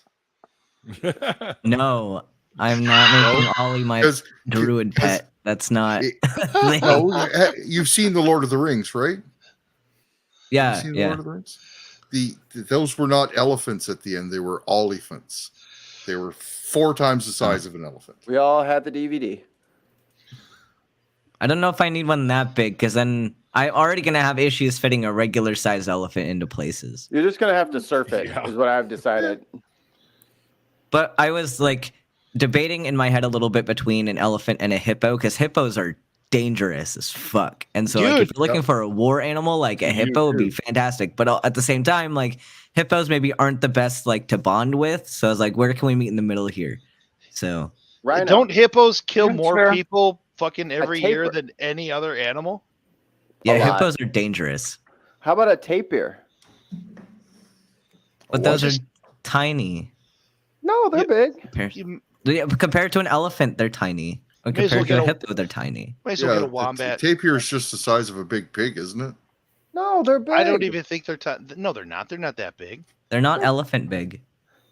No, I'm not making Ollie my druid pet. That's not. You've seen the Lord of the Rings, right? Yeah, Lord of the Rings? Those were not elephants at the end; they were olephants. They were 4 times the size of an elephant. We all had the DVD. I don't know if I need one that big, because then I'm already going to have issues fitting a regular sized elephant into places. You're just going to have to surf it, is what I've decided. But I was like debating in my head a little bit between an elephant and a hippo, because hippos are dangerous as fuck. And so like, if you're looking for a war animal, like a hippo would be fantastic. But at the same time, like hippos maybe aren't the best like to bond with. So I was like, where can we meet in the middle here? So don't hippos kill more people fucking every year than any other animal? Yeah, hippos are dangerous. How about a tapir? But those are tiny. No, they're big. Compared to an elephant, they're tiny. Or compared to a hippo, they're tiny. Might as well get a wombat. Tapir is just the size of a big pig, isn't it? No, they're big. I don't even think they're tiny. No, they're not. They're not that big. They're not elephant big.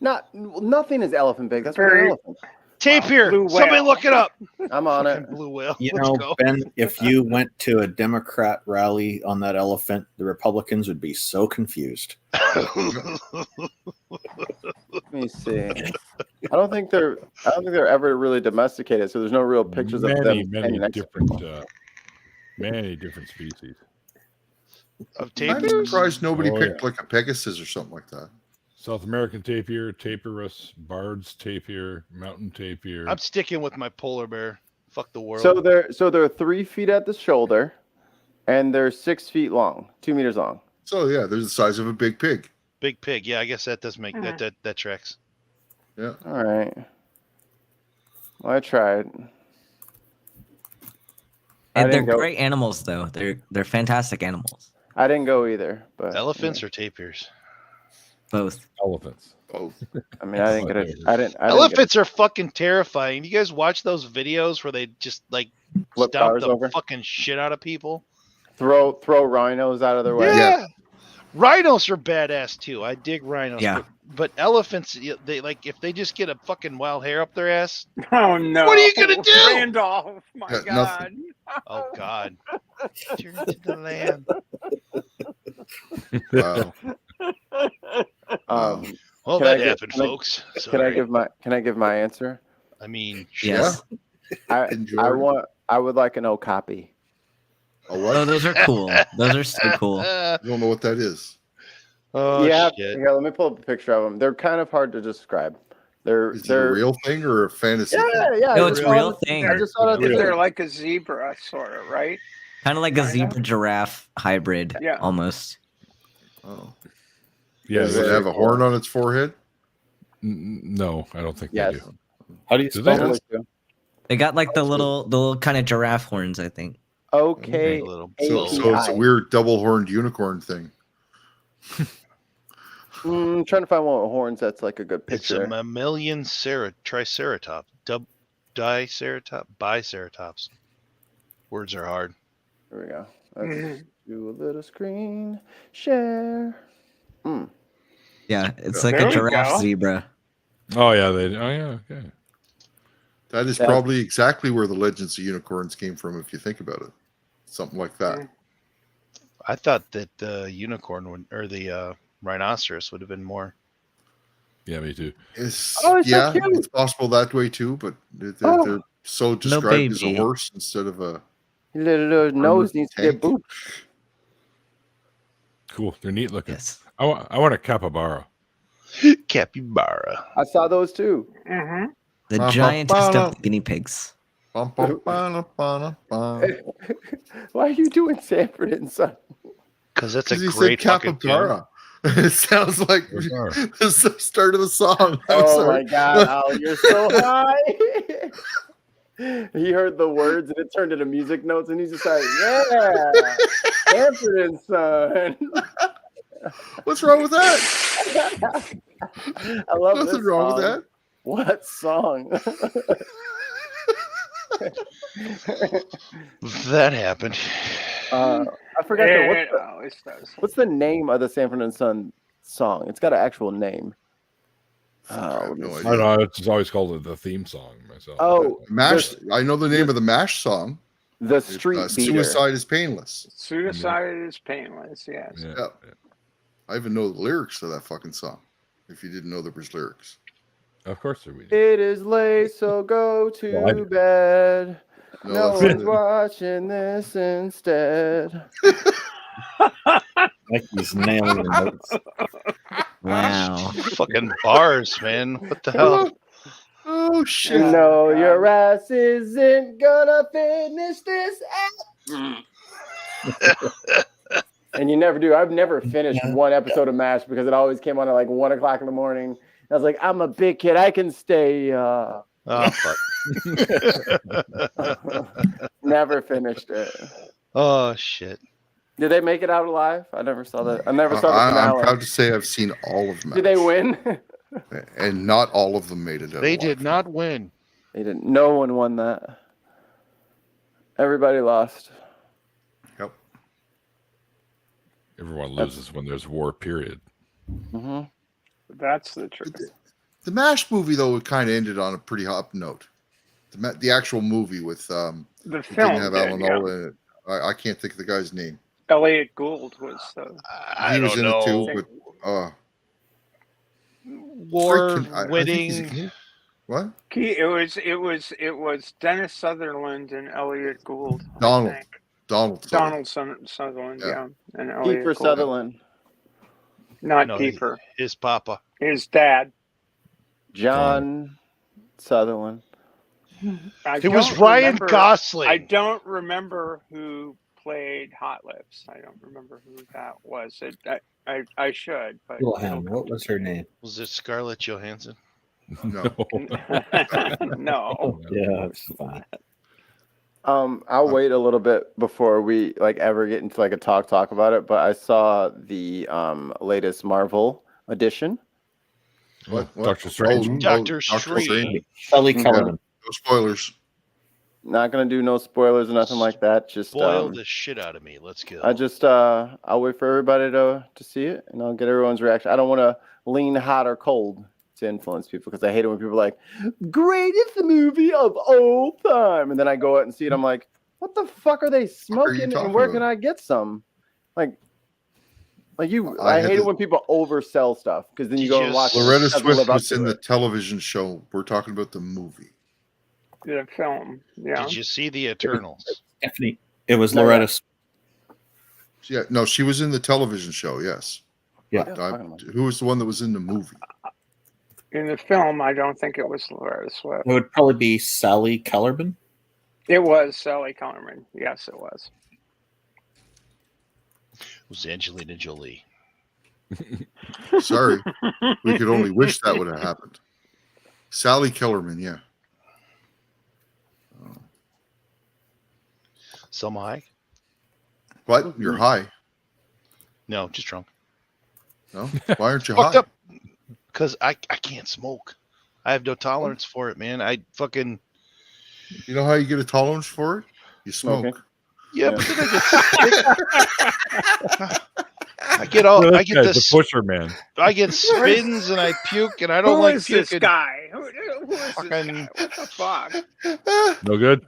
Nothing is elephant big. That's what an elephant. Tapir. Somebody look it up. I'm on it. Blue whale. You know, Ben, if you went to a Democrat rally on that elephant, the Republicans would be so confused. Let me see. I don't think they're ever really domesticated, so there's no real pictures of them. Many different species of tapirs. I'm surprised nobody picked like a Pegasus or something like that. South American tapir, tapirus, Bard's tapir, mountain tapir. I'm sticking with my polar bear. Fuck the world. So they're 3 feet at the shoulder, and they're 6 feet long, 2 meters long. So yeah, they're the size of a big pig. Big pig. Yeah, I guess that does make that tracks. Yeah. All right. Well, I tried. And they're great animals, though. They're fantastic animals. I didn't go either. But elephants or tapirs? Both. Elephants. Both. I mean, I didn't get it. I didn't. Elephants are fucking terrifying. You guys watch those videos where they just like flip stomp cars the over, fucking shit out of people? Throw rhinos out of their way. Yeah. Rhinos are badass too. I dig rhinos. Yeah. But elephants, they like if they just get a fucking wild hair up their ass. Oh no! What are you gonna do, Randolph? My God! Nothing. Oh God! Turn to the land. Wow. Well, that happened, folks. Can I give my answer? I mean, yes. I would like an okapi. Oh, those are cool. Those are so cool. I don't know what that is. Oh, yeah, shit. Here, let me pull up a picture of them. They're kind of hard to describe. Is it a real thing or a fantasy? Yeah. No, it's a real thing. I just thought they're like a zebra, sort of, right? Kind of like a zebra giraffe hybrid, almost. Oh. Yeah. Does it have a horn on its forehead? No, I don't think they do. How do you spell it? They got like the little kind of giraffe horns, I think. Okay. So it's a weird double-horned unicorn thing. I'm trying to find one with horns that's like a good picture. It's a mammalian triceratops, biceratops. Words are hard. Here we go. Let's do a little screen share. Yeah, it's like a giraffe zebra. Oh yeah, okay. That is probably exactly where the legends of unicorns came from, if you think about it. Something like that. I thought that the unicorn or the rhinoceros would have been more. Yeah, me too. It's possible that way too, but they're so described as a horse instead of a. Little nose needs to get booped. Cool. They're neat looking. Yes. I want a capybara. Capybara. I saw those too. Mm-hmm. The giantest of the guinea pigs. Why are you doing Sanford and Son? Because that's a great fucking capybara. It sounds like the start of the song. My God, Al, you're so high. He heard the words and it turned into music notes, and he's just like, "Yeah, Sanford and Son." What's wrong with that? I love Nothing wrong with that. What song? That happened. I forgot what's the name of the Sanford and Son song? It's got an actual name. I have no I idea. don't know. It's always called the theme song myself. Oh, MASH. I know the name of the MASH song. The Street Beater. Suicide is Painless. Suicide is Painless. Yes. Yeah. I even know the lyrics to that fucking song. If you didn't know there was lyrics. Of course we do. It is late, so go to bed. No one's watching this instead. Like he's nailing the notes. Wow. Fucking bars, man. What the hell? Oh shit! No, your ass isn't gonna finish this. And you never do. I've never finished one episode of MASH because it always came on at like 1 o'clock in the morning. I was like, I'm a big kid. I can stay. Oh, fuck. Never finished it. Oh, shit. Did they make it out alive? I never saw that. I never saw the I'm finale. proud to say I've seen all of them. Did they win? And not all of them made it out. They did not win. They didn't. No one won that. Everybody lost. Yep. Everyone loses when there's war, period. Mm-hmm. That's the truth. The MASH movie, though, it kind of ended on a pretty up note. The actual movie with the it film didn't have did, Alan Alda in it. I can't think of the guy's name. Elliot Gould was. He was in it too, but war I think winning. What? It was Dennis Sutherland and Elliot Gould. Donald Sutherland, yeah. And Elliot Kiefer Gould. Sutherland. Not No, Kiefer. His papa. His dad. John Sutherland. It was Ryan Gosling. I don't remember who played Hot Lips. I don't remember who that was. I should, but What was her name? Was it Scarlett Johansson? No. No. Yeah, it's fine. I'll wait a little bit before we ever get into a talk about it, but I saw the latest Marvel edition. What? Doctor Strange. Doctor Strange. Sully Kellerman. No spoilers. Not gonna do no spoilers or nothing like that. Just Spoil the shit out of me. Let's go. I'll wait for everybody to see it, and I'll get everyone's reaction. I don't want to lean hot or cold to influence people because I hate it when people are like, "Greatest movie of all time," and then I go out and see it. I'm like, "What the fuck are they smoking? And where can I get some?" I hate it when people oversell stuff because then you go and watch. Loretta Swift was in the television show. We're talking about the movie. The film, yeah. Did you see the Eternals? Stephanie. It was Loretta. Yeah, no, she was in the television show. Yes. Yeah. Who was the one that was in the movie? In the film, I don't think it was Loretta Swift. It would probably be Sally Kellerman. It was Sally Kellerman. Yes, it was. It was Angelina Jolie. Sorry, we could only wish that would have happened. Sally Kellerman, yeah. Selma Hayek? What? You're high? No, just drunk. No? Why aren't you high? Because I can't smoke. I have no tolerance for it, man. I fucking. You know how you get a tolerance for it? You smoke. Okay. Yeah, but then I get all. I get the pusher man. I get spins and I puke and I don't Who like is puking. this guy? Who is this guy? What the fuck? No good.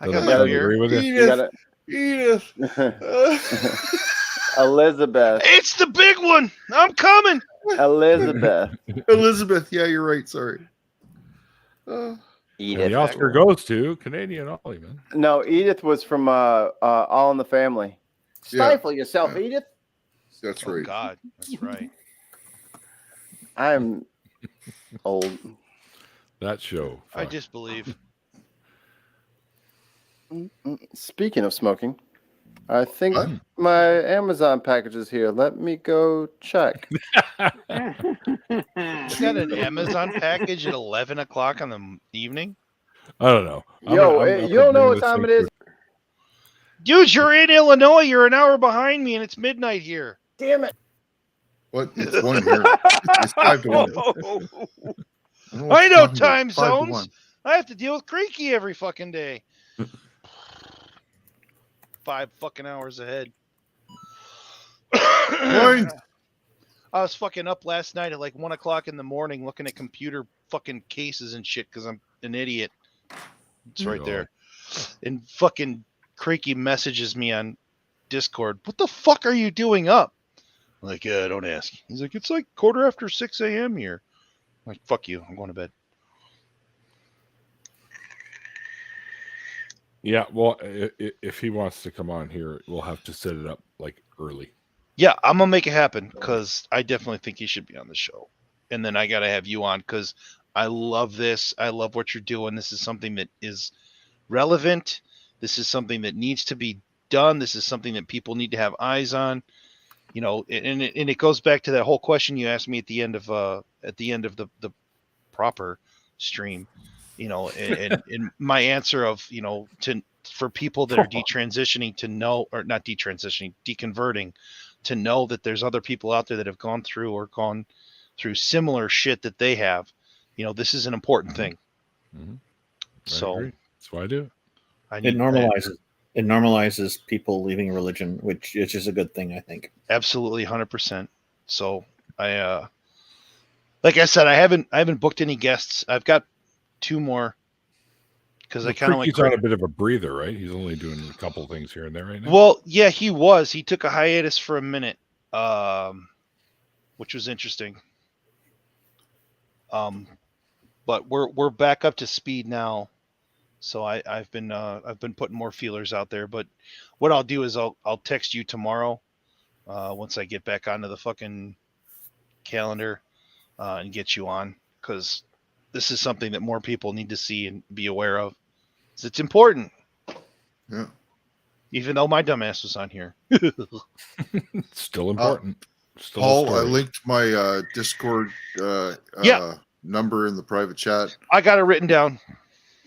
I got my beer. With you? Edith. Elizabeth. It's the big one. I'm coming. Elizabeth. Elizabeth. Yeah, you're right. Sorry. Edith. The Oscar goes to Canadian Ollie, man. No, Edith was from All in the Family. Stifle yourself, Edith. That's Oh right. God, that's right. I'm old. That show. I disbelieve. Speaking of smoking, I think my Amazon package is here. Let me go check. You got an Amazon package at 11 o'clock in the evening? I don't know. You don't know what time it is? Dude, you're in Illinois. You're an hour behind me, and it's midnight here. Damn it. What? It's 1 here. It's 5 to 1. I know time zones. I have to deal with Creaky every fucking day. 5 fucking hours ahead. I was fucking up last night at like 1 o'clock in the morning looking at computer fucking cases and shit because I'm an idiot. It's right there. And fucking Creaky messages me on Discord. What the fuck are you doing up? I'm like, yeah, don't ask. He's like, it's like 6:15 a.m. here. Like, fuck you. I'm going to bed. Yeah, well, if he wants to come on here, we'll have to set it up like early. Yeah, I'm gonna make it happen because I definitely think he should be on the show, and then I gotta have you on because I love this. I love what you're doing. This is something that is relevant. This is something that needs to be done. This is something that people need to have eyes on. You know, and it goes back to that whole question you asked me at the end of the proper stream. You know, and my answer of, you know, for people that are detransitioning to know, or not detransitioning, deconverting, to know that there's other people out there that have gone through similar shit that they have. You know, this is an important thing. Mm-hmm. So that's why I do it. It normalizes people leaving religion, which is a good thing, I think. Absolutely, 100%. So I, like I said, I haven't booked any guests. I've got 2 more because I kind of like. He's on a bit of a breather, right? He's only doing a couple things here and there right now. Well, yeah, he was. He took a hiatus for a minute, which was interesting. But we're back up to speed now. So I've been putting more feelers out there. But what I'll do is I'll text you tomorrow, once I get back onto the fucking calendar, and get you on, because this is something that more people need to see and be aware of. It's important. Yeah. Even though my dumbass was on here. Still important. Paul, I linked my Discord number in the private chat. I got it written down.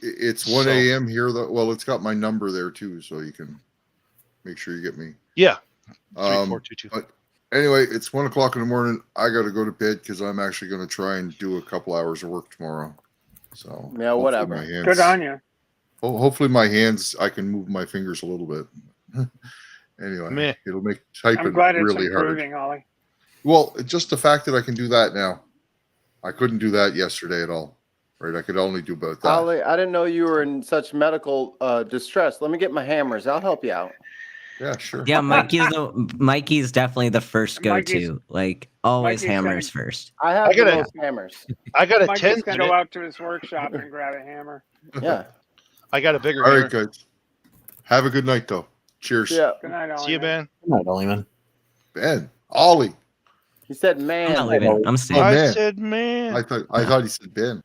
It's 1 a.m. here, though. Well, it's got my number there, too, so you can make sure you get me. Yeah. 3422. But anyway, it's 1 o'clock in the morning. I got to go to bed because I'm actually going to try and do a couple hours of work tomorrow. So yeah, whatever. Good on you. Hopefully my hands, I can move my fingers a little bit. Anyway, it'll make typing really hard. Ollie. Well, just the fact that I can do that now. I couldn't do that yesterday at all. Right? I could only do about that. Ollie, I didn't know you were in such medical distress. Let me get my hammers. I'll help you out. Yeah, sure. Yeah, Mikey's definitely the first go-to. Like, always hammers first. I have the most hammers. I got a Mike's 10. Gonna go out to his workshop and grab a hammer. Yeah. I got a bigger All hammer. right, guys. Have a good night, though. Cheers. Yeah. Good night, Ollie. See you, Ben. Good night, Ollie, man. Ben. Ollie. He said man. I'm not leaving. I'm staying. I said man. I thought he said Ben.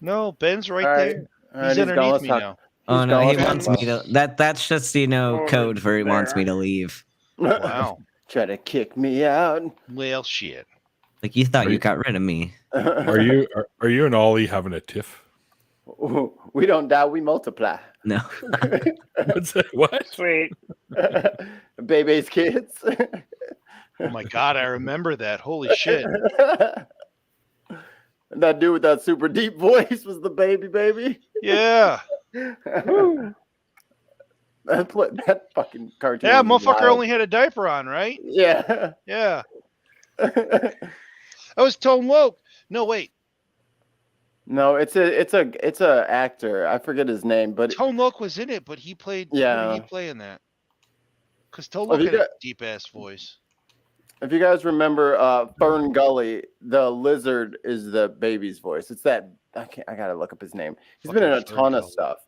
No, Ben's right there. All He's right, underneath me now. Oh no, he wants me to. That's just code for he wants me to leave. Wow. Try to kick me out. Well, shit. Like, you thought you got rid of me. Are you and Ollie having a tiff? We don't die, we multiply. No. What's that? What? Sweet. Baby's kids. Oh my god, I remember that. Holy shit. And that dude with that super deep voice was the baby. Yeah. that fucking cartoon. Yeah, motherfucker only had a diaper on, right? Yeah. Yeah. I was Tone Woke. No, wait. No, it's a actor. I forget his name, but Tone Loc was in it, but he played. Yeah. What did he play in that? Because Tone Loc had a deep ass voice. If you guys remember Fern Gully, the lizard is the baby's voice. It's that I gotta look up his name. He's been in a ton of stuff.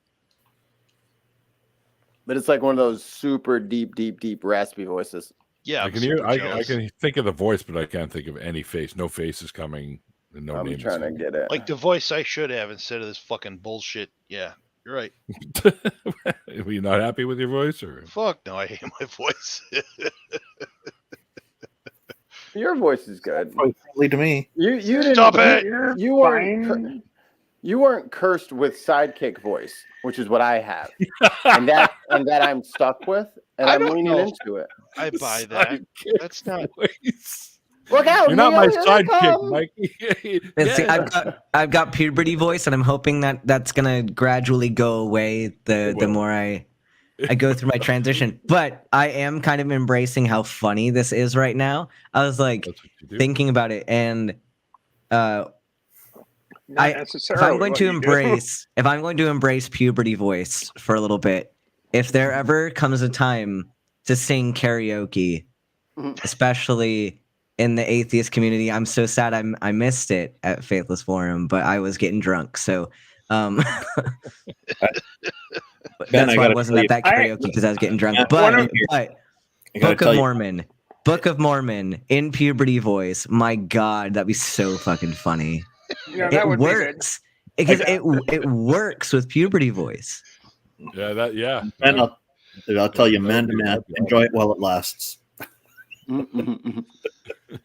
But it's like one of those super deep raspy voices. Yeah, I can think of the voice, but I can't think of any face. No face is coming. And no I'm name trying to get it. Like the voice I should have instead of this fucking bullshit. Yeah, you're right. Were you not happy with your voice, or? Fuck no, I hate my voice. Your voice is good. Friendly to me. You didn't Stop it. You weren't cursed with sidekick voice, which is what I have, and that I'm stuck with, and I'm leaning into it. I buy that. That's not. Voice. Look out! You're not my sidekick, Mikey. See, I've got puberty voice, and I'm hoping that that's gonna gradually go away the more I go through my transition. But I am kind of embracing how funny this is right now. I was like thinking about it, and if I'm going to embrace puberty voice for a little bit, if there ever comes a time to sing karaoke, especially in the atheist community. I'm so sad I missed it at Faithless Forum, but I was getting drunk. So Ben, that's why I wasn't at that karaoke, because I was getting drunk. But Book of Mormon in puberty voice. My God, that'd be so fucking funny. Yeah, it works because it works with puberty voice. Yeah, And I'll tell you, man to man, enjoy it while it lasts.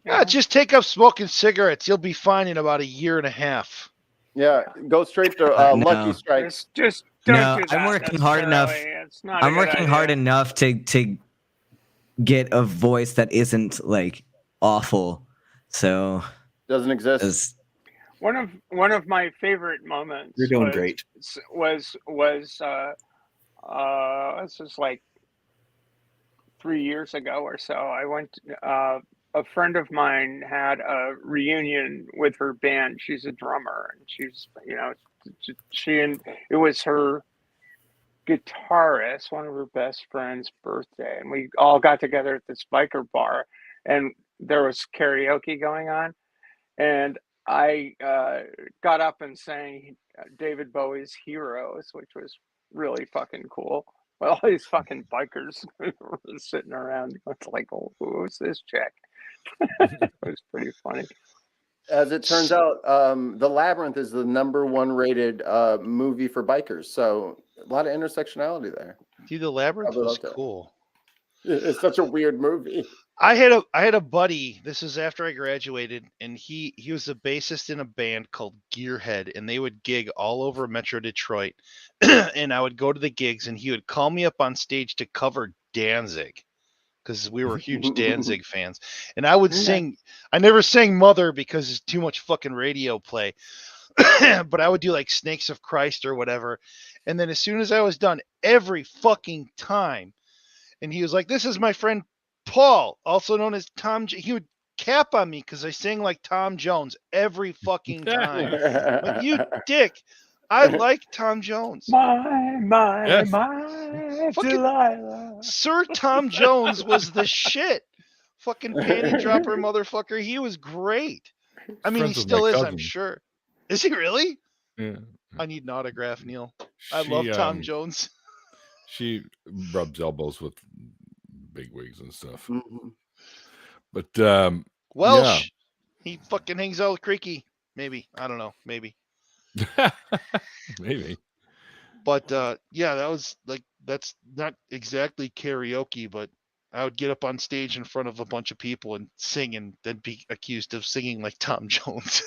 Yeah, just take up smoking cigarettes. You'll be fine in about a year and a half. Yeah, go straight to Lucky Strikes. Just no, I'm working hard enough. I'm working hard enough to get a voice that isn't like awful. So doesn't exist. One of my favorite moments. You're doing great. Was this was like 3 years ago or so. I went. A friend of mine had a reunion with her band. She's a drummer, and she's, it was her guitarist, one of her best friend's birthday, and we all got together at this biker bar, and there was karaoke going on, and I got up and sang David Bowie's Heroes, which was really fucking cool. Well, all these fucking bikers were sitting around. It's like, oh, who's this chick? It was pretty funny. As it turns out, The Labyrinth is the #1 rated movie for bikers. So a lot of intersectionality there. Dude, The Labyrinth was cool. It's such a weird movie. I had a buddy. This is after I graduated, and he was a bassist in a band called Gearhead, and they would gig all over Metro Detroit. And I would go to the gigs, and he would call me up on stage to cover Danzig, because we were huge Danzig fans. And I would sing. I never sang Mother because it's too much fucking radio play. But I would do like Snakes of Christ or whatever. And then as soon as I was done, every fucking time, and he was like, "This is my friend Paul, also known as Tom." He would cap on me because I sang like Tom Jones every fucking time. Like, you dick. I like Tom Jones. My fucking Delilah. Sir Tom Jones was the shit. Fucking panty dropper motherfucker. He was great. I mean, he still is, I'm sure. Is he really? Yeah. I need an autograph, Neil. I love Tom Jones. She rubs elbows with bigwigs and stuff. Mm-hmm. But Welsh. Yeah. He fucking hangs out with Creaky. Maybe. I don't know. Maybe. Maybe. But yeah, that was like, that's not exactly karaoke, but I would get up on stage in front of a bunch of people and sing, and then be accused of singing like Tom Jones.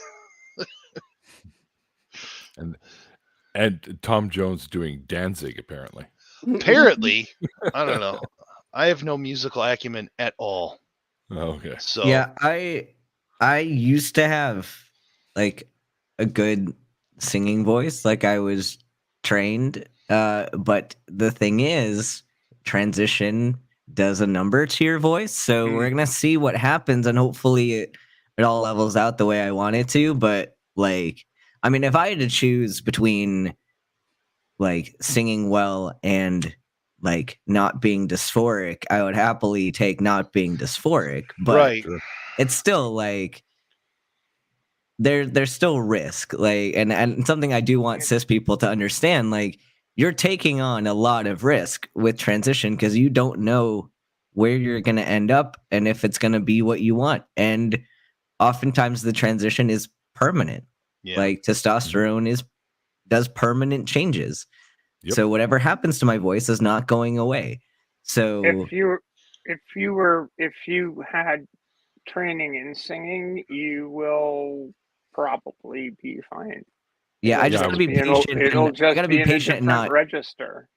and Tom Jones doing Danzig, apparently. Apparently. I don't know. I have no musical acumen at all. Oh, okay. So yeah, I used to have like a good singing voice, like I was trained. But the thing is, transition does a number to your voice. So we're gonna see what happens, and hopefully it all levels out the way I want it to. But like, I mean, if I had to choose between like singing well and like not being dysphoric, I would happily take not being dysphoric. But it's still like there's still risk. Like, and something I do want cis people to understand, like, you're taking on a lot of risk with transition because you don't know where you're going to end up and if it's going to be what you want. And oftentimes the transition is permanent. Yeah. Like testosterone does permanent changes. Yep. So whatever happens to my voice is not going away. So if you had training in singing, you will probably be fine. Yeah, I just gotta be patient. It'll just gotta be patient and not register.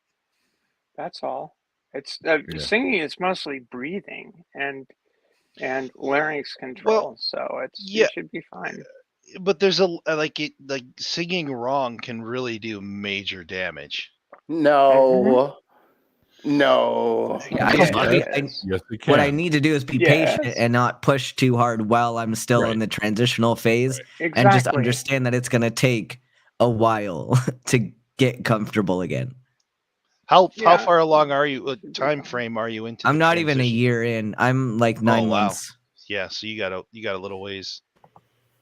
That's all. It's singing is mostly breathing and larynx control. So it should be fine. But there's like singing wrong can really do major damage. No. Yeah, what I need to do is be patient and not push too hard while I'm still in the transitional phase, and just understand that it's going to take a while to get comfortable again. How far along are you? What time frame are you into? I'm not even a year in. I'm like 9 months. Yeah, so you got a little ways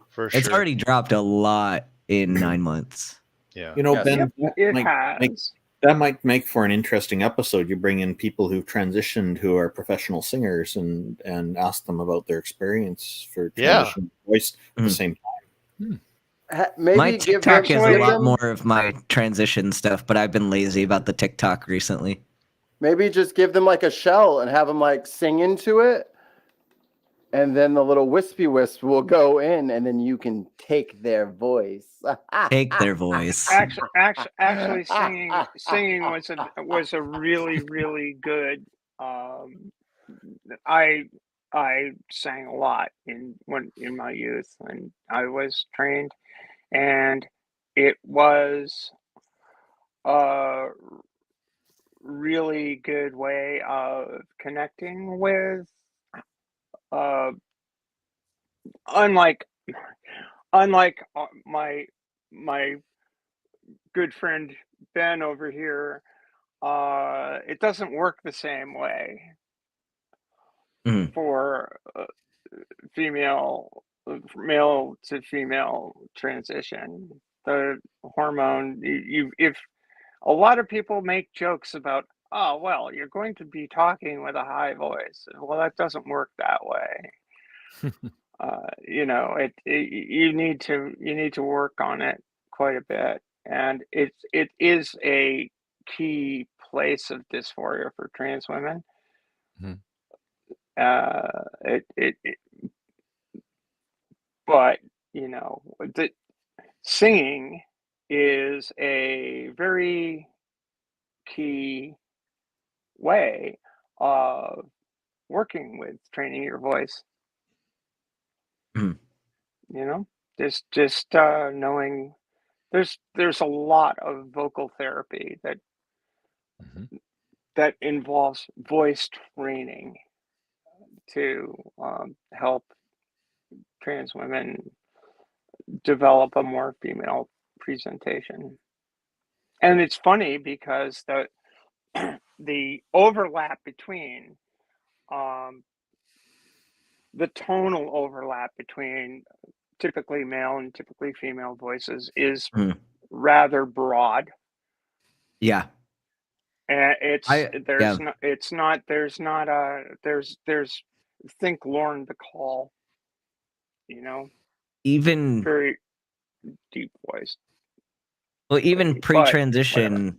for It's sure. already dropped a lot in 9 months. Yeah. You know, Ben, It that might make for an interesting episode. You bring in people who've transitioned who are professional singers and ask them about their experience for transitioning voice at the same time. Maybe my TikTok is a lot more of my transition stuff, but I've been lazy about the TikTok recently. Maybe just give them like a shell and have them like sing into it. And then the little wispy wisp will go in, and then you can take their voice. Take their voice. Actually, singing was a really, really good. I sang a lot in my youth, and I was trained, and it was a really good way of connecting with. Unlike my good friend Ben over here, it doesn't work the same way for male to female transition. The hormone, if a lot of people make jokes about, oh, well, you're going to be talking with a high voice. Well, that doesn't work that way. You need to work on it quite a bit, and it is a key place of dysphoria for trans women. But the singing is a very key way of working with training your voice. Just knowing there's a lot of vocal therapy that involves voice training to help trans women develop a more female presentation. And it's funny because the overlap between the tonal overlap between typically male and typically female voices is rather broad. Yeah. And there's think Lorne the Call, even very deep voice. Well, even pre-transition,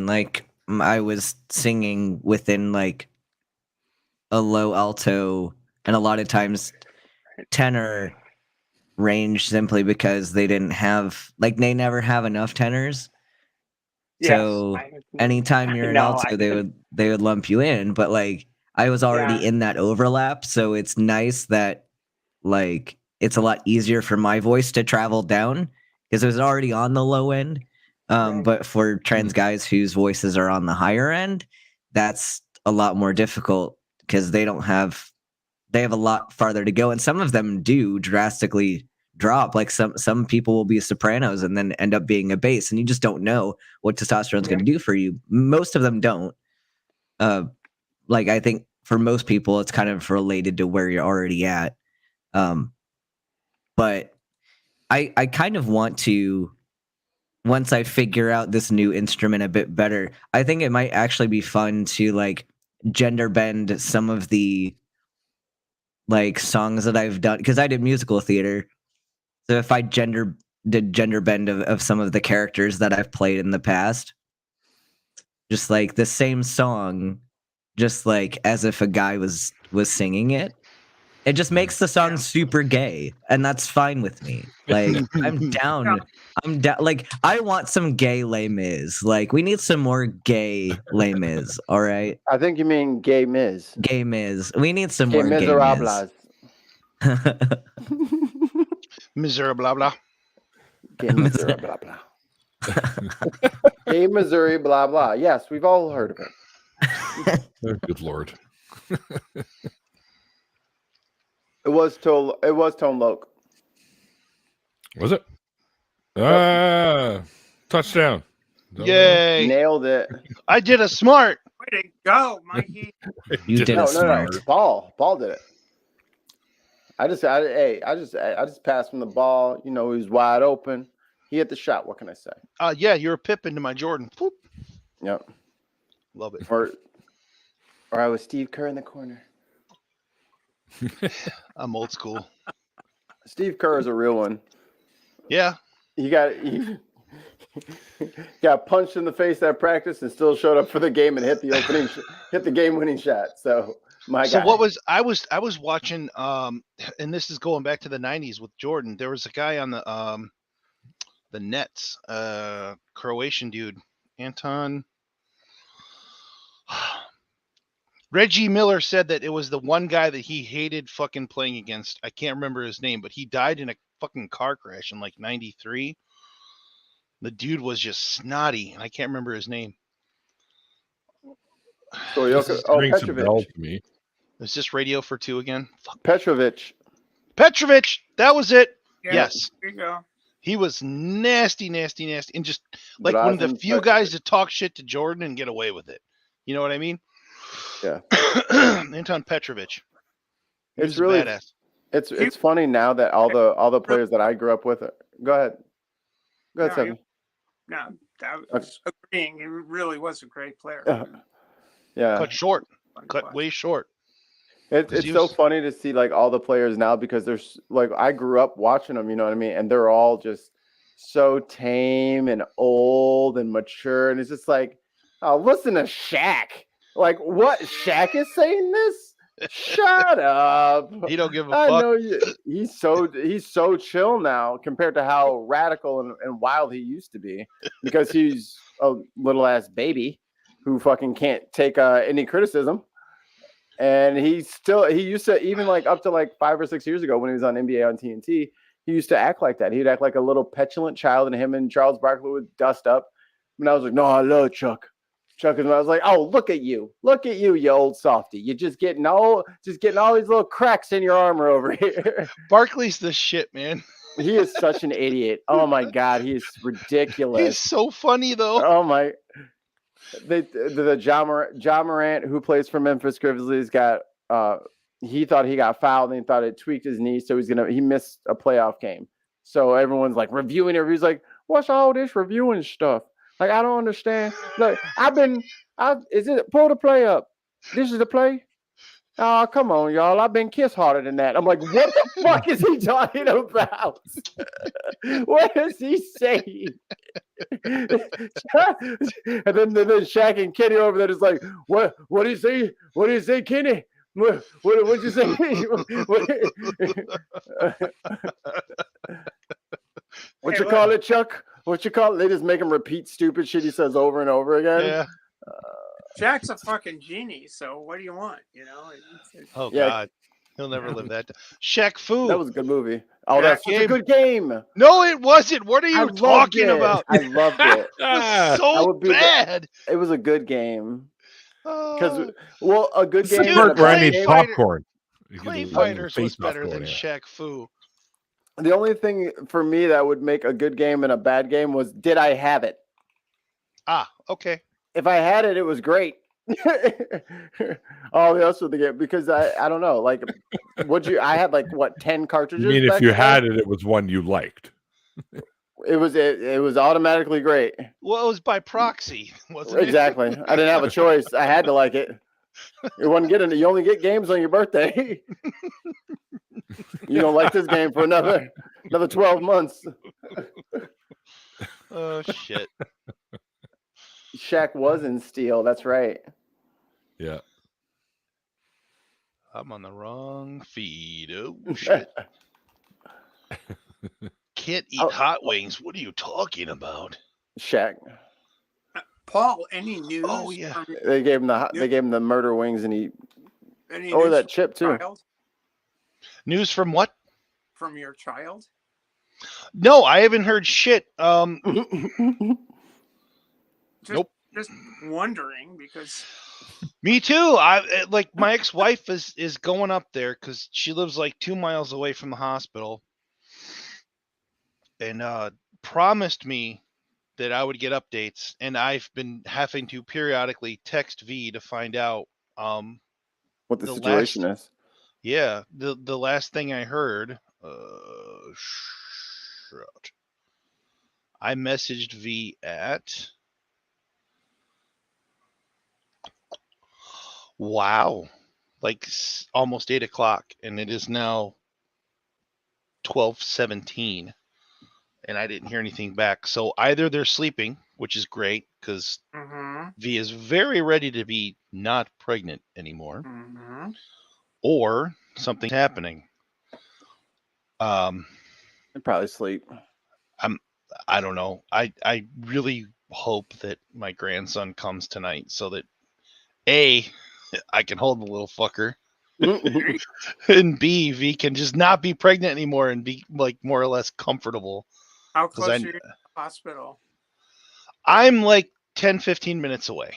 like I was singing within like a low alto and a lot of times tenor range simply because they didn't have, like, they never have enough tenors. So anytime you're an alto, they would lump you in, but like I was already in that overlap, so it's nice that like it's a lot easier for my voice to travel down because it was already on the low end. But for trans guys whose voices are on the higher end, that's a lot more difficult because they have a lot farther to go, and some of them do drastically drop. Like some people will be sopranos and then end up being a bass, and you just don't know what testosterone's going to do for you. Most of them don't. Like I think for most people, it's kind of related to where you're already at. But I kind of want to, once I figure out this new instrument a bit better, I think it might actually be fun to like gender bend some of the like songs that I've done, because I did musical theater. So if I did gender bend of some of the characters that I've played in the past, just like the same song, just like as if a guy was singing it. It just makes the song super gay, and that's fine with me. Like I'm down. I'm down. Like I want some gay Les Mis. Like we need some more gay Les Mis. All right. I think you mean gay Miz. Gay Miz. We need some gay more miserables. Miserable blah blah. Gay Missouri blah blah. Gay Missouri blah blah. Yes, we've all heard of it. Oh, good Lord. It was Tone Loc. Was it? Touchdown. Yay. Nailed it. I did a smart. Way to go, Mikey. You did it smart. No. Paul did it. I just passed him the ball. You know, he was wide open. He hit the shot. What can I say? Yeah, you're a Pip into my Jordan. Whoop. Yep. Love it. Or I was Steve Kerr in the corner. I'm old school. Steve Kerr is a real one. Yeah. He got punched in the face at practice and still showed up for the game and hit the game-winning shot. So I was watching and this is going back to the 90s with Jordan. There was a guy on the Nets, Croatian dude, Anton. Reggie Miller said that it was the one guy that he hated fucking playing against. I can't remember his name, but he died in a fucking car crash in like 93. The dude was just snotty, and I can't remember his name. Petrovic. Is this radio for two again? Fuck. Petrovic. That was it. Yeah, yes. There you go. He was nasty, and just like one of the few guys to talk shit to Jordan and get away with it. You know what I mean? Yeah. Anton Petrovic. It's really badass. It's funny now that all the players that I grew up with. Go ahead, Seven. No, I was agreeing. He really was a great player. Yeah. Cut way short. It's so funny to see like all the players now because there's like I grew up watching them, you know what I mean, and they're all just so tame and old and mature, and it's just like, oh, listen to Shaq. Like, what? Shaq is saying this? Shut up. He don't give a fuck. fuck. I know he's so chill now compared to how radical and wild he used to be because he's a little ass baby who fucking can't take any criticism. And he used to, even like up to like 5 or 6 years ago when he was on NBA on TNT, he used to act like that. He'd act like a little petulant child, and him and Charles Barkley would dust up. And I was like, no, I love Chuck. I was like, oh, look at you, you old softy. You're just getting all these little cracks in your armor over here. Barkley's the shit, man. He is such an idiot. Oh my God, he is ridiculous. He's so funny though. Oh my. The Ja Morant, who plays for Memphis Grizzlies, got he thought he got fouled and he thought it tweaked his knee, so he missed a playoff game. So everyone's like reviewing it. He's like, what's all this reviewing stuff? Like, I don't understand. Look, pull the play up. This is the play. Oh, come on, y'all. I've been kissed harder than that. I'm like, what the fuck is he talking about? What is he saying? And then Shaq and Kenny over there is like, what do you say? What do you say, Kenny? What'd you say? What you call it, Chuck? What you call it? They just make him repeat stupid shit he says over and over again. Yeah. Jack's a fucking genie, so what do you want? You know? Oh, yeah. God. He'll never live that down. Shaq Fu. That was a good movie. Oh, that's such a good game. No, it wasn't. What are you talking about? I loved it. It was so bad. It was a good game. Because, a good game. Where I need popcorn. Clay Fighters was better than Shaq Fu. The only thing for me that would make a good game and a bad game was, did I have it? Ah, okay. If I had it, it was great. All the rest of the game, because I don't know, like, I had like 10 cartridges. I mean, if you had it, it was one you liked. It was automatically great. Well, it was by proxy, wasn't it? Exactly. I didn't have a choice. I had to like it. You wasn't getting it. You only get games on your birthday. You don't like this game for another 12 months. Oh shit. Shaq was in Steel. That's right. Yeah. I'm on the wrong feed. Oh shit. Can't eat hot wings. What are you talking about? Shaq. Paul, any news? Oh yeah. They gave him the murder wings, and he that chip too. Child? News from what? From your child? No, I haven't heard shit. Nope. Just wondering because. Me too. Like my ex-wife is going up there because she lives like 2 miles away from the hospital, and promised me that I would get updates, and I've been having to periodically text V to find out what the situation is. Yeah, the last thing I heard, I messaged V at like almost 8 o'clock, and it is now 12:17, and I didn't hear anything back. So either they're sleeping, which is great because V is very ready to be not pregnant anymore, or something's happening. I'd probably sleep. I don't know. I really hope that my grandson comes tonight so that A, I can hold the little fucker, and B, V can just not be pregnant anymore and be like more or less comfortable. How close are you to the hospital? I'm like 10-15 minutes away.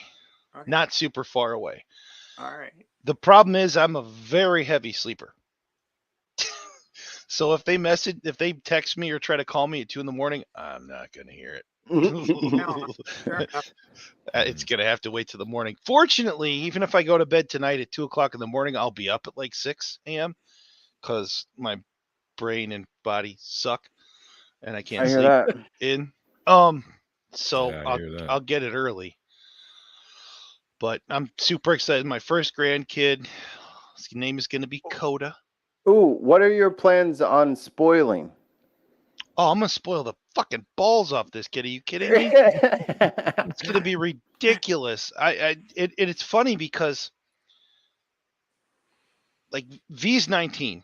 Okay. Not super far away. All right. The problem is I'm a very heavy sleeper. So if they text me or try to call me at 2 a.m, I'm not going to hear it. It's going to have to wait till the morning. Fortunately, even if I go to bed tonight at 2 o'clock in the morning, I'll be up at like 6 a.m. because my brain and body suck and I can't sleep in. So yeah, I'll get it early. But I'm super excited. My first grandkid, his name is going to be Coda. Ooh, what are your plans on spoiling? Oh, I'm going to spoil the fucking balls off this kid. Are you kidding me? It's going to be ridiculous. It's funny because like V's 19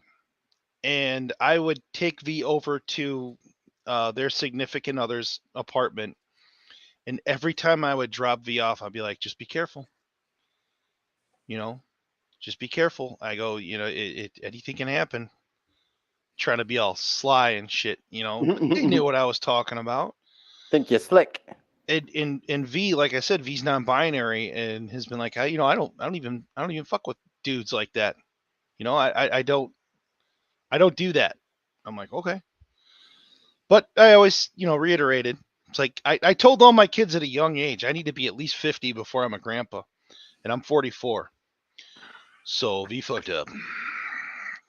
and I would take V over to their significant other's apartment. And every time I would drop V off, I'd be like, just be careful. Just be careful. I go, anything can happen. Trying to be all sly and shit, But they knew what I was talking about. Think you're slick. And V, like I said, V's non-binary and has been like, I don't even fuck with dudes like that. I don't do that. I'm like, okay. But I always, reiterated. It's like I told all my kids at a young age, I need to be at least 50 before I'm a grandpa, and I'm 44. So V fucked up.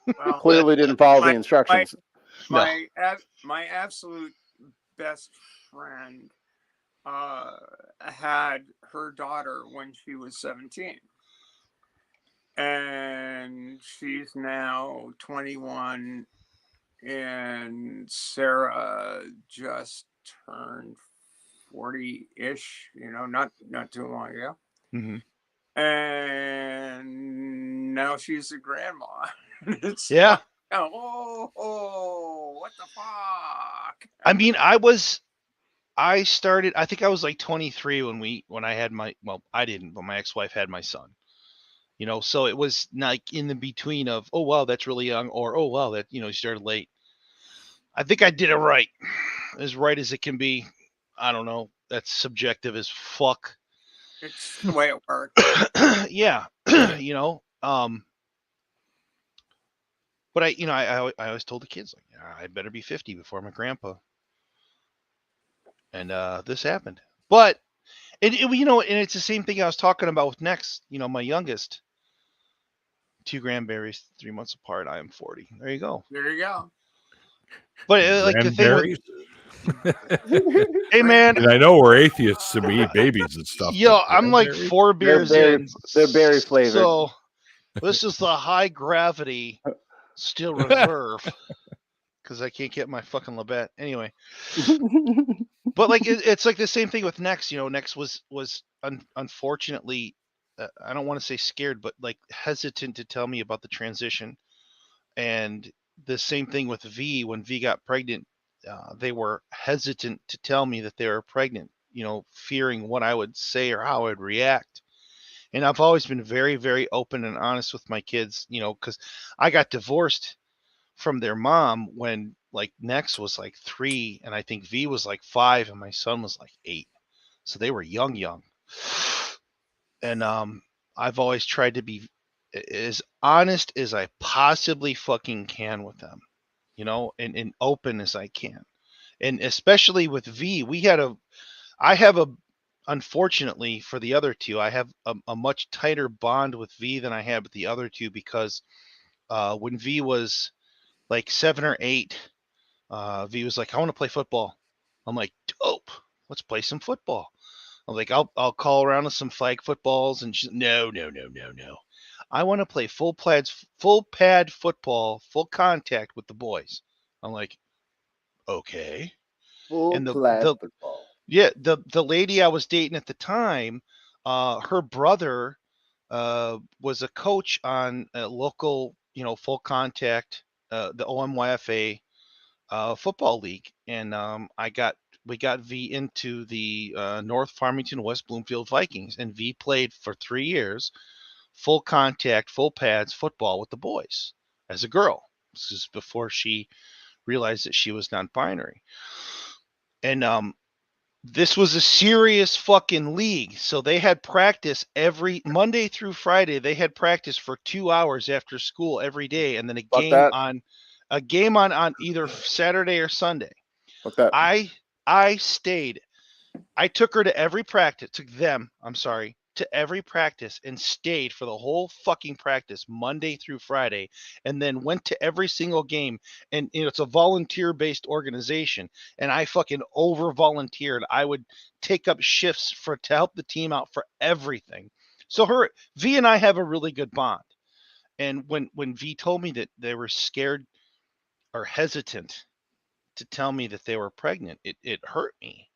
Well, clearly didn't follow the instructions. My absolute best friend had her daughter when she was 17. And she's now 21. And Sarah just turned 40-ish, not too long ago. Mm-hmm. And now she's a grandma. Yeah. Like, what the fuck? I mean, I started, I think I was like 23 when I had I didn't, but my ex-wife had my son. So it was like in the between of, oh, wow, that's really young, or, oh, wow, that, you started late. I think I did it right as it can be. I don't know. That's subjective as fuck. It's the way it works. Yeah. But I always told the kids, like, I better be 50 before I'm a grandpa. And this happened. But and it's the same thing I was talking about with Next. My youngest, 2 grandberries, 3 months apart. I am 40. There you go. There you go. But like the thing with, hey man, and I know we're atheists and we eat babies and stuff. Yo, I'm like 4 beers in. They're berry flavored. So this is the high gravity still reserve because I can't get my fucking Labatt anyway. But like it's like the same thing with Next. Next was unfortunately, I don't want to say scared, but like hesitant to tell me about the transition. And the same thing with V. When V got pregnant, they were hesitant to tell me that they were pregnant, fearing what I would say or how I would react. And I've always been very, very open and honest with my kids, because I got divorced from their mom when like Next was like 3 and I think V was like 5 and my son was like 8. So they were young. And I've always tried to be as honest as I possibly fucking can with them, and open as I can. And especially with V, we had I have unfortunately for the other two, I have a much tighter bond with V than I had with the other two because when V was like 7 or 8, V was like, I want to play football. I'm like, dope. Let's play some football. I'm like, I'll call around with some flag footballs, and she's no. I want to play full pad football, full contact with the boys. I'm like, okay. Full pad football. Yeah, the lady I was dating at the time, her brother was a coach on a local, full contact, the OMYFA football league, and we got V into the North Farmington West Bloomfield Vikings, and V played for 3 years, full contact, full pads football with the boys as a girl. This is before she realized that she was non-binary, and this was a serious fucking league. So they had practice every Monday through Friday. They had practice for 2 hours after school every day, and then a game on either Saturday or Sunday. I stayed. I took her to every practice. To every practice and stayed for the whole fucking practice Monday through Friday, and then went to every single game. And it's a volunteer-based organization, and I fucking over-volunteered. I would take up shifts to help the team out for everything. So V and I have a really good bond. And when V told me that they were scared or hesitant to tell me that they were pregnant, it hurt me.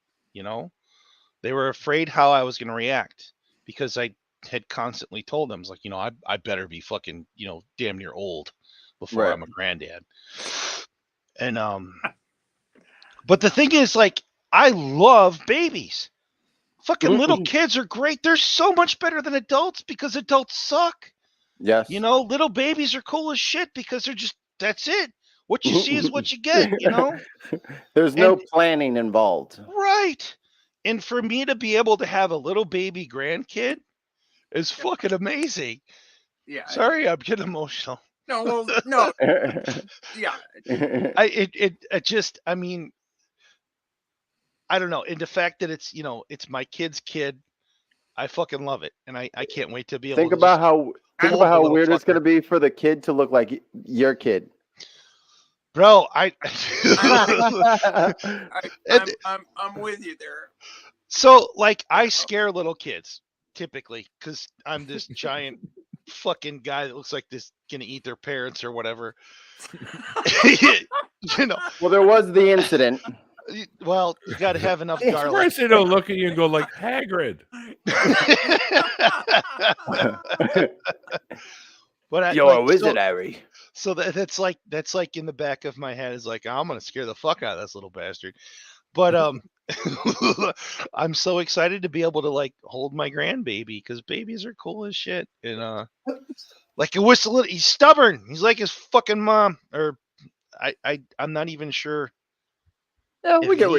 They were afraid how I was going to react, because I had constantly told them, I better be fucking, damn near old before I'm a granddad. And, but the thing is, I love babies. Fucking little kids are great. They're so much better than adults because adults suck. Yes. Little babies are cool as shit because that's it. What you see is what you get, There's no planning involved. Right. And for me to be able to have a little baby grandkid is fucking amazing. Yeah. Sorry, I'm getting emotional. No. Yeah. I don't know. And the fact that it's my kid's kid, I fucking love it. And I can't wait to be able to think about how weird it's going to be for the kid to look like your kid. Bro, I'm with you there. So, I scare little kids typically because I'm this giant fucking guy that looks like this gonna eat their parents or whatever. Well, there was the incident. Well, you got to have enough garlic. First, they don't look at you and go like Hagrid. But you're a wizard, Harry. So that's like in the back of my head is like, I'm gonna scare the fuck out of this little bastard. But I'm so excited to be able to hold my grandbaby because babies are cool as shit. And like a whistle, he's stubborn. He's like his fucking mom. Or I'm not even sure. Yeah, we get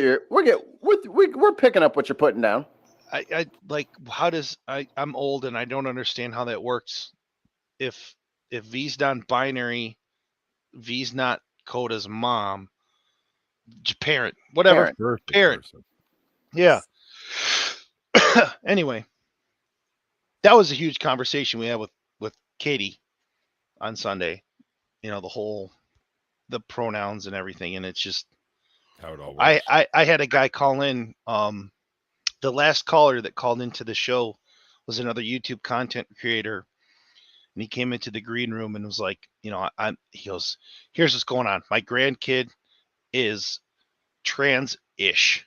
we're picking up what you're putting down. I like how does I'm old and I don't understand how that works. If V's non-binary, V's not Coda's mom, parent, whatever, parent. Yeah. Anyway, that was a huge conversation we had with Katie on Sunday. The pronouns and everything, and it's just how it all works. I had a guy call in. The last caller that called into the show was another YouTube content creator. And he came into the green room and was like, he goes, here's what's going on. My grandkid is trans-ish.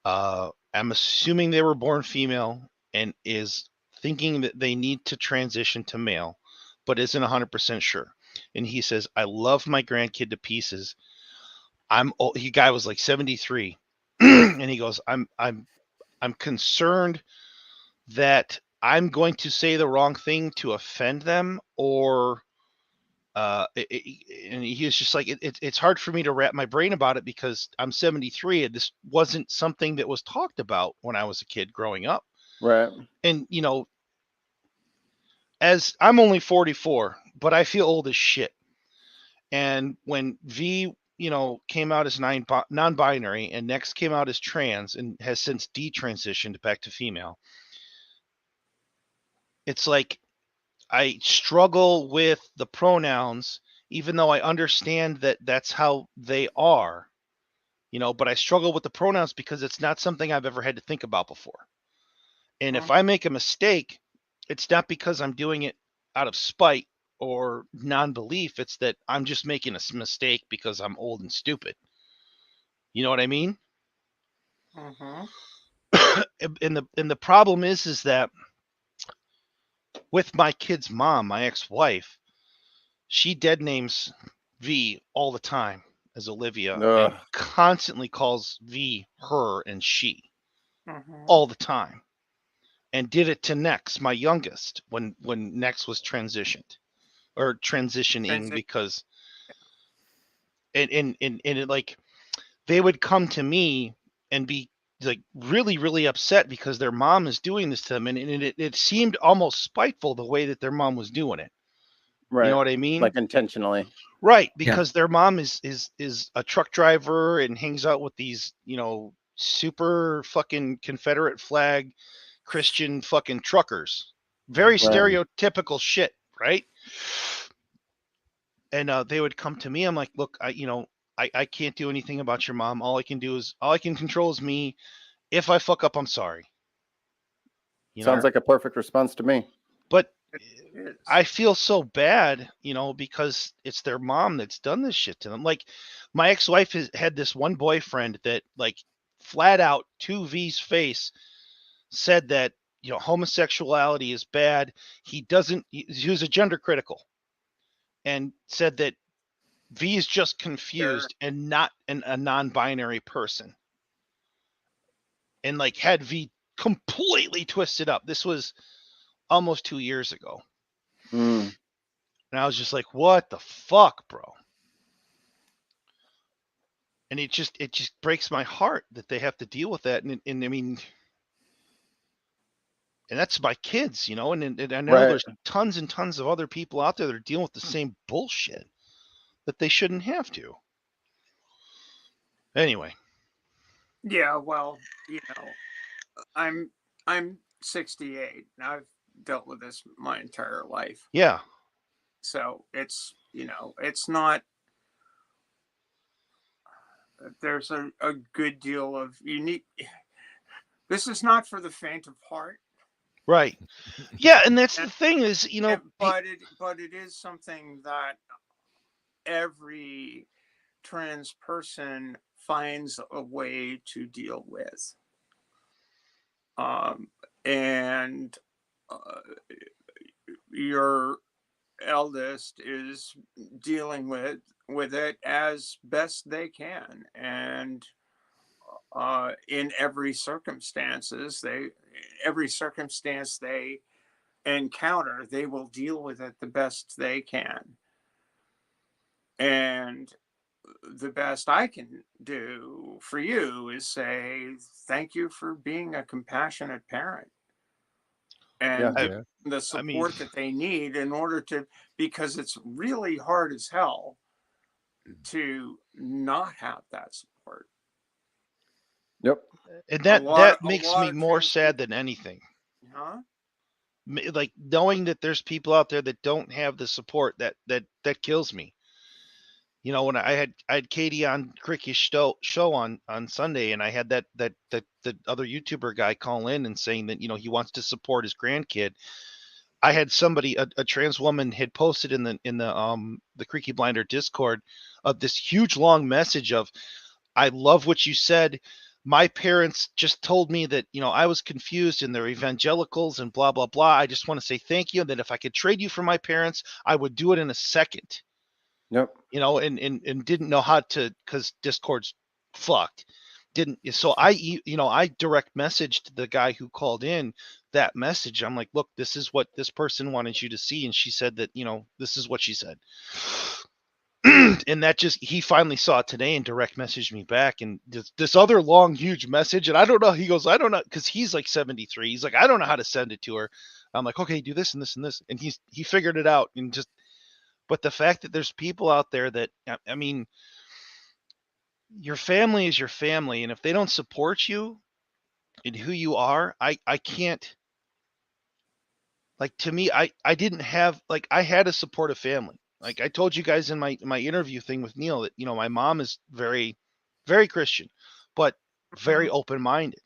I'm assuming they were born female and is thinking that they need to transition to male, but isn't 100% sure. And he says, I love my grandkid to pieces. He guy was like 73. And he goes, I'm concerned that I'm going to say the wrong thing to offend them, or and he was just like, it's hard for me to wrap my brain about it because I'm 73 and this wasn't something that was talked about when I was a kid growing up. Right. And as I'm only 44, but I feel old as shit. And when V came out as non-binary, and next came out as trans, and has since detransitioned back to female. It's like I struggle with the pronouns, even though I understand that that's how they are, but I struggle with the pronouns because it's not something I've ever had to think about before. And if I make a mistake, it's not because I'm doing it out of spite or non-belief. It's that I'm just making a mistake because I'm old and stupid. You know what I mean? And the problem is that with my kid's mom, my ex-wife, she dead names V all the time as Olivia, and constantly calls V her and she all the time, and did it to Nex, my youngest, when Nex was transitioning because and it, like, they would come to me and be like really, really upset because their mom is doing this to them, and it seemed almost spiteful the way that their mom was doing it. Right. You know what I mean? Like intentionally. Right, because their mom is a truck driver and hangs out with these, super fucking Confederate flag Christian fucking truckers. Very stereotypical shit, right? And they would come to me. I'm like, look, I can't do anything about your mom. All I can control is me. If I fuck up, I'm sorry. Sounds like a perfect response to me. But I feel so bad, because it's their mom that's done this shit to them. Like, my ex-wife had this one boyfriend that, like, flat out to V's face said that, homosexuality is bad. He was a gender critical, and said that V is just confused and not a non-binary person. And, like, had V completely twisted up. This was almost 2 years ago. And I was just like, what the fuck, bro? And it just breaks my heart that they have to deal with that. And I mean, and that's my kids, and I know there's tons and tons of other people out there that are dealing with the same bullshit that they shouldn't have to. Anyway. Yeah, well, I'm 68 and I've dealt with this my entire life. Yeah. So it's, it's not, there's a good deal of unique. This is not for the faint of heart. Right. Yeah. And that's the thing is, but it is something that every trans person finds a way to deal with. And your eldest is dealing with it as best they can, and in every circumstance they encounter, they will deal with it the best they can. And the best I can do for you is say thank you for being a compassionate parent, and the support that they need in order to, because it's really hard as hell to not have that support. Yep. And that makes me more sad than anything. Huh? Like, knowing that there's people out there that don't have the support, that kills me. When I had Katie on Cricky's show on Sunday, and I had that other YouTuber guy call in and saying that, he wants to support his grandkid. I had somebody, a trans woman, had posted in the Creaky Blinder Discord of this huge long message of, I love what you said. My parents just told me that, I was confused and they're evangelicals and blah, blah, blah. I just want to say thank you. And that if I could trade you for my parents, I would do it in a second. Yep. And didn't know how to, because Discord's fucked. So I direct messaged the guy who called in that message. I'm like, look, this is what this person wanted you to see. And she said that, this is what she said. And that he finally saw it today and direct messaged me back. And this other long, huge message. And I don't know. He goes, I don't know. Cause he's like 73. He's like, I don't know how to send it to her. I'm like, okay, do this and this and this. And he figured it out. And but the fact that there's people out there that, I mean, your family is your family, and if they don't support you in who you are, I can't. Like, to me, I didn't have, like, I had a supportive family. Like I told you guys in my interview thing with Neil that, my mom is very, very Christian, but very open-minded.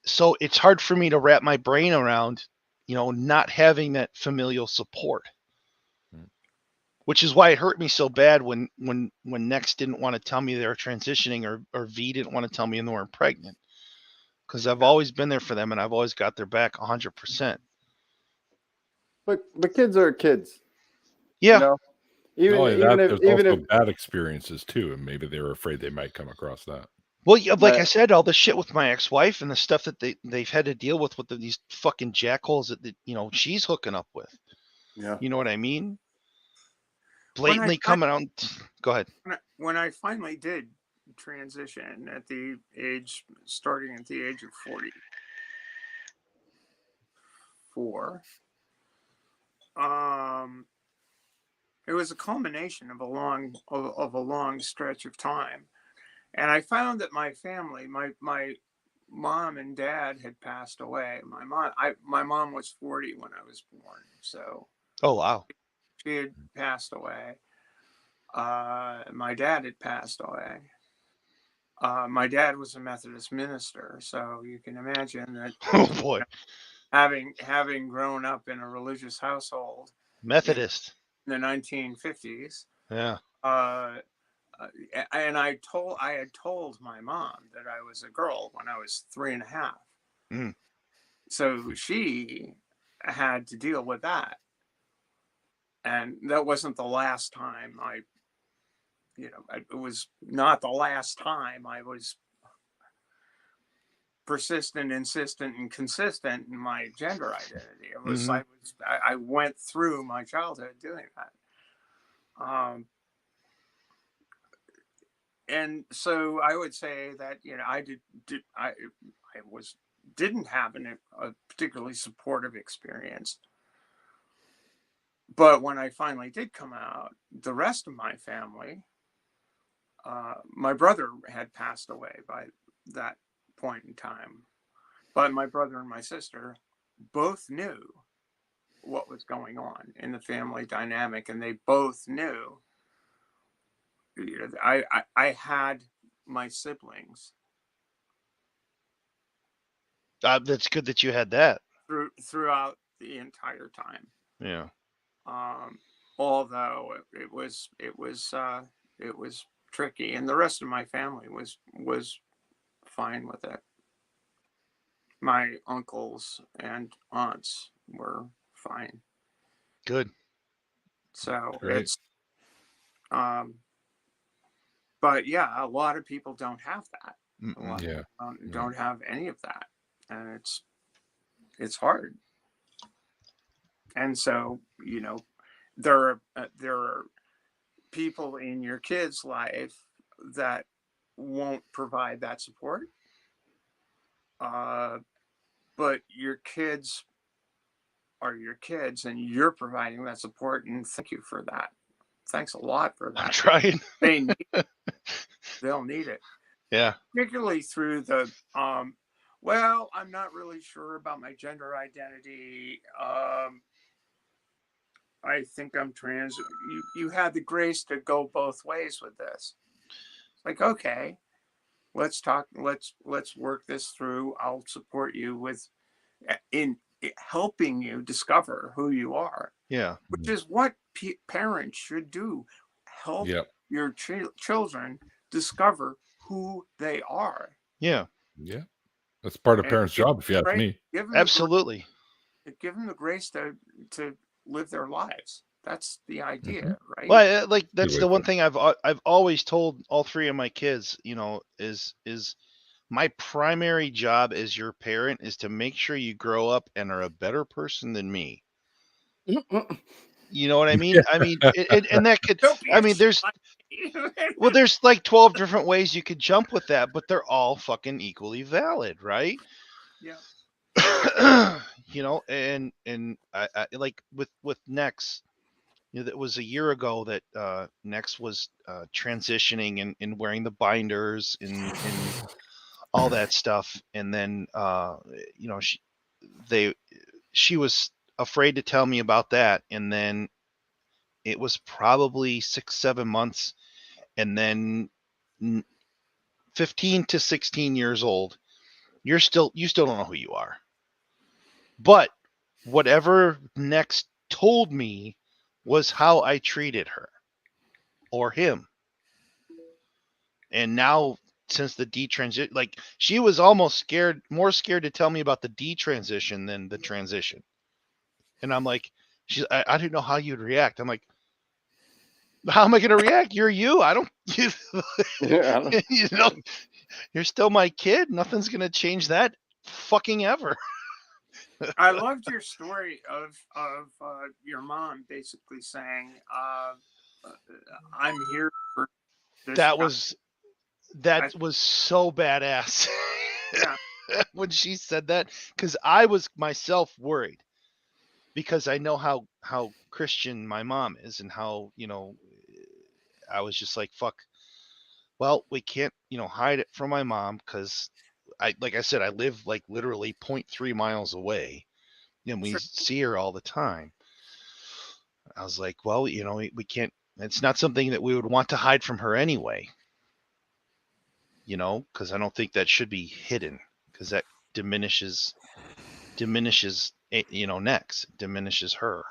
So it's hard for me to wrap my brain around, not having that familial support. Which is why it hurt me so bad when Next didn't want to tell me they were transitioning, or V didn't want to tell me they weren't pregnant. Because I've always been there for them, and I've always got their back 100%. But kids are kids. Yeah. Even if bad experiences too, and maybe they were afraid they might come across that. Well, yeah, like I said, all the shit with my ex-wife and the stuff that they've had to deal with these fucking jackholes that she's hooking up with. Yeah. You know what I mean? Blatantly coming out. Go ahead. When I finally did transition starting at the age of 44, it was a culmination of a long stretch of time, and I found that my family, my mom and dad had passed away. My mom was 40 when I was born, so. Oh wow. She had passed away. My dad had passed away. My dad was a Methodist minister, so you can imagine that. Oh boy. Having grown up in a religious household, Methodist in the 1950s. Yeah. And I had told my mom that I was a girl when I was 3.5. Mm. So she had to deal with that. And that wasn't the last time it was not the last time I was persistent, insistent, and consistent in my gender identity. It was, I went through my childhood doing that. And so I would say that, I didn't have a particularly supportive experience. But when I finally did come out, the rest of my family, my brother had passed away by that point in time. But my brother and my sister both knew what was going on in the family dynamic, and they both knew. I had my siblings. That's good that you had that throughout the entire time. Yeah. Although it was tricky, and the rest of my family was fine with it. My uncles and aunts were fine. Good. So Great. it's but yeah, a lot of people don't have that. A lot of people don't have any of that, and it's hard. And so, there are people in your kid's life that won't provide that support. But your kids are your kids, and you're providing that support, and thank you for that. Thanks a lot for that. I'm trying. They'll need it. Yeah. Particularly through the well, I'm not really sure about my gender identity. I think I'm trans. You had the grace to go both ways with this. It's like, okay, let's talk. Let's work this through. I'll support you in helping you discover who you are. Yeah. Which is what parents should do. Help your children discover who they are. Yeah. Yeah. That's part of parents' job, if you ask me. Absolutely. Give them the grace to live their lives. That's the idea, right? Well, like that's the one thing I've always told all three of my kids, is my primary job as your parent is to make sure you grow up and are a better person than me. You know what I mean? I mean, and that could, there's like 12 different ways you could jump with that, but they're all fucking equally valid, right? Yeah. And I like with Nex, that was a year ago that Next was transitioning and wearing the binders and all that stuff, and then she was afraid to tell me about that, and then it was probably 6-7 months, and then 15 to 16 years old, you still don't know who you are. But whatever Next told me was how I treated her or him. And now, since the detransition, like, she was almost more scared to tell me about the detransition than the transition. And I'm like, I didn't know how you'd react. I'm like, how am I going to react? You're you. I don't, you're still my kid. Nothing's going to change that fucking ever. I loved your story of your mom basically saying, "I'm here for this." That was so badass. Yeah. When she said that, because I was myself worried, because I know how Christian my mom is, and how I was just like, fuck. Well, we can't hide it from my mom, because like I said, I live like literally 0.3 miles away. And we see her all the time. I was like, well, we can't, it's not something that we would want to hide from her anyway. Because I don't think that should be hidden, because that diminishes Next, diminishes her.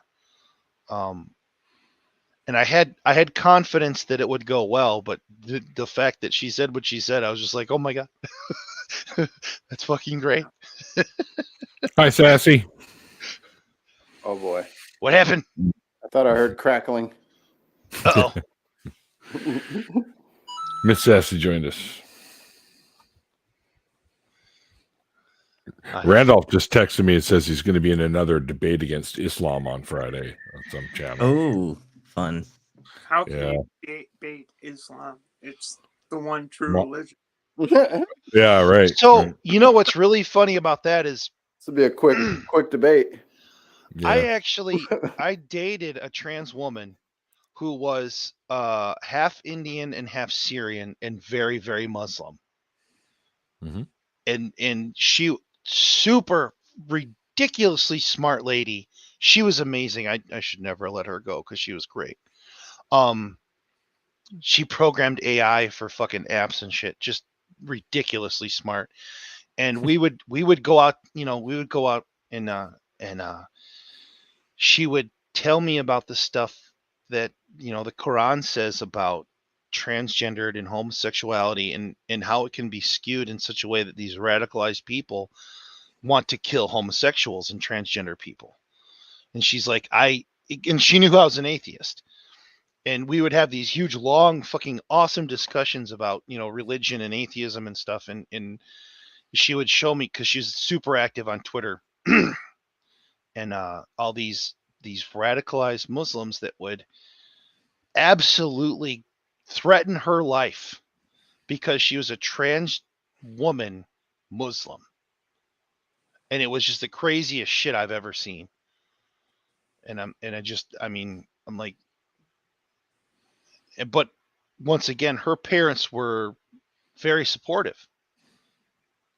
And I had confidence that it would go well, but the fact that she said what she said, I was just like, oh my God, that's fucking great. Hi, Sassy. Oh boy. What happened? I thought I heard crackling. Uh-oh. Miss Sassy joined us. Randolph just texted me and says he's going to be in another debate against Islam on Friday on some channel. Oh, fun. How can you bait Islam? It's the one true religion. Yeah, right. So, what's really funny about that is, this will be a quick debate. Yeah. I dated a trans woman who was half Indian and half Syrian and very, very Muslim. Mm-hmm. And she, super ridiculously smart lady. She was amazing. I should never let her go, because she was great. She programmed AI for fucking apps and shit. Just ridiculously smart. And we would go out, and she would tell me about the stuff that, the Quran says about transgendered and homosexuality, and how it can be skewed in such a way that these radicalized people want to kill homosexuals and transgender people. And she's like, and she knew I was an atheist. And we would have these huge, long, fucking awesome discussions about, religion and atheism and stuff. And she would show me, because she's super active on Twitter, and all these radicalized Muslims that would absolutely threaten her life because she was a trans woman Muslim. And it was just the craziest shit I've ever seen. And I'm like, but once again, her parents were very supportive.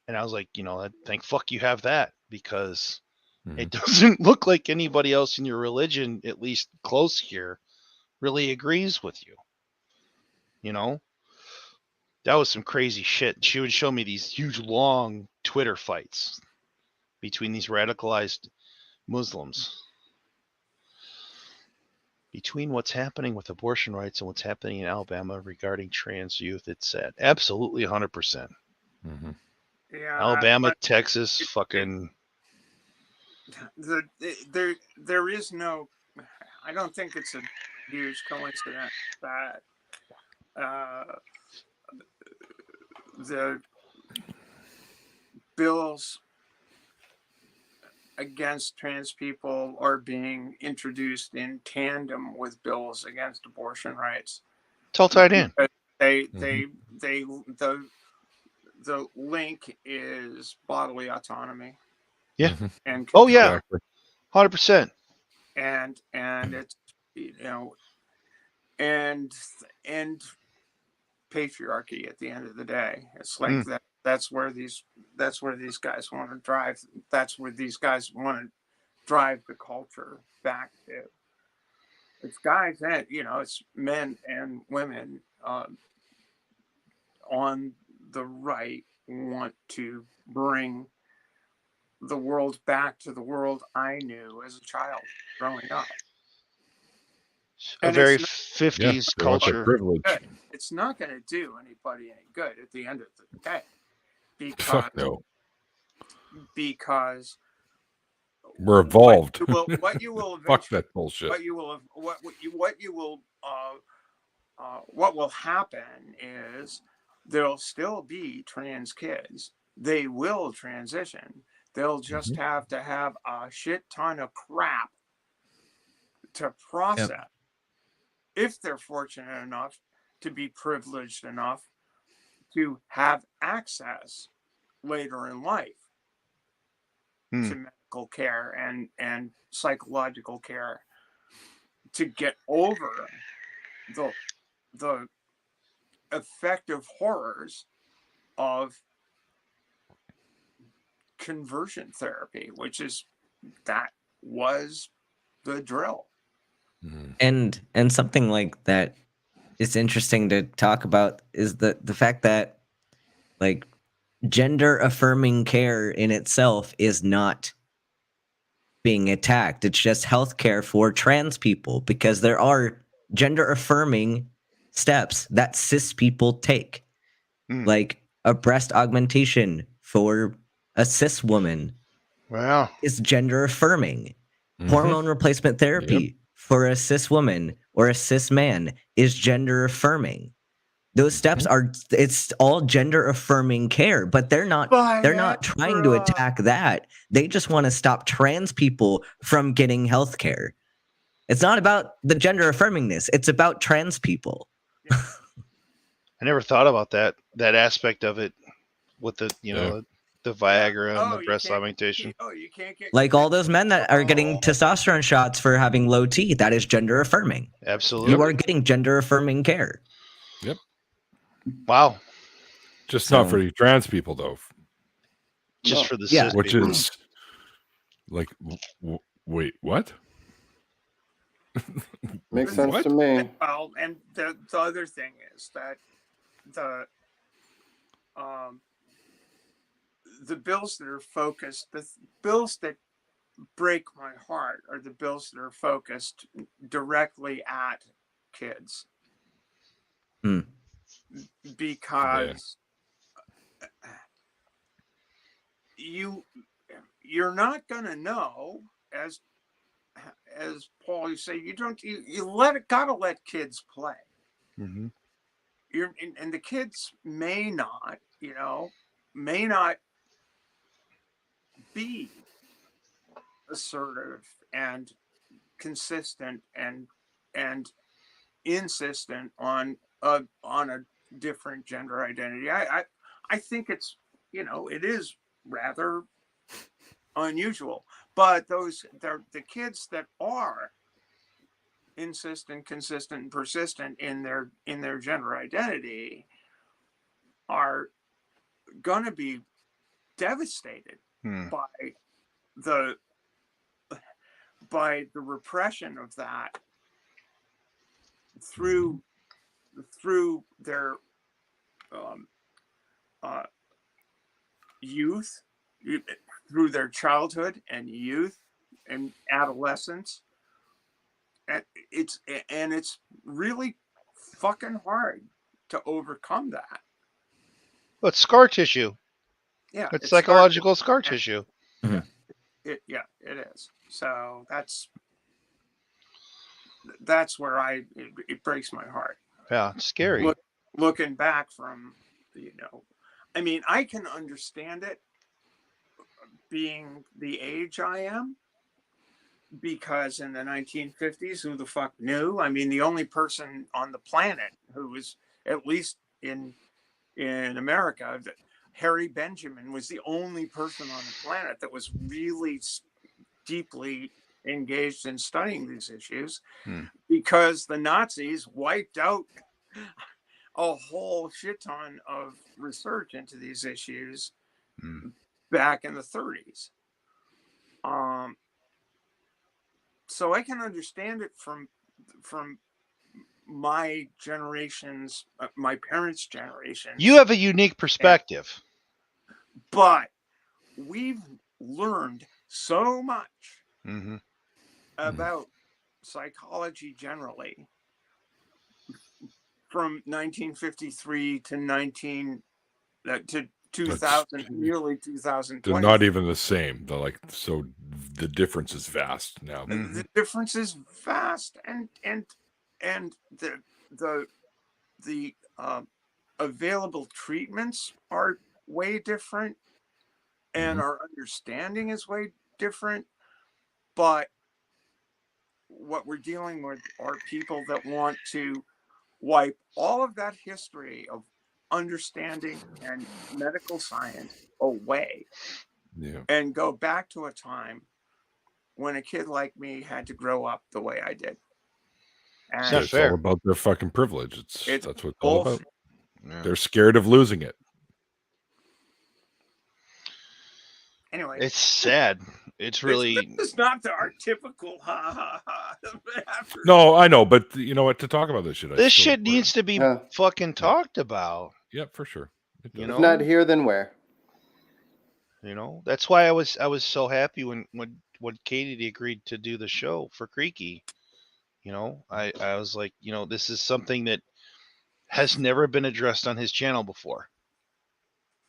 And I was like, thank fuck you have that, because it doesn't look like anybody else in your religion, at least close here, really agrees with you. That was some crazy shit. She would show me these huge, long Twitter fights between these radicalized Muslims. Between what's happening with abortion rights and what's happening in Alabama regarding trans youth, it's sad. Absolutely 100%. Mm-hmm. Yeah, Alabama, Texas, fucking. There is no. I don't think it's a huge coincidence that the bills against trans people are being introduced in tandem with bills against abortion rights. It's all tied in. The link is bodily autonomy. Yeah. And oh yeah, 100%. And it's you know, and patriarchy at the end of the day. It's like that's where these guys want to drive. That's where these guys want to drive the culture back to. It's guys that, you know, it's men and women on the right want to bring the world back to the world I knew as a child growing up. A very 50s culture. It's not going to do anybody any good at the end of the day. Because we're evolved. What you will fuck that bullshit. What will happen is there'll still be trans kids. They will transition. They'll just have to have a shit ton of crap to process if they're fortunate enough to be privileged enough to have access later in life to medical care and psychological care to get over the effective horrors of conversion therapy, which was the drill. And something like that is interesting to talk about is the fact that, like, gender affirming care in itself is not being attacked. It's just healthcare for trans people, because there are gender affirming steps that cis people take, like a breast augmentation for a cis woman. Wow, is gender affirming. Hormone replacement therapy for a cis woman or a cis man is gender affirming. Those steps it's all gender affirming care, but they're not trying to attack that. They just want to stop trans people from getting health care. It's not about the gender affirmingness. It's about trans people. I never thought about that aspect of it with the, you know, the Viagra and the breast augmentation. You can't get like all those men that are getting testosterone shots for having low T. That is gender affirming. Absolutely. You are getting gender affirming care. Yep. Wow. Just not for trans people, though. Just for the cis which people. is like, wait, what? Makes sense to me. Well, and the other thing is that the bills that are focused, the bills that break my heart are the bills that are focused directly at kids. Because you're not going to know, as Paul, you say, gotta let kids play. And the kids may not be assertive and consistent and insistent on a different gender identity. I think it's, it is rather unusual, but the kids that are insistent, consistent, and persistent in their gender identity are going to be devastated by the repression of that through their youth, through their childhood and youth and adolescence. And it's really fucking hard to overcome that. Well, it's scar tissue. Yeah, it's psychological scar tissue. It is. So that's where it breaks my heart. Yeah, it's scary. Looking back from, I can understand it being the age I am, because in the 1950s, who the fuck knew? I mean, the only person on the planet who was, at least in America, Harry Benjamin was the only person on the planet that was really deeply engaged in studying these issues because the Nazis wiped out a whole shit ton of research into these issues back in the 30s. So I can understand it from my generation's, my parents' generation. You have a unique perspective. But we've learned so much about psychology generally from 1953 to 2000, nearly 2020. They're not even the same. They're like, so the difference is vast now. The difference is vast, and the available treatments are way different, and our understanding is way different. But what we're dealing with are people that want to wipe all of that history of understanding and medical science away and go back to a time when a kid like me had to grow up the way I did. And it's all about their fucking privilege. That's what it's all about. Yeah. They're scared of losing it. Anyway, it's sad. It's really. This is not our typical ha ha ha. No, I know, but you know what? To talk about this shit, this shit needs to be fucking talked about. Yeah, for sure. You know, if not here, then where? You know, that's why I was so happy when Katie agreed to do the show for Creaky. You know, I was like, you know, this is something that has never been addressed on his channel before.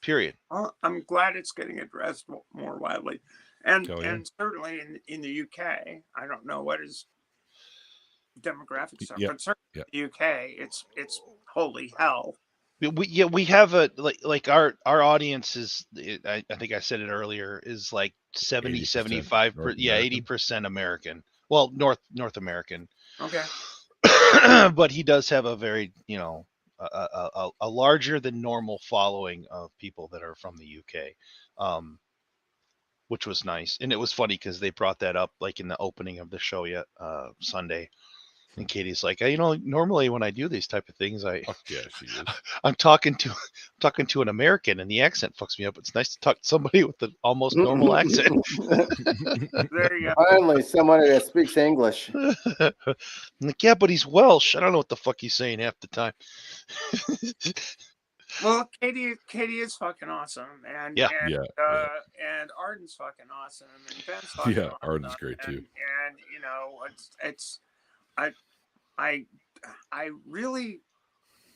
Period. Well, I'm glad it's getting addressed more widely, and certainly in the UK. I don't know what his demographics are, but certainly in the UK, it's holy hell. We have a like our audience is, I think I said it earlier, is like 75%, 80% American. Well, North American. Okay. But he does have a very, you know, a larger than normal following of people that are from the UK, which was nice. And it was funny because they brought that up like in the opening of the show Sunday. And Katie's like, you know, normally when I do these type of things, she is. I'm talking to an American, and the accent fucks me up. It's nice to talk to somebody with an almost normal accent. There you go. Finally, someone that speaks English. I'm like, yeah, but he's Welsh. I don't know what the fuck he's saying half the time. Well, Katie is fucking awesome, and Arden's fucking awesome, and Ben's fucking awesome. Arden's great too. And you know, I really,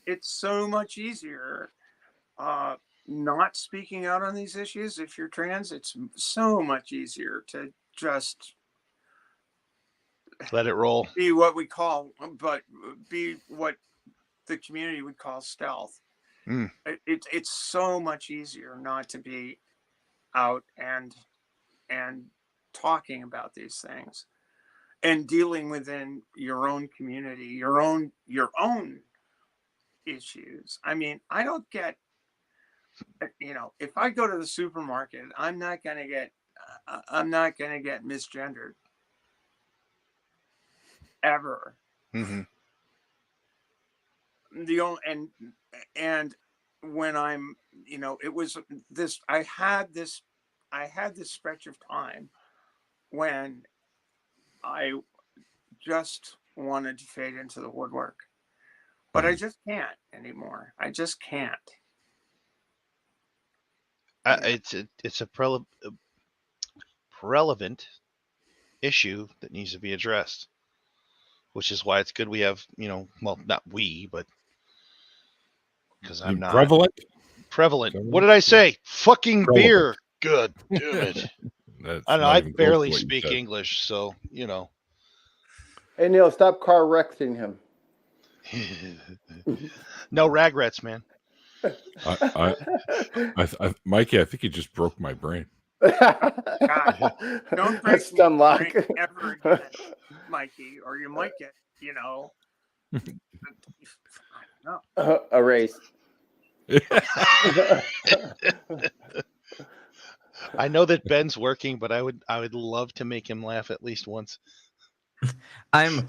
it's so much easier not speaking out on these issues. If you're trans, it's so much easier to just let it roll. Be what the community would call stealth. It's so much easier not to be out and talking about these things and dealing within your own community, your own issues. I mean, I don't get, you know, if I go to the supermarket, I'm not going to get misgendered ever. The only and when I'm, you know, it was this, I had this stretch of time when I just wanted to fade into the woodwork, but I just can't anymore. I just can't. It's a relevant issue that needs to be addressed, which is why it's good we have, you know, well, not we, but because I'm not prevalent. What did I say? Fucking beer. Good. Good. I don't know. I barely speak English, so you know. Hey Neil, stop correcting him. No regrets, man. Mikey, I think you just broke my brain. God, don't break my brain ever again, Mikey, or you might get, you know. Erase. I know that Ben's working, but I would love to make him laugh at least once. I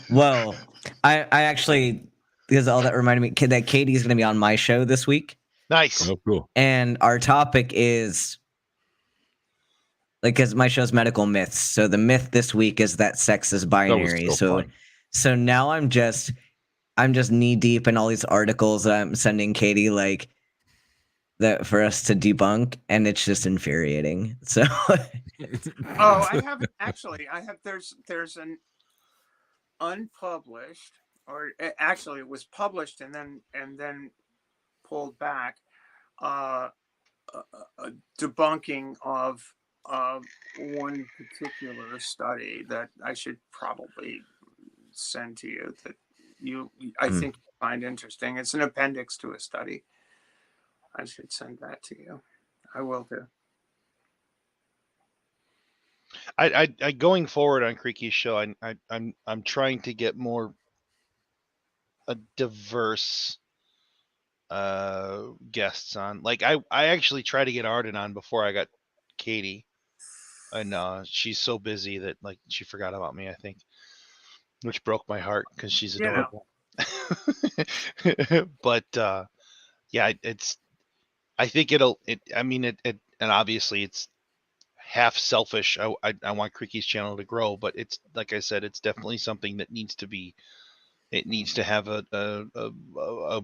actually, because all that reminded me that Katie's going to be on my show this week. Nice. Oh, cool. And our topic is because my show's medical myths. So the myth this week is that sex is binary. So now I'm just knee deep in all these articles that I'm sending Katie that for us to debunk, and it's just infuriating. So there's an unpublished, or actually it was published and then pulled back, a debunking of one particular study that I should probably send to you that I think you find interesting. It's an appendix to a study. I should send that to you. I will do. I going forward on Creaky's show, I'm trying to get more a diverse guests on. Like I actually tried to get Arden on before I got Katie, and she's so busy that she forgot about me, I think, which broke my heart because she's adorable. But yeah, I think and obviously it's half selfish. I want Creaky's channel to grow, but it's like I said, it's definitely something that needs to have a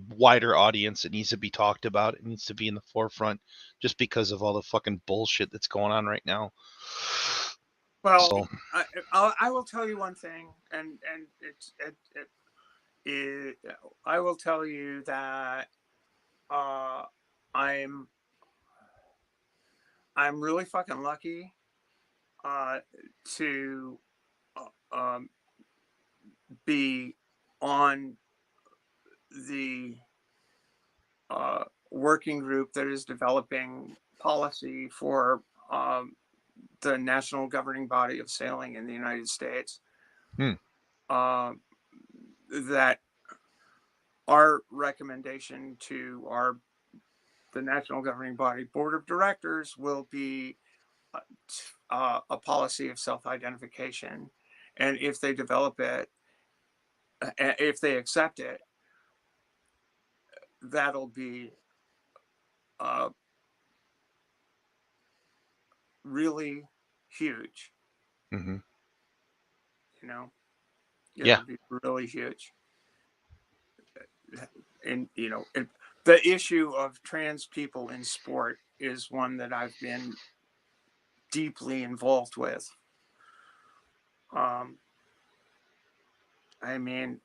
wider audience. It needs to be talked about. It needs to be in the forefront, just because of all the fucking bullshit that's going on right now. Well, so. I will tell you one thing, and I will tell you that I'm really fucking lucky to be on the working group that is developing policy for the national governing body of sailing in the United States. That our recommendation to the national governing body board of directors will be a policy of self-identification, and if they develop it, if they accept it, that'll be really huge. Mm-hmm. It'll be really huge. And the issue of trans people in sport is one that I've been deeply involved with. I mean,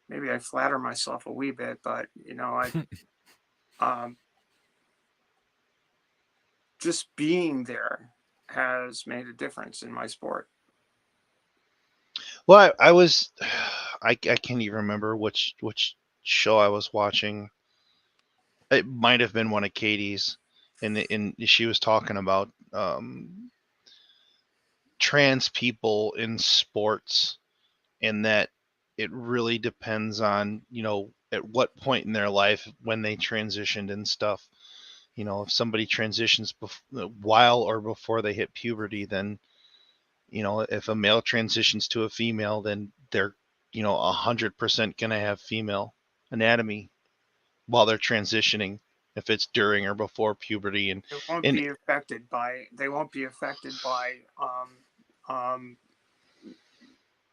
maybe I flatter myself a wee bit, but just being there has made a difference in my sport. Well, I can't even remember which show I was watching. It might have been one of Katie's, and she was talking about trans people in sports, and that it really depends on at what point in their life when they transitioned and stuff. If somebody transitions while or before they hit puberty, then if a male transitions to a female, then they're 100% gonna have female anatomy while they're transitioning, if it's during or before puberty. And they won't be affected by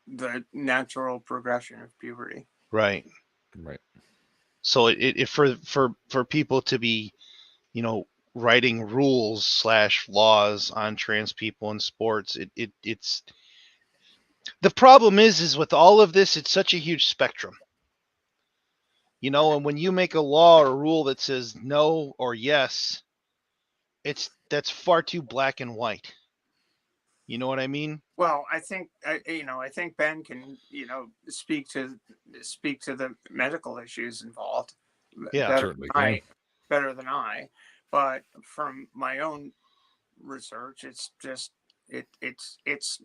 the natural progression of puberty. Right. So it for people to be writing rules / laws on trans people in sports, it's the problem is with all of this, it's such a huge spectrum. And when you make a law or rule that says no or yes, that's far too black and white. You know what I mean? Well, I think Ben can speak to the medical issues involved. Yeah, better than I. But from my own research, it's just it's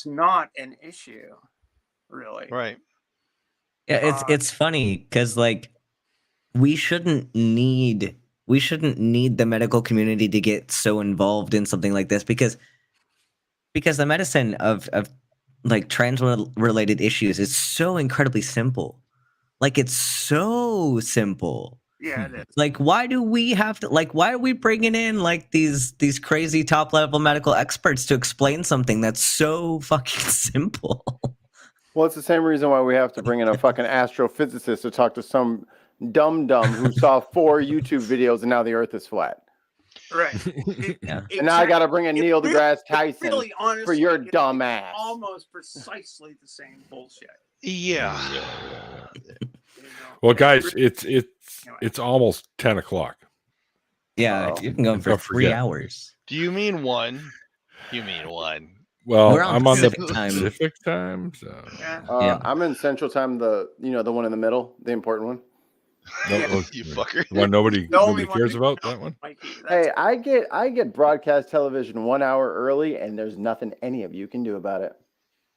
not an issue, really. Right. Yeah, it's funny because we shouldn't need we shouldn't need the medical community to get so involved in something like this because the medicine of like trans related issues is so incredibly simple. Like it's so simple. Yeah, it is. Like why do we have to why are we bringing in like these crazy top level medical experts to explain something that's so fucking simple? Well, it's the same reason why we have to bring in a fucking astrophysicist to talk to some dumb who saw 4 YouTube videos and now the earth is flat. Right. And now I got to bring in Neil deGrasse Tyson really, honestly, for your dumb ass. Almost precisely the same bullshit. Yeah. Well, guys, it's almost 10 o'clock. Yeah, you can go for 3 hours. Do you mean 1? You mean 1? Well, I'm on the Pacific time. Pacific time. So. Yeah. I'm in Central Time. The one in the middle, the important one. You fucker. The one nobody cares about, that one. Hey, I get broadcast television 1 hour early, and there's nothing any of you can do about it.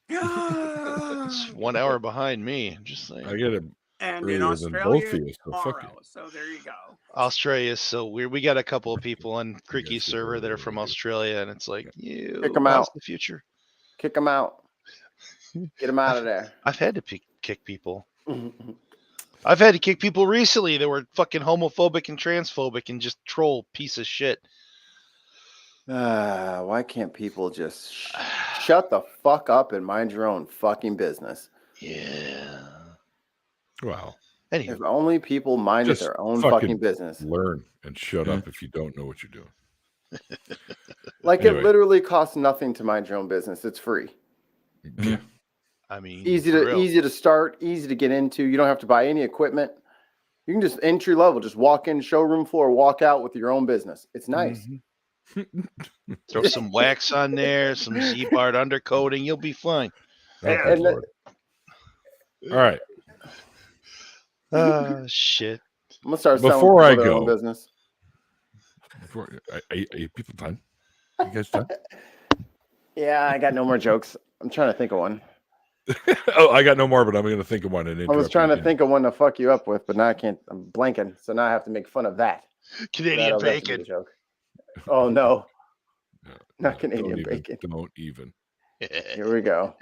It's 1 hour behind me. I'm just saying. I get it And earlier in than Australia, both of you. So fuck tomorrow. you. So there you go. Australia is so weird. We got a couple of people on Creaky server that are from Australia, and it's like, Kick 'em how's out. the future? Kick them out. Get them out of there. I've had to kick people. I've had to kick people recently that were fucking homophobic and transphobic and just troll piece of shit. Why can't people just shut the fuck up and mind your own fucking business? Yeah. Wow. Anyway, If only people minded Just their own fucking business. Learn and shut up if you don't know what you're doing. Like Anyway. it literally costs nothing to mind your own business. It's free. Yeah. I mean, Easy for real. to start, easy to get into. You don't have to buy any equipment. You can just entry level, just walk in, showroom floor, walk out with your own business. It's nice. Throw some wax on there, some Z-Bart undercoating, you'll be fine. Okay, And Lord. All right. Shit. I'm gonna start Before selling I people their own go, business. are you people done? You guys done? Yeah, I got no more jokes. I'm trying to think of one. Oh, I got no more, but I'm going to think of one. And I was trying to think of one to fuck you up with, but now I can't. I'm blanking, so now I have to make fun of that. Canadian That'll have to be bacon. the joke. Oh no, not Don't Canadian even, bacon. Don't even. Here we go.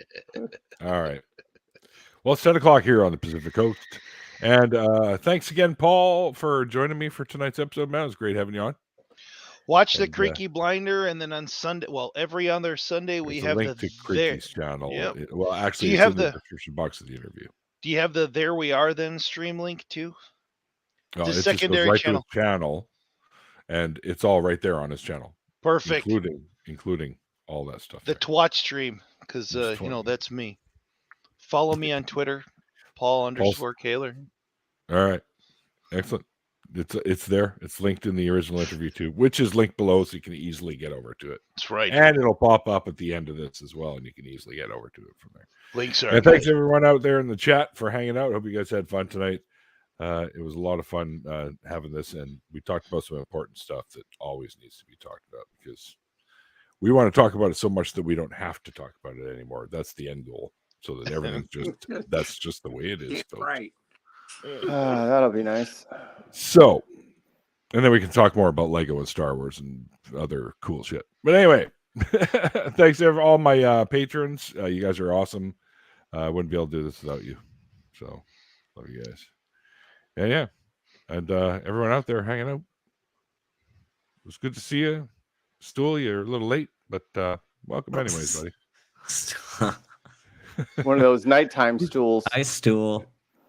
All right. Well, it's 10 o'clock here on the Pacific Coast. And thanks again, Paul, for joining me for tonight's episode, man. It was great having you on. Watch the Creaky Blinder, and then on Sunday, well, every other Sunday we have link the to Creaky's channel. Yep. Well, actually, Do you it's have in the the description box of the interview. Do you have the There We Are Then stream link too? Oh, The it just secondary goes right channel. to his channel, and it's all right there on his channel. Perfect. Including all that stuff. The Twatch stream, because that's me. Follow me on Twitter, Paul_Koehler. All right, excellent. It's there. It's linked in the original interview too, which is linked below, so you can easily get over to it. That's right. And it'll pop up at the end of this as well, and you can easily get over to it from there. Links are. And thanks everyone out there in the chat for hanging out. Hope you guys had fun tonight. It was a lot of fun having this, and we talked about some important stuff that always needs to be talked about because we want to talk about it so much that we don't have to talk about it anymore. That's the end goal, so that everything's that's just the way it is. Folks. Right. That'll be nice. So, and then we can talk more about Lego and Star Wars and other cool shit. But anyway, thanks to all my patrons. You guys are awesome. I wouldn't be able to do this without you. So, love you guys. And yeah, and everyone out there hanging out. It was good to see you. Stool, you're a little late, but welcome anyways, buddy. One of those nighttime stools. Hi, stool.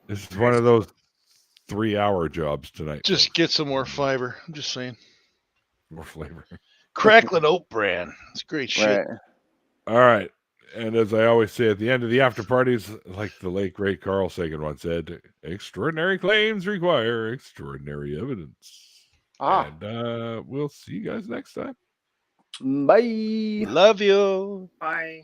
This is one of those 3-hour jobs tonight. Just get some more fiber. I'm just saying. More flavor. Crackling oat bran. It's great shit. Right. All right. And as I always say at the end of the after parties, like the late great Carl Sagan once said, extraordinary claims require extraordinary evidence. And we'll see you guys next time. Bye. Love you. Bye.